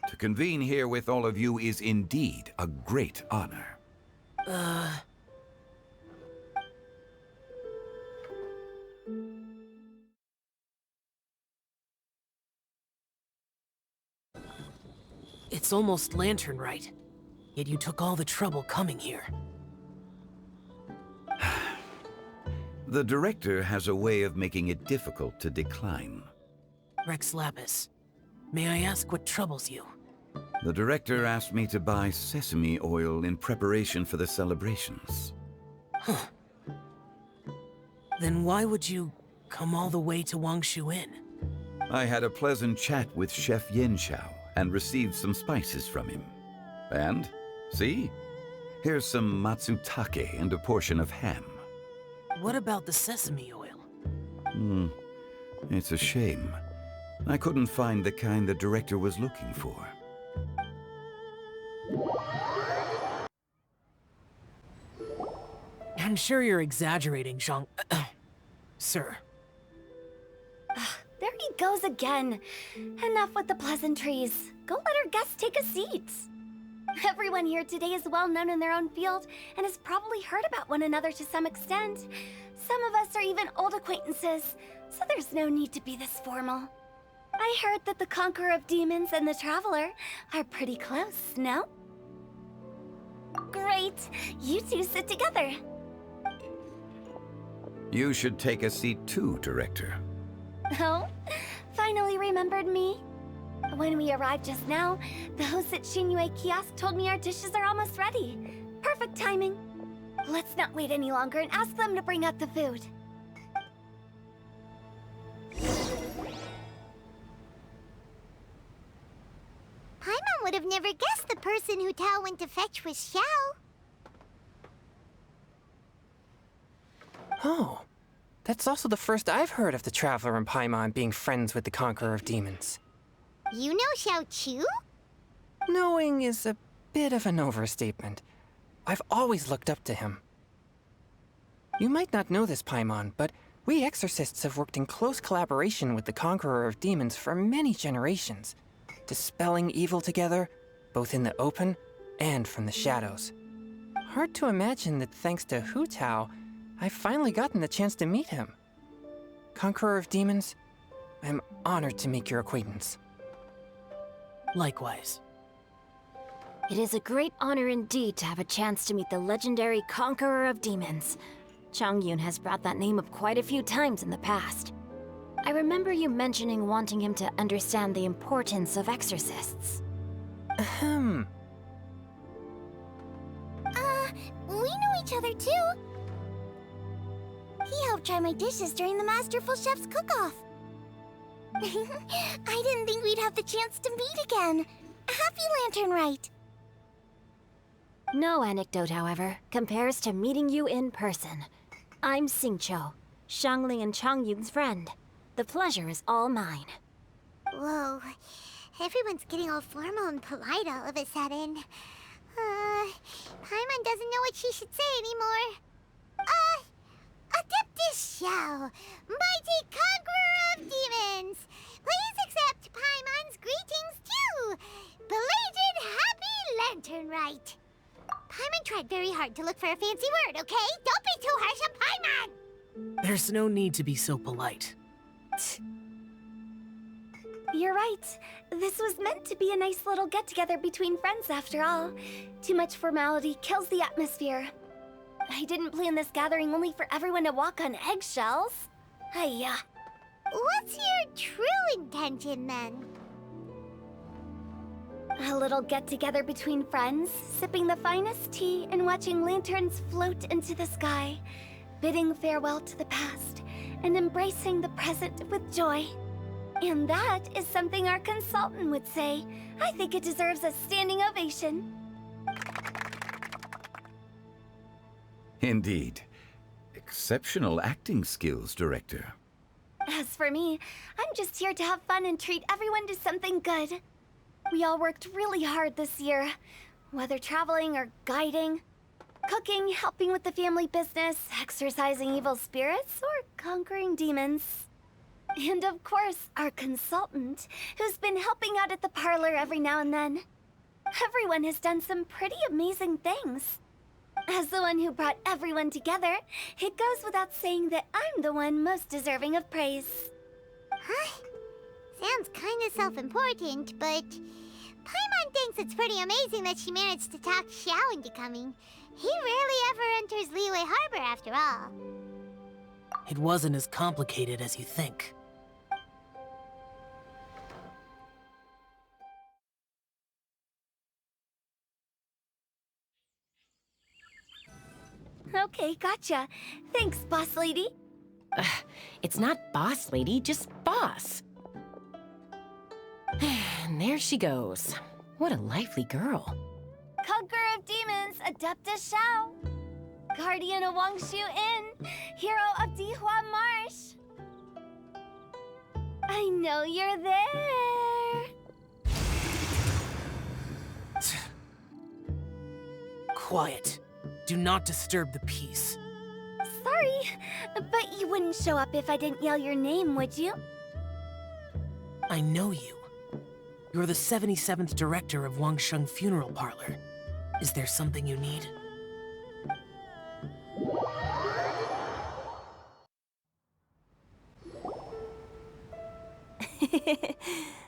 To convene here with all of you is indeed a great honor. It's almost lantern right, yet you took all the trouble coming here. The director has a way of making it difficult to decline. Rex Lapis, may I ask what troubles you? The director asked me to buy sesame oil in preparation for the celebrations. Huh. Then why would you come all the way to Wangshu Inn? I had a pleasant chat with Chef Yanxiao and received some spices from him. And, see? Here's some matsutake and a portion of ham. What about the sesame oil? It's a shame. I couldn't find the kind the director was looking for. I'm sure you're exaggerating, Zhang... Sir. There he goes again. Enough with the pleasantries. Go let our guests take a seat. Everyone here today is well known in their own field and has probably heard about one another to some extent. Some of us are even old acquaintances, so there's no need to be this formal. I heard that the Conqueror of Demons and the Traveler are pretty close, no? Great! You two sit together. You should take a seat too, Director. Oh? Finally remembered me? When we arrived just now, the host at Xinyue Kiosk told me our dishes are almost ready. Perfect timing. Let's not wait any longer and ask them to bring out the food. Paimon would have never guessed the person who Tao went to fetch was Xiao. Oh, that's also the first I've heard of the Traveler and Paimon being friends with the Conqueror of Demons. You know Xiao Chu? Knowing is a bit of an overstatement. I've always looked up to him. You might not know this, Paimon, but we exorcists have worked in close collaboration with the Conqueror of Demons for many generations, dispelling evil together, both in the open and from the shadows. Hard to imagine that thanks to Hu Tao, I've finally gotten the chance to meet him. Conqueror of Demons, I'm honored to make your acquaintance. Likewise. It is a great honor indeed to have a chance to meet the legendary Conqueror of Demons. Changyun has brought that name up quite a few times in the past. I remember you mentioning wanting him to understand the importance of exorcists. We know each other too. He helped try my dishes during the Masterful Chef's cook-off. I didn't think we'd have the chance to meet again. Happy Lantern Rite. No anecdote, however, compares to meeting you in person. I'm Xingqiu, Shangling and Changyun's friend. The pleasure is all mine. Whoa. Everyone's getting all formal and polite all of a sudden. Paimon doesn't know what she should say anymore. Adeptus Xiao, mighty conqueror of demons, please accept Paimon's greetings too. Belated Happy Lantern Rite. Paimon tried very hard to look for a fancy word, okay? Don't be too harsh on Paimon! There's no need to be so polite. You're right. This was meant to be a nice little get-together between friends after all. Too much formality kills the atmosphere. I didn't plan this gathering only for everyone to walk on eggshells. Hiya. What's your true intention, then? A little get-together between friends, sipping the finest tea and watching lanterns float into the sky, bidding farewell to the past, and embracing the present with joy. And that is something our consultant would say. I think it deserves a standing ovation. Indeed. Exceptional acting skills, Director. As for me, I'm just here to have fun and treat everyone to something good. We all worked really hard this year, whether traveling or guiding, cooking, helping with the family business, exorcising evil spirits, or conquering demons. And of course, our consultant, who's been helping out at the parlor every now and then. Everyone has done some pretty amazing things. As the one who brought everyone together, it goes without saying that I'm the one most deserving of praise. Huh? Sounds kinda self-important, but Paimon thinks it's pretty amazing that she managed to talk Xiao into coming. He rarely ever enters Liyue Harbor after all. It wasn't as complicated as you think. Okay, gotcha. Thanks, boss lady. It's not boss lady, just boss. And there she goes. What a lively girl. Conqueror of demons, Adeptus Xiao. Guardian of Wangshu Inn, hero of Dihua Marsh. I know you're there. Quiet. Do not disturb the peace. Sorry, but you wouldn't show up if I didn't yell your name, would you? I know you. You're the 77th director of Wangsheng Funeral Parlor. Is there something you need?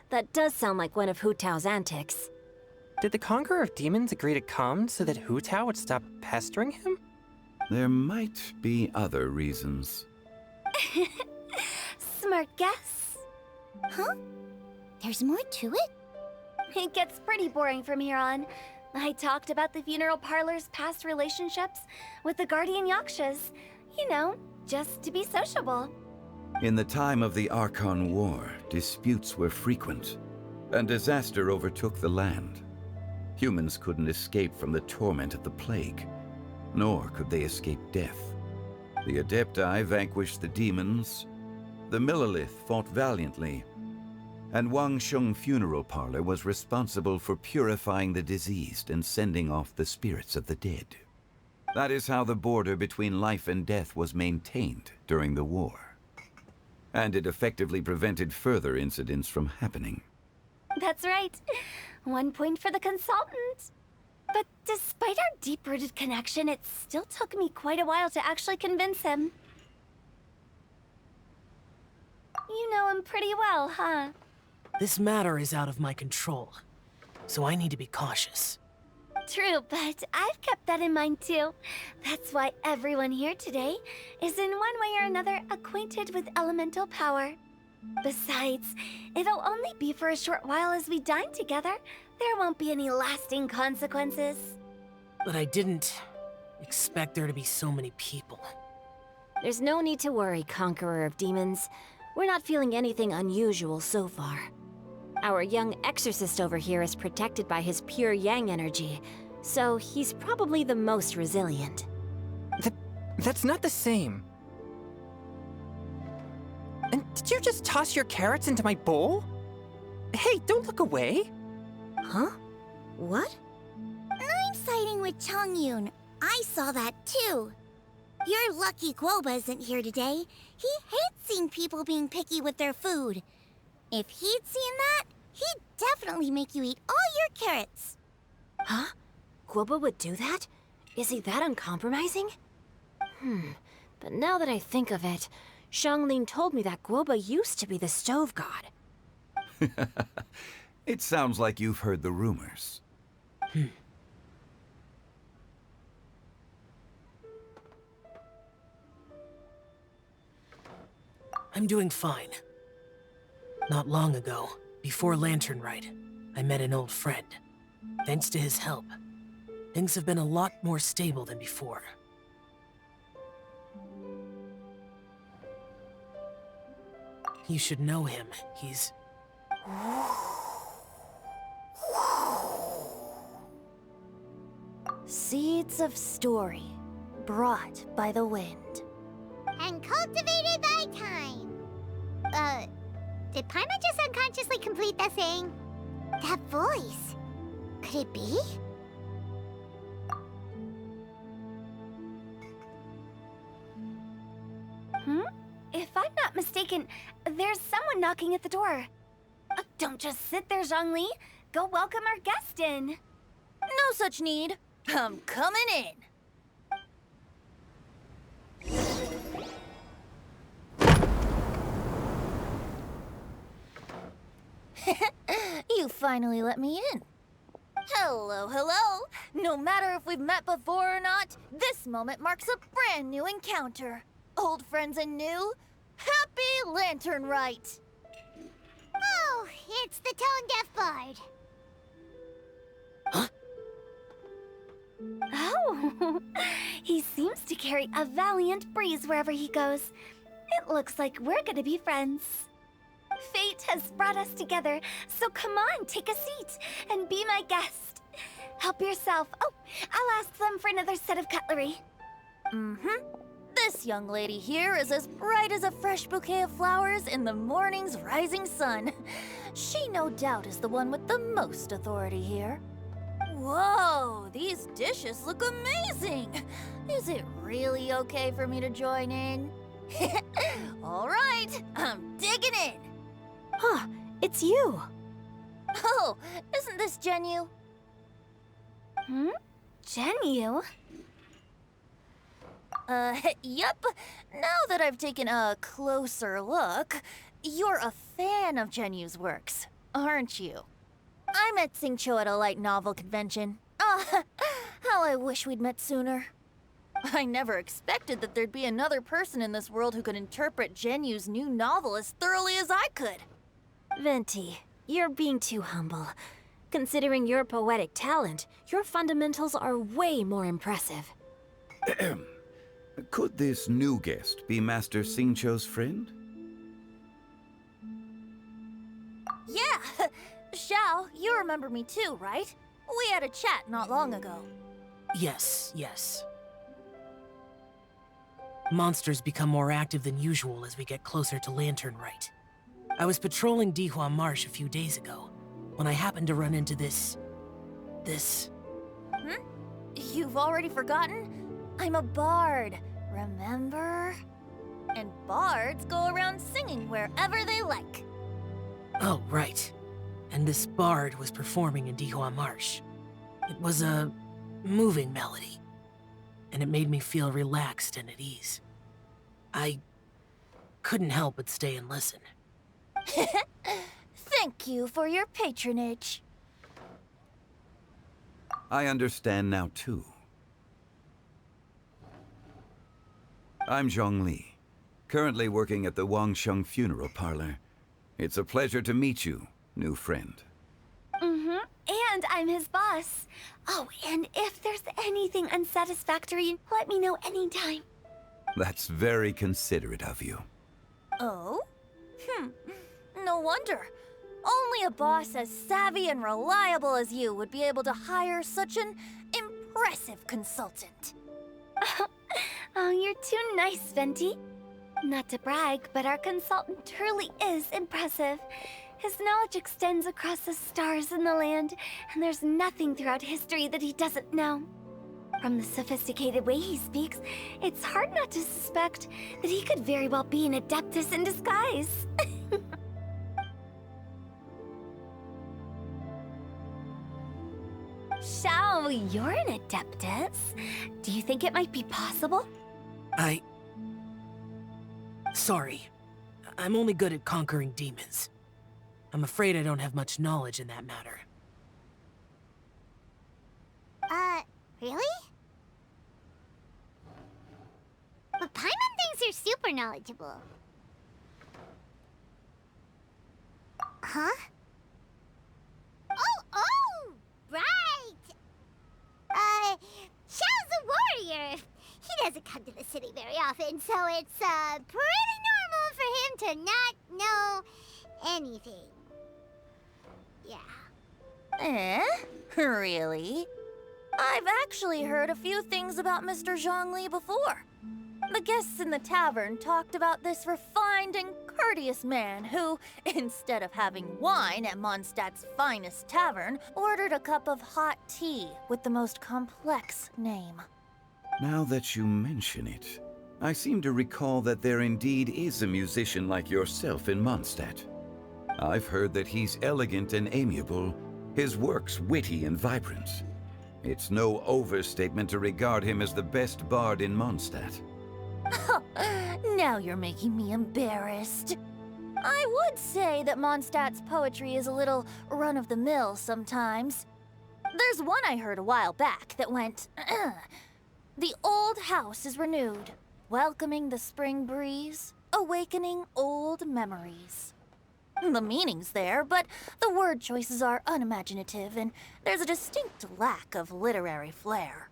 That does sound like one of Hu Tao's antics. Did the Conqueror of Demons agree to come so that Hu Tao would stop pestering him? There might be other reasons. Smart guess. Huh? There's more to it? It gets pretty boring from here on. I talked about the funeral parlor's past relationships with the guardian yakshas. You know, just to be sociable. In the time of the Archon War, disputes were frequent, and disaster overtook the land. Humans couldn't escape from the torment of the plague, nor could they escape death. The Adepti vanquished the demons, the Millelith fought valiantly, and Wangsheng Funeral Parlor was responsible for purifying the diseased and sending off the spirits of the dead. That is how the border between life and death was maintained during the war. And it effectively prevented further incidents from happening. That's right. 1 point for the consultant. But despite our deep-rooted connection, it still took me quite a while to actually convince him. You know him pretty well, huh? This matter is out of my control, so I need to be cautious. True, but I've kept that in mind too. That's why everyone here today is in one way or another acquainted with elemental power. Besides, it'll only be for a short while as we dine together. There won't be any lasting consequences. But I didn't expect there to be so many people. There's no need to worry, Conqueror of Demons. We're not feeling anything unusual so far. Our young exorcist over here is protected by his pure yang energy, so he's probably the most resilient. That's not the same. And did you just toss your carrots into my bowl? Hey, don't look away. Huh? What? I'm siding with Chongyun. I saw that too. You're lucky Guoba isn't here today. He hates seeing people being picky with their food. If he'd seen that, he'd definitely make you eat all your carrots. Huh? Guoba would do that? Is he that uncompromising? But now that I think of it, Xianglin told me that Guoba used to be the stove god. It sounds like you've heard the rumors. I'm doing fine. Not long ago, before Lantern Rite, I met an old friend. Thanks to his help, things have been a lot more stable than before. You should know him. He's... Seeds of story. brought by the wind. And cultivated by time. Did Paimon just unconsciously complete that thing? That voice. Could it be? If I'm not mistaken, there's someone knocking at the door. Don't just sit there, Zhongli. Go welcome our guest in. No such need. I'm coming in. You finally let me in. Hello, hello. No matter if we've met before or not, this moment marks a brand new encounter. Old friends and new. Happy Lantern Rite. Oh, it's the tone-deaf bard. Oh, he seems to carry a valiant breeze wherever he goes. It looks like we're gonna be friends. Fate has brought us together, so come on, take a seat and be my guest. Help yourself. Oh, I'll ask them for another set of cutlery. This young lady here is as bright as a fresh bouquet of flowers in the morning's rising sun. She no doubt is the one with the most authority here. Whoa, these dishes look amazing! Is it really okay for me to join in? All right, I'm digging in. Huh, it's you. Oh, isn't this Genyu? Genyu? Yep. Now that I've taken a closer look, you're a fan of Genyu's works, aren't you? I met Xingqiu at a light novel convention. Ah, how I wish we'd met sooner. I never expected that there'd be another person in this world who could interpret Genyu's new novel as thoroughly as I could. Venti, you're being too humble. Considering your poetic talent, your fundamentals are way more impressive. Could this new guest be Master Xingqiu's friend? Yeah! Xiao, you remember me too, right? We had a chat not long ago. Yes, yes. Monsters become more active than usual as we get closer to Lantern Rite. I was patrolling Dihua Marsh a few days ago, when I happened to run into this... You've already forgotten? I'm a bard, remember? And bards go around singing wherever they like. Oh, right. And this bard was performing in Dihua Marsh. It was a moving melody, and it made me feel relaxed and at ease. I couldn't help but stay and listen. Thank you for your patronage. I understand now, too. I'm Zhongli, currently working at the Wangsheng Funeral Parlor. It's a pleasure to meet you, new friend. And I'm his boss. Oh, and if there's anything unsatisfactory, let me know anytime. That's very considerate of you. Oh? No wonder. Only a boss as savvy and reliable as you would be able to hire such an impressive consultant. Oh, you're too nice, Venti. Not to brag, but our consultant truly is impressive. His knowledge extends across the stars and the land, and there's nothing throughout history that he doesn't know. From the sophisticated way he speaks, it's hard not to suspect that he could very well be an adeptus in disguise. Xiao, you're an adeptus. Do you think it might be possible? Sorry. I'm only good at conquering demons. I'm afraid I don't have much knowledge in that matter. Really? But Paimon thinks you're super knowledgeable. Huh? Oh, right! Xiao's a warrior. He doesn't come to the city very often, so it's, pretty normal for him to not know anything. Yeah. Really? I've actually heard a few things about Mr. Zhongli before. The guests in the tavern talked about this refined and courteous man who, instead of having wine at Mondstadt's finest tavern, ordered a cup of hot tea with the most complex name. Now that you mention it, I seem to recall that there indeed is a musician like yourself in Mondstadt. I've heard that he's elegant and amiable, his works witty and vibrant. It's no overstatement to regard him as the best bard in Mondstadt. Now you're making me embarrassed. I would say that Mondstadt's poetry is a little run-of-the-mill sometimes. There's one I heard a while back that went, "The old house is renewed, welcoming the spring breeze, awakening old memories." The meaning's there, but the word choices are unimaginative, and there's a distinct lack of literary flair.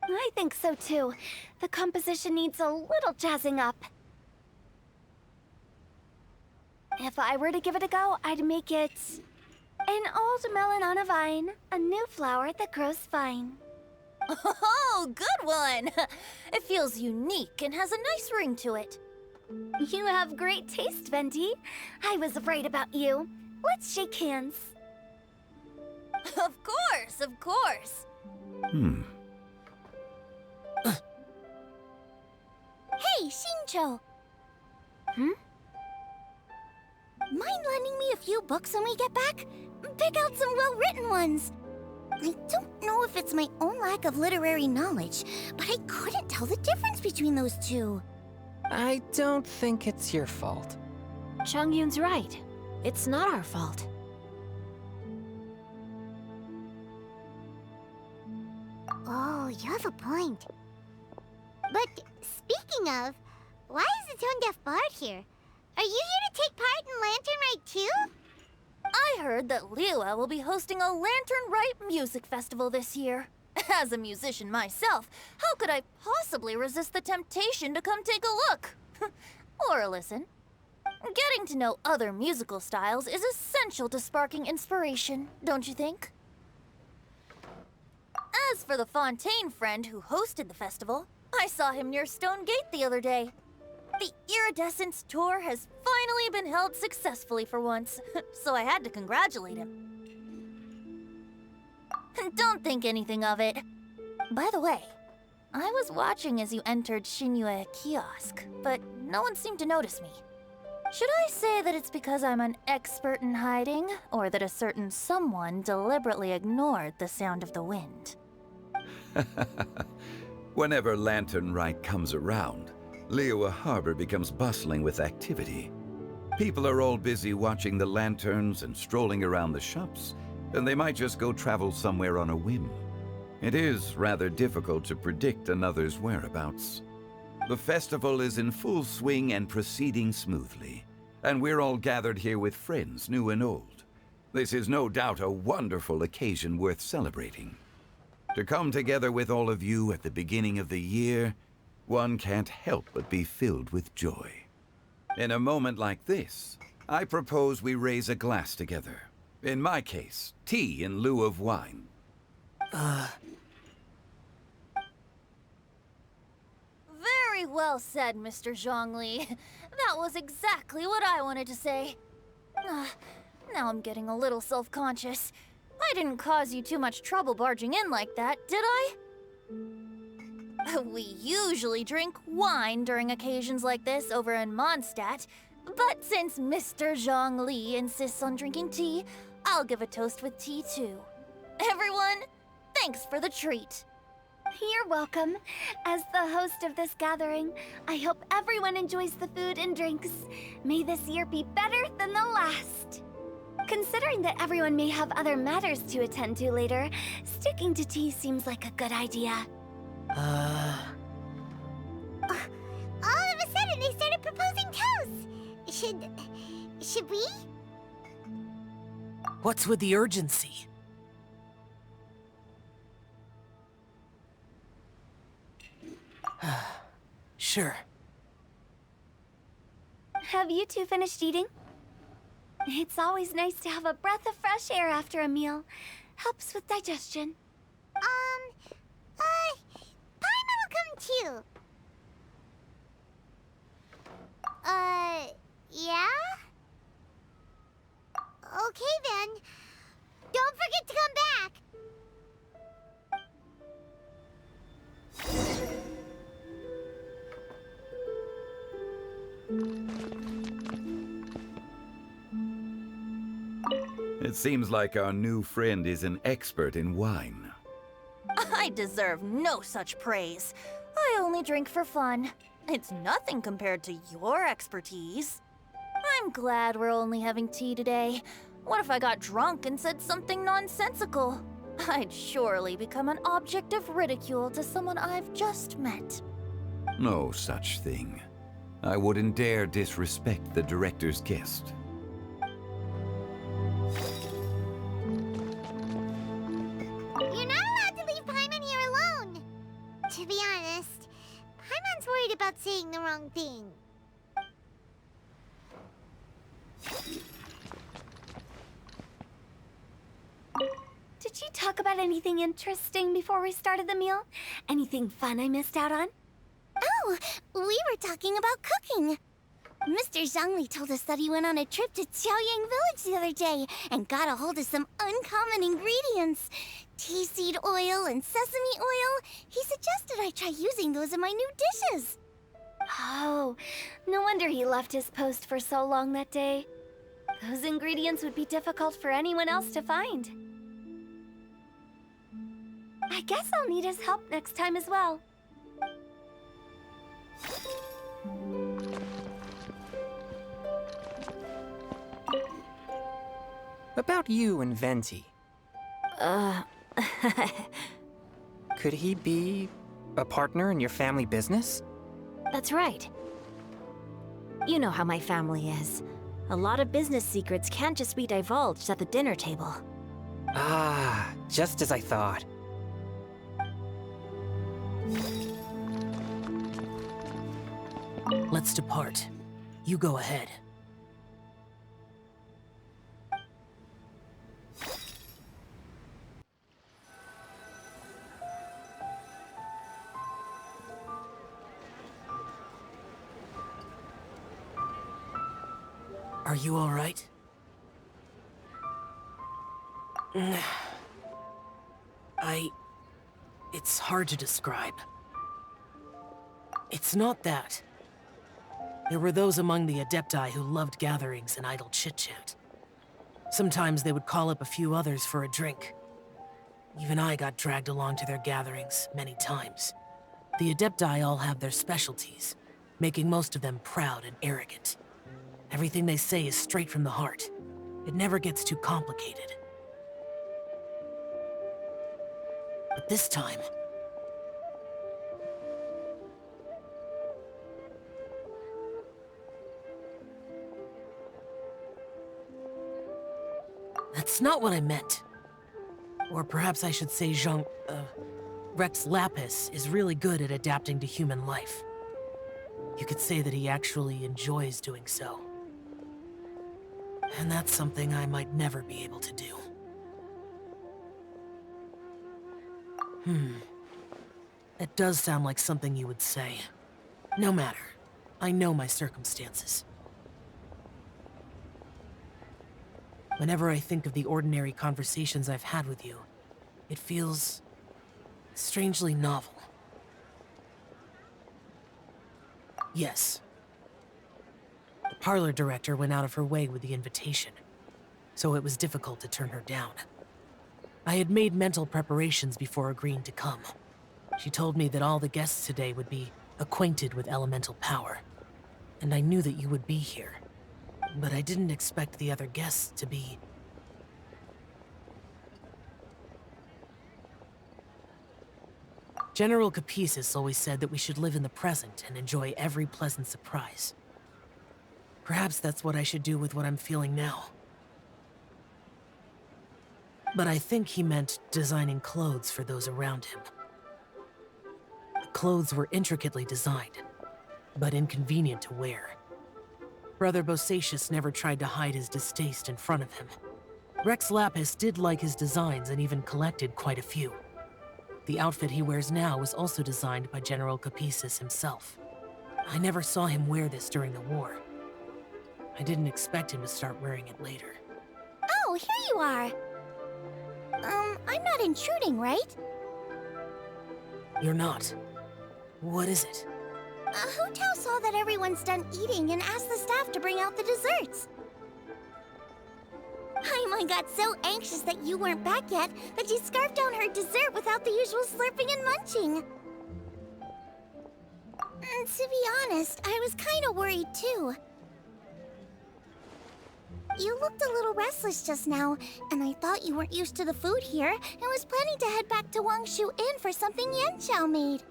I think so too. The composition needs a little jazzing up. If I were to give it a go, I'd make it an old melon on a vine, a new flower that grows fine. Oh, good one! It feels unique and has a nice ring to it. You have great taste, Venti. I was right about you. Let's shake hands. Of course, of course. Hey, Shincho! Mind lending me a few books when we get back? Pick out some well-written ones. I don't know if it's my own lack of literary knowledge, but I couldn't tell the difference between those two. I don't think it's your fault. Chongyun's right. It's not our fault. Oh, you have a point. But speaking of, why is the Tone Deaf Bard here? Are you here to take part in Lantern Rite too? I heard that Liyue will be hosting a Lantern Rite music festival this year. As a musician myself, how could I possibly resist the temptation to come take a look? Or listen. Getting to know other musical styles is essential to sparking inspiration, don't you think? As for the Fontaine friend who hosted the festival, I saw him near Stone Gate the other day. The Iridescence tour has finally been held successfully for once, so I had to congratulate him. Don't think anything of it. By the way, I was watching as you entered Shinyue Kiosk, but no one seemed to notice me. Should I say that it's because I'm an expert in hiding, or that a certain someone deliberately ignored the sound of the wind? Whenever Lantern Rite comes around, Liyue Harbor becomes bustling with activity. People are all busy watching the lanterns and strolling around the shops, and they might just go travel somewhere on a whim. It is rather difficult to predict another's whereabouts. The festival is in full swing and proceeding smoothly, and we're all gathered here with friends, new and old. This is no doubt a wonderful occasion worth celebrating. To come together with all of you at the beginning of the year, one can't help but be filled with joy. In a moment like this, I propose we raise a glass together. In my case, tea in lieu of wine. Very well said, Mr. Zhongli. That was exactly what I wanted to say. Now I'm getting a little self-conscious. I didn't cause you too much trouble barging in like that, did I? We usually drink wine during occasions like this over in Mondstadt, but since Mr. Zhongli insists on drinking tea, I'll give a toast with tea too. Everyone, thanks for the treat. You're welcome. As the host of this gathering, I hope everyone enjoys the food and drinks. May this year be better than the last. Considering that everyone may have other matters to attend to later, sticking to tea seems like a good idea. All of a sudden, they started proposing toasts. Should we? What's with the urgency? Sure. Have you two finished eating? It's always nice to have a breath of fresh air after a meal. Helps with digestion. too. Yeah? Okay then. Don't forget to come back. It seems like our new friend is an expert in wine. I deserve no such praise. I only drink for fun. It's nothing compared to your expertise. I'm glad we're only having tea today. What if I got drunk and said something nonsensical? I'd surely become an object of ridicule to someone I've just met. No such thing. I wouldn't dare disrespect the director's guest. You're not allowed to leave Paimon here alone. To be honest, Paimon's worried about saying the wrong thing. Did you talk about anything interesting before we started the meal? Anything fun I missed out on? Oh, we were talking about cooking. Mr. Zhangli told us that he went on a trip to Xiaoyang Village the other day and got a hold of some uncommon ingredients. Tea seed oil and sesame oil. He suggested I try using those in my new dishes. Oh, no wonder he left his post for so long that day. Those ingredients would be difficult for anyone else to find. I guess I'll need his help next time as well. About you and Venti. Could he be a partner in your family business? That's right. You know how my family is. A lot of business secrets can't just be divulged at the dinner table. Ah, just as I thought. Let's depart. You go ahead. Are you all right? It's hard to describe. It's not that. There were those among the Adepti who loved gatherings and idle chit-chat. Sometimes they would call up a few others for a drink. Even I got dragged along to their gatherings many times. The Adepti all have their specialties, making most of them proud and arrogant. Everything they say is straight from the heart. It never gets too complicated. But this time... That's not what I meant. Or perhaps I should say Rex Lapis is really good at adapting to human life. You could say that he actually enjoys doing so. And that's something I might never be able to do. It does sound like something you would say. No matter. I know my circumstances. Whenever I think of the ordinary conversations I've had with you, it feels strangely novel. Yes. The parlor director went out of her way with the invitation, so it was difficult to turn her down. I had made mental preparations before agreeing to come. She told me that all the guests today would be acquainted with elemental power, and I knew that you would be here. But I didn't expect the other guests to be... General Capisis always said that we should live in the present and enjoy every pleasant surprise. Perhaps that's what I should do with what I'm feeling now. But I think he meant designing clothes for those around him. The clothes were intricately designed, but inconvenient to wear. Brother Bosacius never tried to hide his distaste in front of him. Rex Lapis did like his designs and even collected quite a few. The outfit he wears now was also designed by General Capisis himself. I never saw him wear this during the war. I didn't expect him to start wearing it later. Oh, here you are. I'm not intruding, right? You're not. What is it? Hu Tao saw that everyone's done eating and asked the staff to bring out the desserts. Paimon got so anxious that you weren't back yet that she scarfed down her dessert without the usual slurping and munching. To be honest, I was kind of worried too. You looked a little restless just now, and I thought you weren't used to the food here and was planning to head back to Wangshu Inn for something Yanxiao made.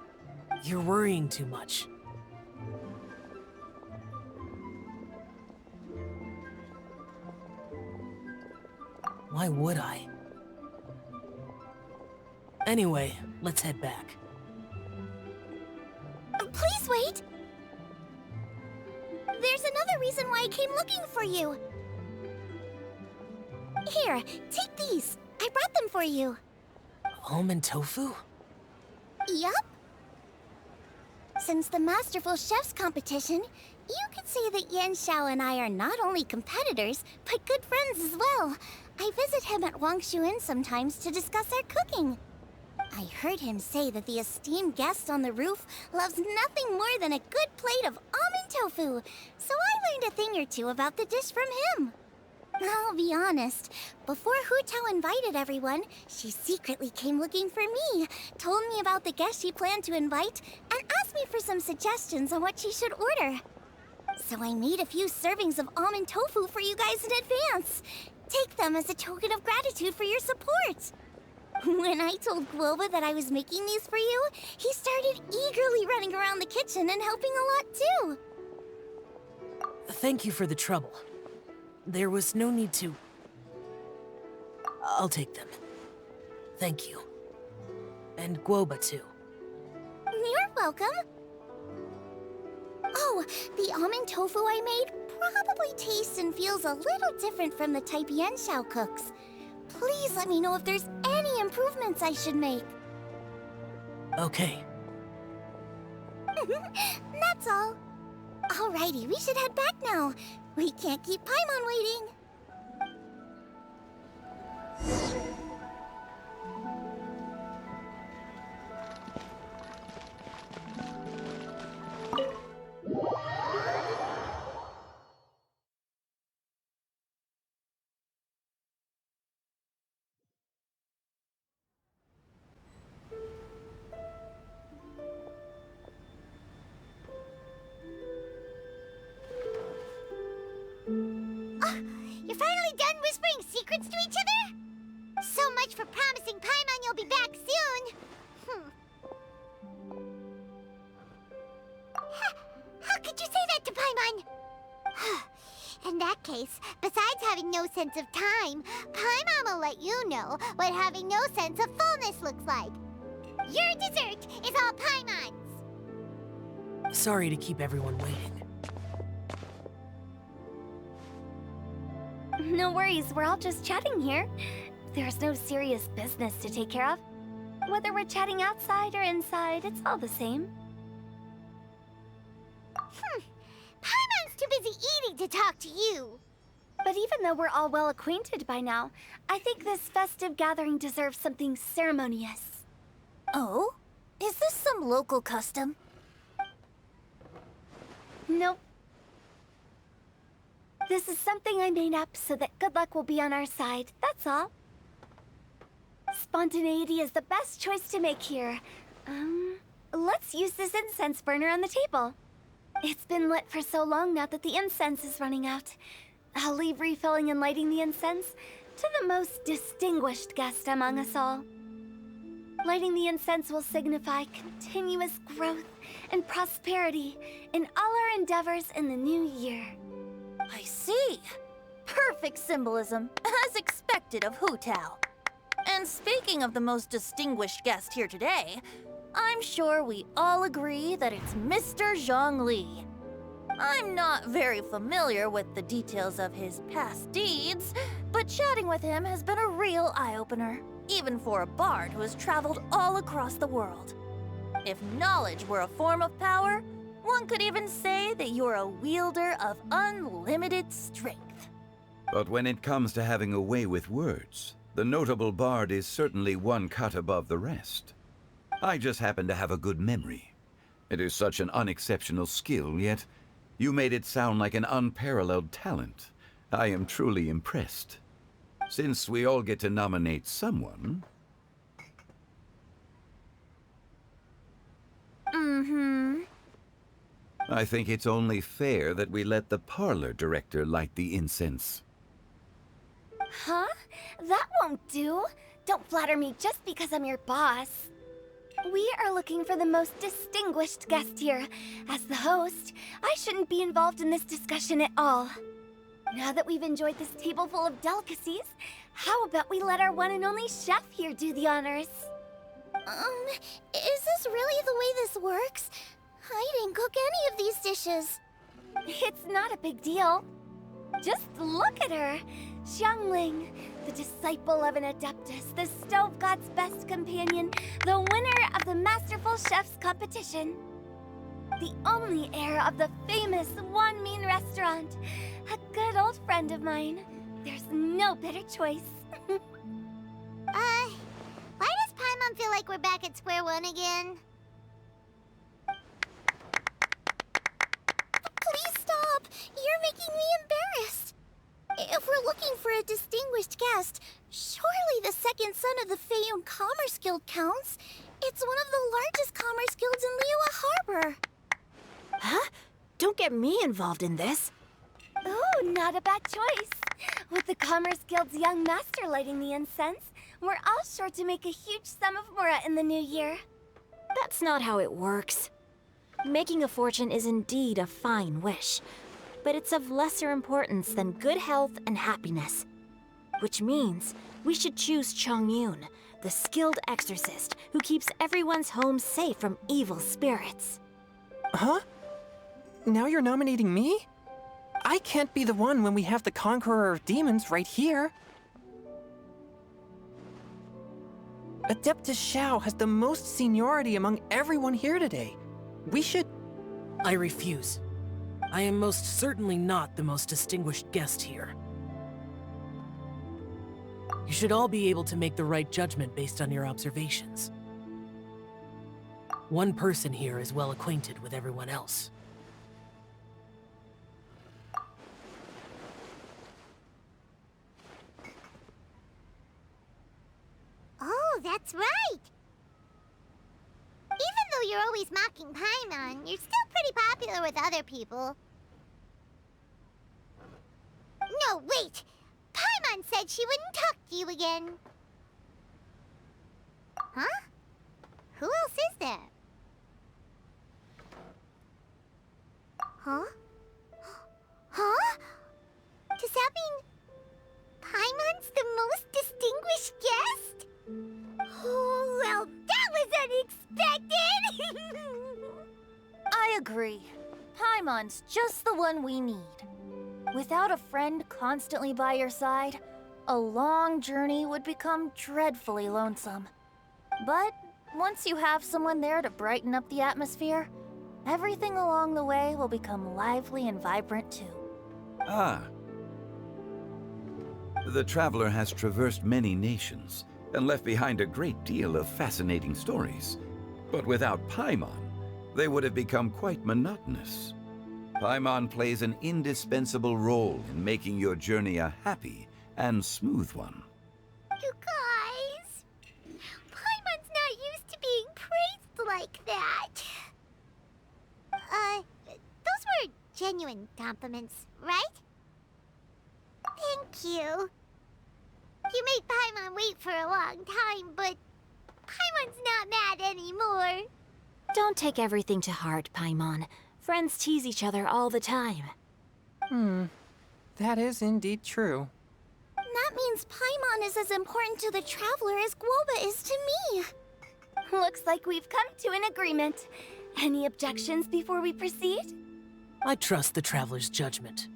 You're worrying too much. Why would I? Anyway, let's head back. Please wait! There's another reason why I came looking for you. Here, take these. I brought them for you. Almond tofu? Yup. Since the Masterful Chef's competition, you could say that Yanxiao and I are not only competitors, but good friends as well. I visit him at Wangshu Inn sometimes to discuss our cooking. I heard him say that the esteemed guest on the roof loves nothing more than a good plate of almond tofu, so I learned a thing or two about the dish from him. I'll be honest, before Hu Tao invited everyone, she secretly came looking for me, told me about the guests she planned to invite, and asked me for some suggestions on what she should order. So I made a few servings of almond tofu for you guys in advance. Take them as a token of gratitude for your support. When I told Guoba that I was making these for you, he started eagerly running around the kitchen and helping a lot too. Thank you for the trouble. There was no need to... I'll take them. Thank you. And Guoba too. You're welcome. Oh, the almond tofu I made probably tastes and feels a little different from the type Yanxiao cooks. Please let me know if there's any improvements I should make. Okay. That's all. Alrighty, we should head back now. We can't keep Paimon waiting. You're finally done whispering secrets to each other? So much for promising Paimon you'll be back soon. How could you say that to Paimon? In that case, besides having no sense of time, Paimon will let you know what having no sense of fullness looks like. Your dessert is all Paimon's. Sorry to keep everyone waiting. No worries, we're all just chatting here. There's no serious business to take care of. Whether we're chatting outside or inside, it's all the same. Paimon's too busy eating to talk to you. But even though we're all well acquainted by now, I think this festive gathering deserves something ceremonious. Oh? Is this some local custom? Nope. This is something I made up so that good luck will be on our side, that's all. Spontaneity is the best choice to make here. Let's use this incense burner on the table. It's been lit for so long now that the incense is running out. I'll leave refilling and lighting the incense to the most distinguished guest among us all. Lighting the incense will signify continuous growth and prosperity in all our endeavors in the new year. I see. Perfect symbolism, as expected of Hu Tao. And speaking of the most distinguished guest here today, I'm sure we all agree that it's Mr. Zhongli. I'm not very familiar with the details of his past deeds, but chatting with him has been a real eye-opener. even for a bard who has traveled all across the world. If knowledge were a form of power, one could even say that you're a wielder of unlimited strength. But when it comes to having a way with words, the notable bard is certainly one cut above the rest. I just happen to have a good memory. It is such an unexceptional skill, yet you made it sound like an unparalleled talent. I am truly impressed. Since we all get to nominate someone... I think it's only fair that we let the parlor director light the incense. Huh? That won't do. Don't flatter me just because I'm your boss. We are looking for the most distinguished guest here. As the host, I shouldn't be involved in this discussion at all. Now that we've enjoyed this table full of delicacies, how about we let our one and only chef here do the honors? Is this really the way this works? I didn't cook any of these dishes. It's not a big deal. Just look at her. Xiangling, the disciple of an adeptus, the stove god's best companion, the winner of the Masterful Chef's competition. The only heir of the famous One Mean restaurant. A good old friend of mine. There's no better choice. Why does Paimon feel like we're back at square one again? Please stop! You're making me embarrassed. If we're looking for a distinguished guest, surely the second son of the Feiyun Commerce Guild counts. It's one of the largest commerce guilds in Liyue Harbor. Huh? Don't get me involved in this. Oh, not a bad choice. With the Commerce Guild's young master lighting the incense, we're all sure to make a huge sum of mora in the new year. That's not how it works. Making a fortune is indeed a fine wish, but it's of lesser importance than good health and happiness. Which means we should choose Chongyun, the skilled exorcist who keeps everyone's home safe from evil spirits. Huh? Now you're nominating me? I can't be the one when we have the Conqueror of Demons right here. Adeptus Xiao has the most seniority among everyone here today. We should... I refuse. I am most certainly not the most distinguished guest here. You should all be able to make the right judgment based on your observations. One person here is well acquainted with everyone else. Oh, that's right! Even though you're always mocking Paimon, you're still pretty popular with other people. No, wait! Paimon said she wouldn't talk to you again. Huh? Who else is there? Huh? Huh? Does that mean Paimon's the most distinguished guest? Oh, well, that was unexpected! I agree. Paimon's just the one we need. Without a friend constantly by your side, a long journey would become dreadfully lonesome. But once you have someone there to brighten up the atmosphere, everything along the way will become lively and vibrant too. Ah. The traveler has traversed many nations and left behind a great deal of fascinating stories. But without Paimon, they would have become quite monotonous. Paimon plays an indispensable role in making your journey a happy and smooth one. You guys, Paimon's not used to being praised like that. Those were genuine compliments, right? Thank you. You made Paimon wait for a long time, but Paimon's not mad anymore. Don't take everything to heart, Paimon. Friends tease each other all the time. That is indeed true. That means Paimon is as important to the traveler as Guoba is to me. Looks like we've come to an agreement. Any objections before we proceed? I trust the traveler's judgment.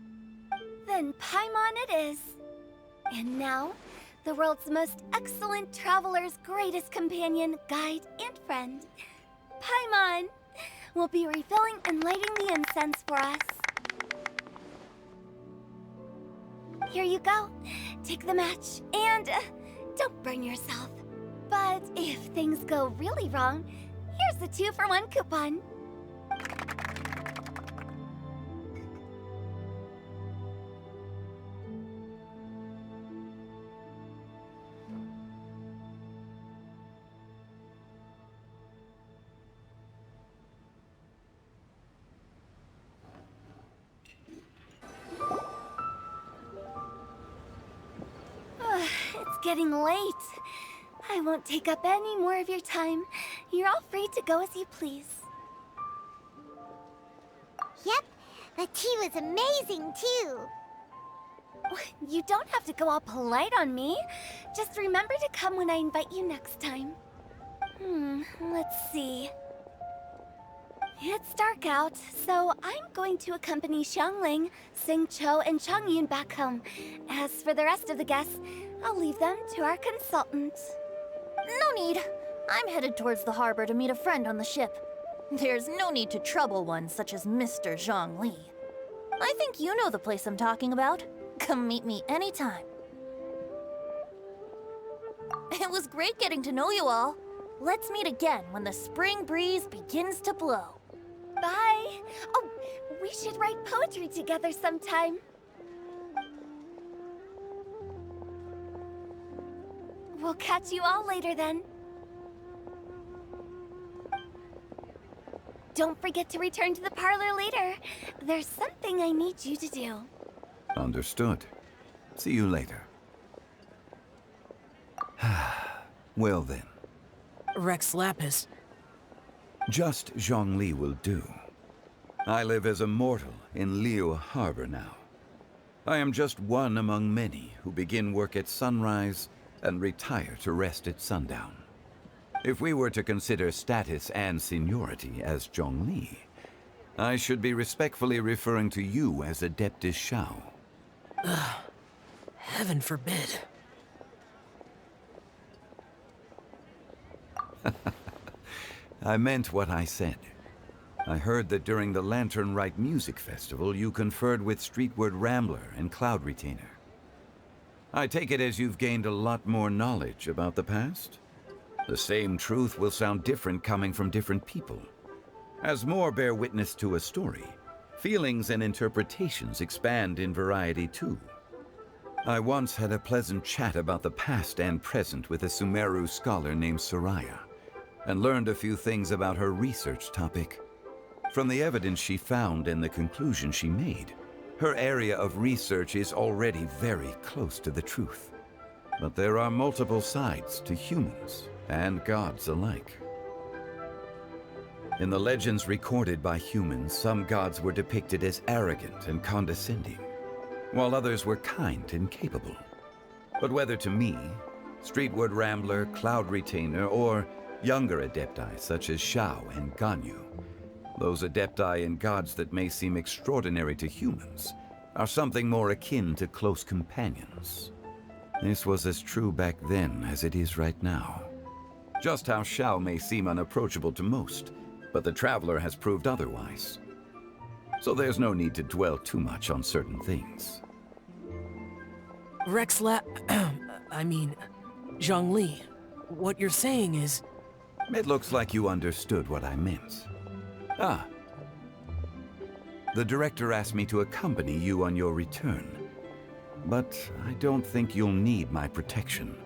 Then Paimon it is. And now, the world's most excellent traveler's greatest companion, guide, and friend. Paimon will be refilling and lighting the incense for us. Here you go. Take the match, and don't burn yourself. But if things go really wrong, here's the 2-for-1 coupon. It's getting late. I won't take up any more of your time. You're all free to go as you please. Yep, the tea was amazing too. You don't have to go all polite on me. Just remember to come when I invite you next time. Let's see. It's dark out, so I'm going to accompany Xiangling, Xingqiu, and Changyun back home. As for the rest of the guests, I'll leave them to our consultant. No need. I'm headed towards the harbor to meet a friend on the ship. There's no need to trouble one such as Mr. Zhongli. I think you know the place I'm talking about. Come meet me anytime. It was great getting to know you all. Let's meet again when the spring breeze begins to blow. Bye. Oh, we should write poetry together sometime. We'll catch you all later then. Don't forget to return to the parlor later. There's something I need you to do. Understood. See you later. Well then. Rex Lapis. Just Zhongli will do. I live as a mortal in Liyue Harbor now. I am just one among many who begin work at sunrise and retire to rest at sundown. If we were to consider status and seniority as Zhongli, I should be respectfully referring to you as Adeptus Shao. Heaven forbid. I meant what I said. I heard that during the Lantern Rite Music Festival, you conferred with Streetward Rambler and Cloud Retainer. I take it as you've gained a lot more knowledge about the past? The same truth will sound different coming from different people. As more bear witness to a story, feelings and interpretations expand in variety too. I once had a pleasant chat about the past and present with a Sumeru scholar named Soraya, and learned a few things about her research topic. From the evidence she found and the conclusion she made, her area of research is already very close to the truth. But there are multiple sides to humans and gods alike. In the legends recorded by humans, some gods were depicted as arrogant and condescending, while others were kind and capable. But whether to me, Streetward Rambler, Cloud Retainer, or younger adepti such as Shao and Ganyu, those adepti and gods that may seem extraordinary to humans are something more akin to close companions. This was as true back then as it is right now. Just how Shao may seem unapproachable to most, but the Traveler has proved otherwise. So there's no need to dwell too much on certain things. Zhongli, what you're saying is... It looks like you understood what I meant. Ah. The director asked me to accompany you on your return, but I don't think you'll need my protection.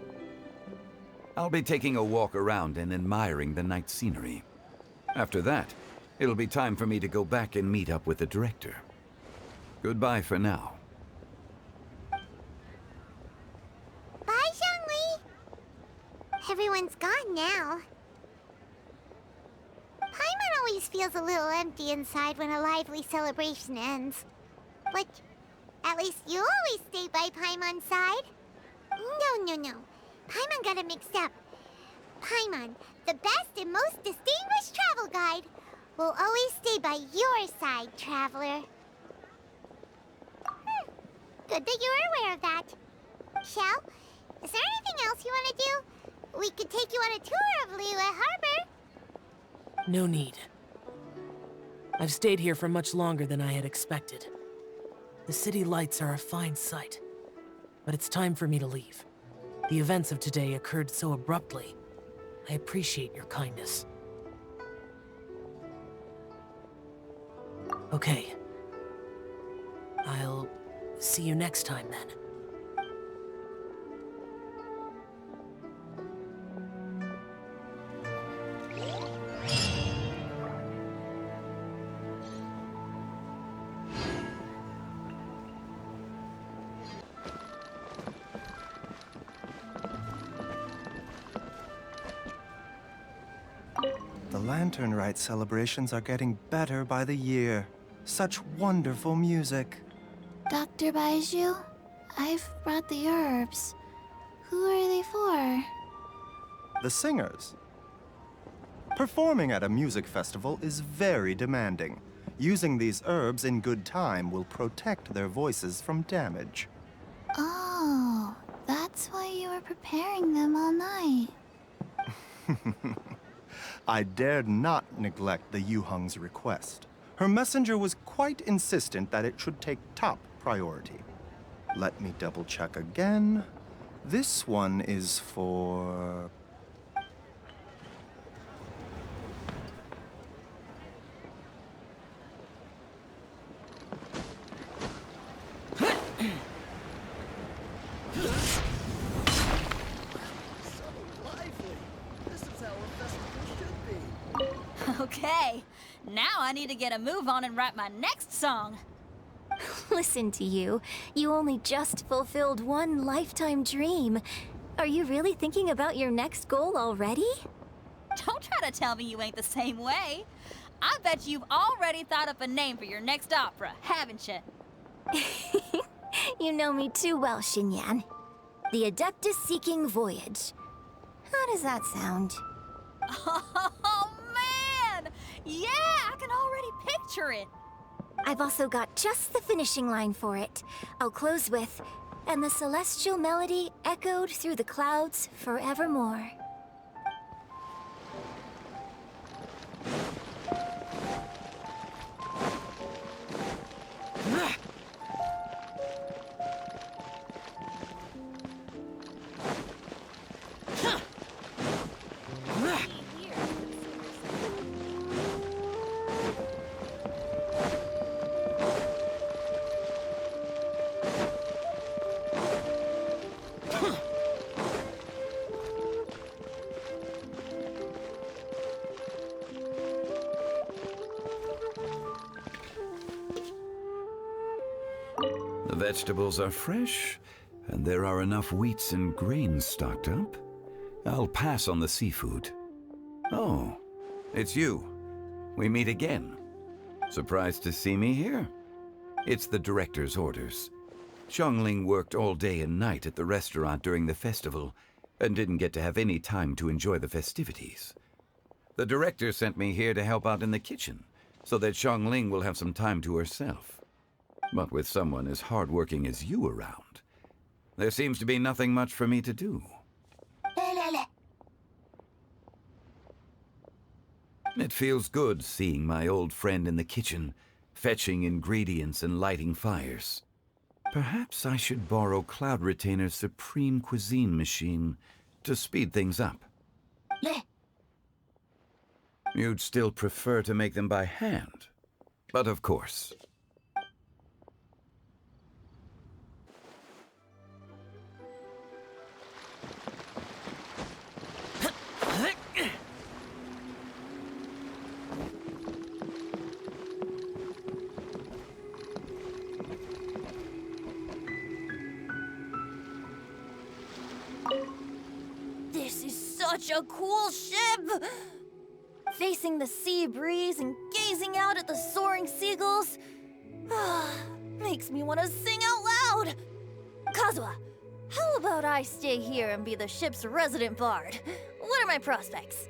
I'll be taking a walk around and admiring the night scenery. After that, it'll be time for me to go back and meet up with the director. Goodbye for now. Bye, Zhongli! Everyone's gone now. Paimon always feels a little empty inside when a lively celebration ends. But at least you always stay by Paimon's side. No. Paimon got it mixed up. Paimon, the best and most distinguished travel guide, will always stay by your side, Traveler. Good that you're aware of that. Shao, Is there anything else you want to do? We could take you on a tour of Liyue Harbor. No need. I've stayed here for much longer than I had expected. The city lights are a fine sight, but it's time for me to leave. The events of today occurred so abruptly. I appreciate your kindness. Okay. I'll see you next time then. The Lantern Rite celebrations are getting better by the year. Such wonderful music. Dr. Baiju, I've brought the herbs. Who are they for? The singers. Performing at a music festival is very demanding. Using these herbs in good time will protect their voices from damage. Oh, that's why you were preparing them all night. I dared not neglect the Yuheng's request. Her messenger was quite insistent that it should take top priority. Let me double check again. This one is for... Okay, now I need to get a move on and write my next song. Listen to you. You only just fulfilled one lifetime dream. Are you really thinking about your next goal already? Don't try to tell me you ain't the same way. I bet you've already thought up a name for your next opera, haven't you? You know me too well, Xinyan. The Adeptus Seeking Voyage. How does that sound? Oh, man! Yeah, I can already picture it. I've also got just the finishing line for it. I'll close with, and the celestial melody echoed through the clouds forevermore. The vegetables are fresh, and there are enough wheats and grains stocked up. I'll pass on the seafood. Oh, it's you. We meet again. Surprised to see me here? It's the director's orders. Xiangling worked all day and night at the restaurant during the festival and didn't get to have any time to enjoy the festivities. The director sent me here to help out in the kitchen so that Xiangling will have some time to herself. But with someone as hardworking as you around, there seems to be nothing much for me to do. It feels good seeing my old friend in the kitchen, fetching ingredients and lighting fires. Perhaps I should borrow Cloud Retainer's supreme cuisine machine to speed things up. You'd still prefer to make them by hand, but of course. This is such a cool ship! Facing the sea breeze and gazing out at the soaring seagulls makes me want to sing out loud! Kazuha, how about I stay here and be the ship's resident bard? What are my prospects?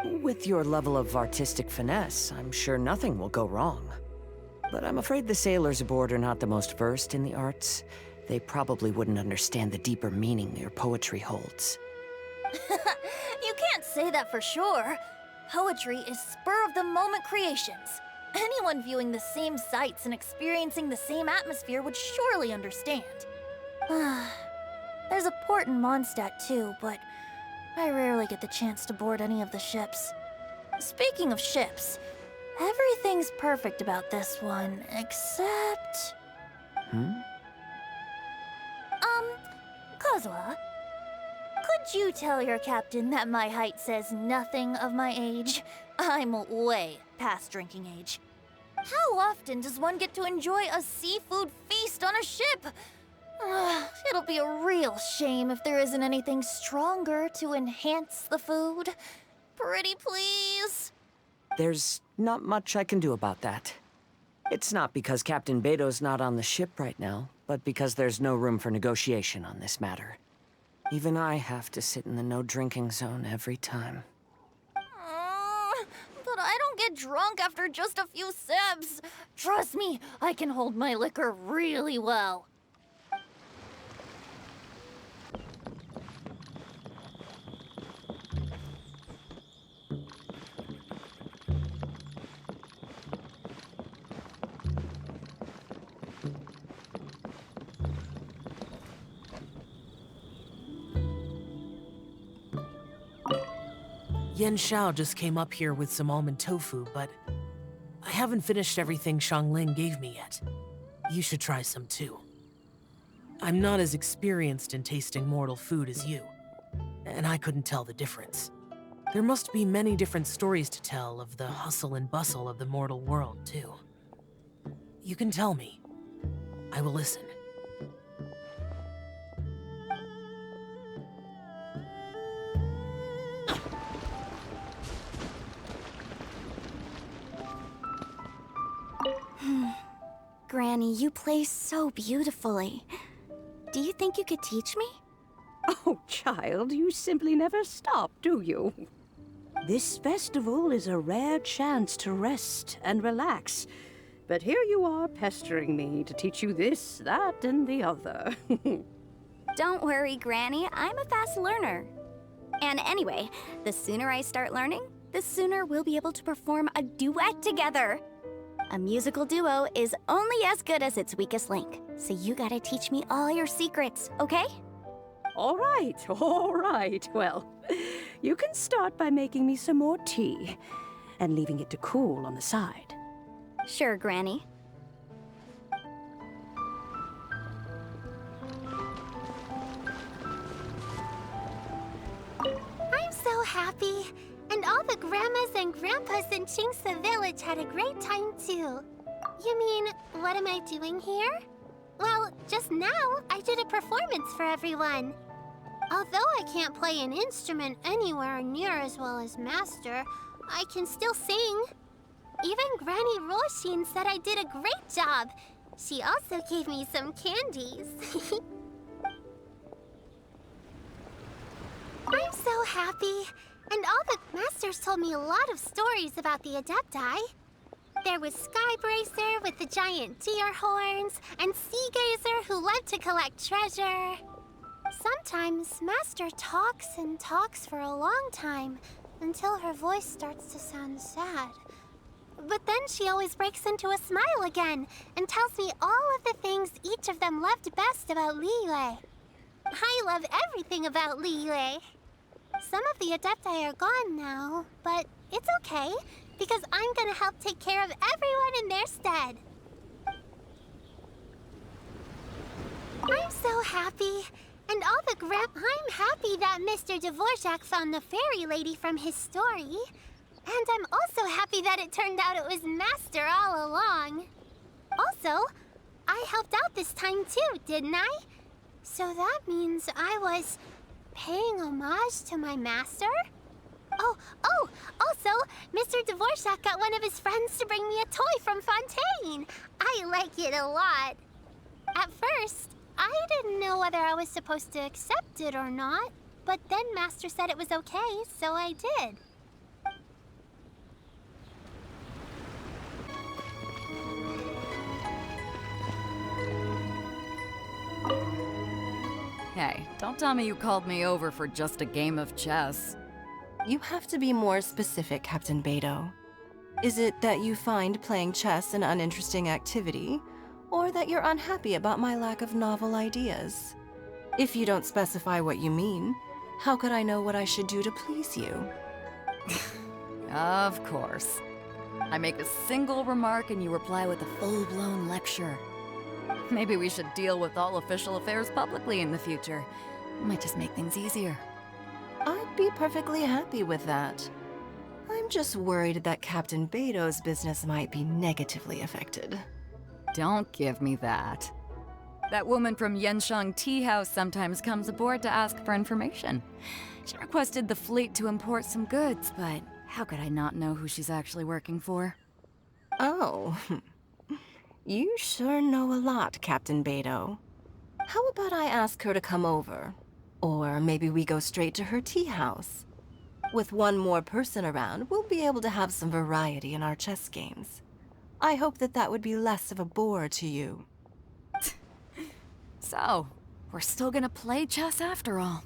With your level of artistic finesse, I'm sure nothing will go wrong. But I'm afraid the sailors aboard are not the most versed in the arts. they probably wouldn't understand the deeper meaning your poetry holds. You can't say that for sure. Poetry is spur-of-the-moment creations. Anyone viewing the same sights and experiencing the same atmosphere would surely understand. There's a port in Mondstadt too, but I rarely get the chance to board any of the ships. Speaking of ships, everything's perfect about this one, except... Kozua, could you tell your captain that my height says nothing of my age? I'm way past drinking age. How often does one get to enjoy a seafood feast on a ship? It'll be a real shame if there isn't anything stronger to enhance the food. Pretty please? There's not much I can do about that. It's not because Captain Beto's not on the ship right now, but because there's no room for negotiation on this matter. Even I have to sit in the no-drinking zone every time. But I don't get drunk after just a few sips. Trust me, I can hold my liquor really well. Yen Xiao just came up here with some almond tofu, but I haven't finished everything Xiangling gave me yet. You should try some too. I'm not as experienced in tasting mortal food as you, and I couldn't tell the difference. There must be many different stories to tell of the hustle and bustle of the mortal world, too. You can tell me. I will listen. Granny, you play so beautifully. Do you think you could teach me? Oh, child, you simply never stop, do you? This festival is a rare chance to rest and relax. But here you are pestering me to teach you this, that, and the other. Don't worry, Granny. I'm a fast learner. And anyway, the sooner I start learning, the sooner we'll be able to perform a duet together. A musical duo is only as good as its weakest link. So you gotta teach me all your secrets, okay? All right. Well, you can start by making me some more tea and leaving it to cool on the side. Sure, Granny. I'm so happy. And all the grandmas and grandpas in Chingsa village had a great time too. You mean, what am I doing here? Well, just now, I did a performance for everyone. Although I can't play an instrument anywhere near as well as Master, I can still sing. Even Granny Roshin said I did a great job. She also gave me some candies. I'm so happy. And all the masters told me a lot of stories about the Adepti. There was Skybracer with the giant deer horns, and Seagazer who loved to collect treasure. Sometimes Master talks and talks for a long time, until her voice starts to sound sad. But then she always breaks into a smile again, and tells me all of the things each of them loved best about Liyue. I love everything about Liyue. Some of the Adepti are gone now, but it's okay, because I'm gonna help take care of everyone in their stead. I'm so happy. And all the I'm happy that Mr. Dvorak found the fairy lady from his story. And I'm also happy that it turned out it was Master all along. Also, I helped out this time too, didn't I? So that means I was paying homage to my master? Oh, also, Mr. Dvorak got one of his friends to bring me a toy from Fontaine. I like it a lot. At first, I didn't know whether I was supposed to accept it or not, but then Master said it was okay, so I did. Hey, don't tell me you called me over for just a game of chess. You have to be more specific, Captain Beto. Is it that you find playing chess an uninteresting activity, or that you're unhappy about my lack of novel ideas? If you don't specify what you mean, how could I know what I should do to please you? Of course. I make a single remark and you reply with a full-blown lecture. Maybe we should deal with all official affairs publicly in the future. Might just make things easier. I'd be perfectly happy with that. I'm just worried that Captain Beto's business might be negatively affected. Don't give me that. That woman from Yenshang Tea House sometimes comes aboard to ask for information. She requested the fleet to import some goods, but how could I not know who she's actually working for? Oh. You sure know a lot, Captain Beto. How about I ask her to come over? Or maybe we go straight to her tea house. With one more person around, we'll be able to have some variety in our chess games. I hope that would be less of a bore to you. So, we're still gonna play chess after all.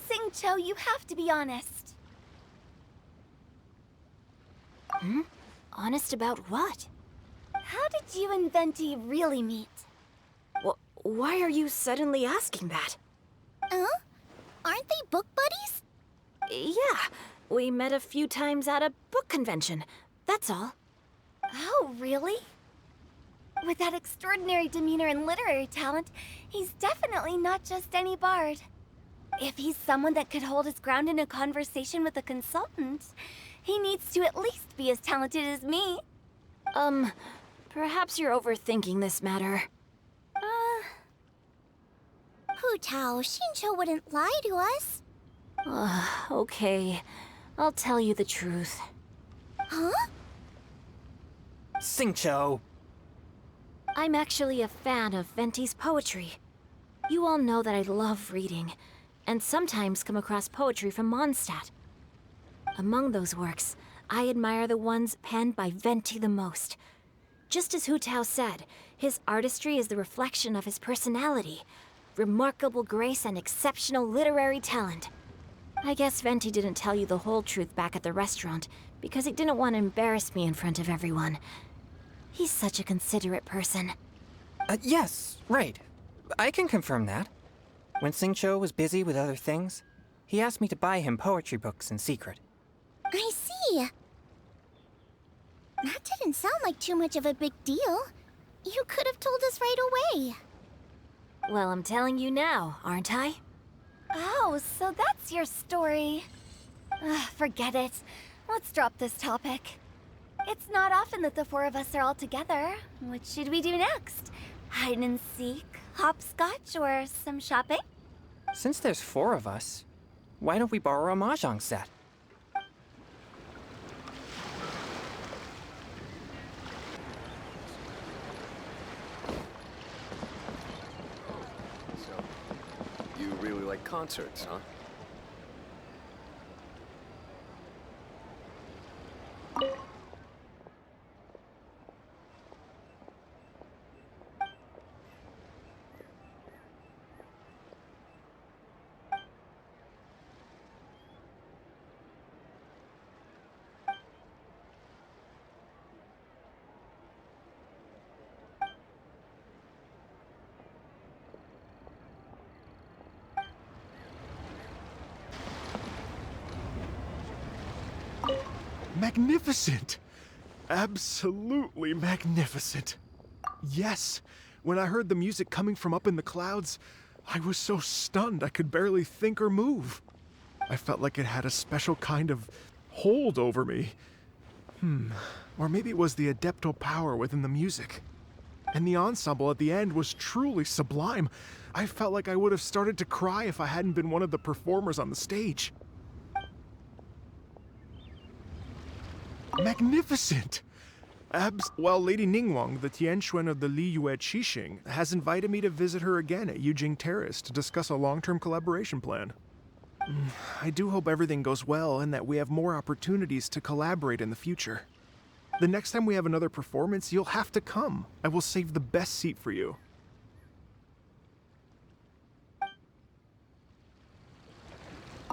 Singcho, you have to be honest. Hmm? Honest about what? How did you and Venti really meet? Why are you suddenly asking that? Huh? Aren't they book buddies? Yeah, we met a few times at a book convention. That's all. Oh, really? With that extraordinary demeanor and literary talent, he's definitely not just any bard. If he's someone that could hold his ground in a conversation with a consultant, he needs to at least be as talented as me. Perhaps you're overthinking this matter. Hu Tao, Shincho wouldn't lie to us. Okay. I'll tell you the truth. Huh? Singcho! I'm actually a fan of Venti's poetry. You all know that I love reading, and sometimes come across poetry from Mondstadt. Among those works, I admire the ones penned by Venti the most. Just as Hu Tao said, his artistry is the reflection of his personality, remarkable grace and exceptional literary talent. I guess Venti didn't tell you the whole truth back at the restaurant, because he didn't want to embarrass me in front of everyone. He's such a considerate person. Yes, right. I can confirm that. When Singcho was busy with other things, he asked me to buy him poetry books in secret. I see. That didn't sound like too much of a big deal. You could have told us right away. Well, I'm telling you now, aren't I? Oh, so that's your story. Forget it. Let's drop this topic. It's not often that the four of us are all together. What should we do next? Hide and seek, hopscotch, or some shopping? Since there's 4 of us, why don't we borrow a mahjong set? So, you really like concerts, huh? Magnificent! Absolutely magnificent. Yes, when I heard the music coming from up in the clouds, I was so stunned I could barely think or move. I felt like it had a special kind of hold over me. Or maybe it was the adeptal power within the music. And the ensemble at the end was truly sublime. I felt like I would have started to cry if I hadn't been one of the performers on the stage. Magnificent! Well, Lady Ningguang, the Tianquan of the Liyue Qixing, has invited me to visit her again at Yujing Terrace to discuss a long-term collaboration plan. I do hope everything goes well and that we have more opportunities to collaborate in the future. The next time we have another performance, you'll have to come. I will save the best seat for you.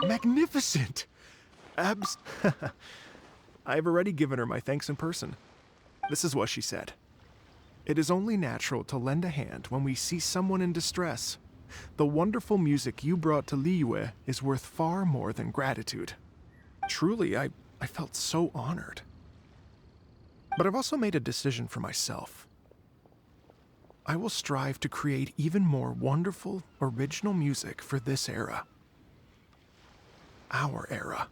Magnificent! I've already given her my thanks in person. This is what she said. It is only natural to lend a hand when we see someone in distress. The wonderful music you brought to Liyue is worth far more than gratitude. Truly, I felt so honored. But I've also made a decision for myself. I will strive to create even more wonderful, original music for this era. Our era.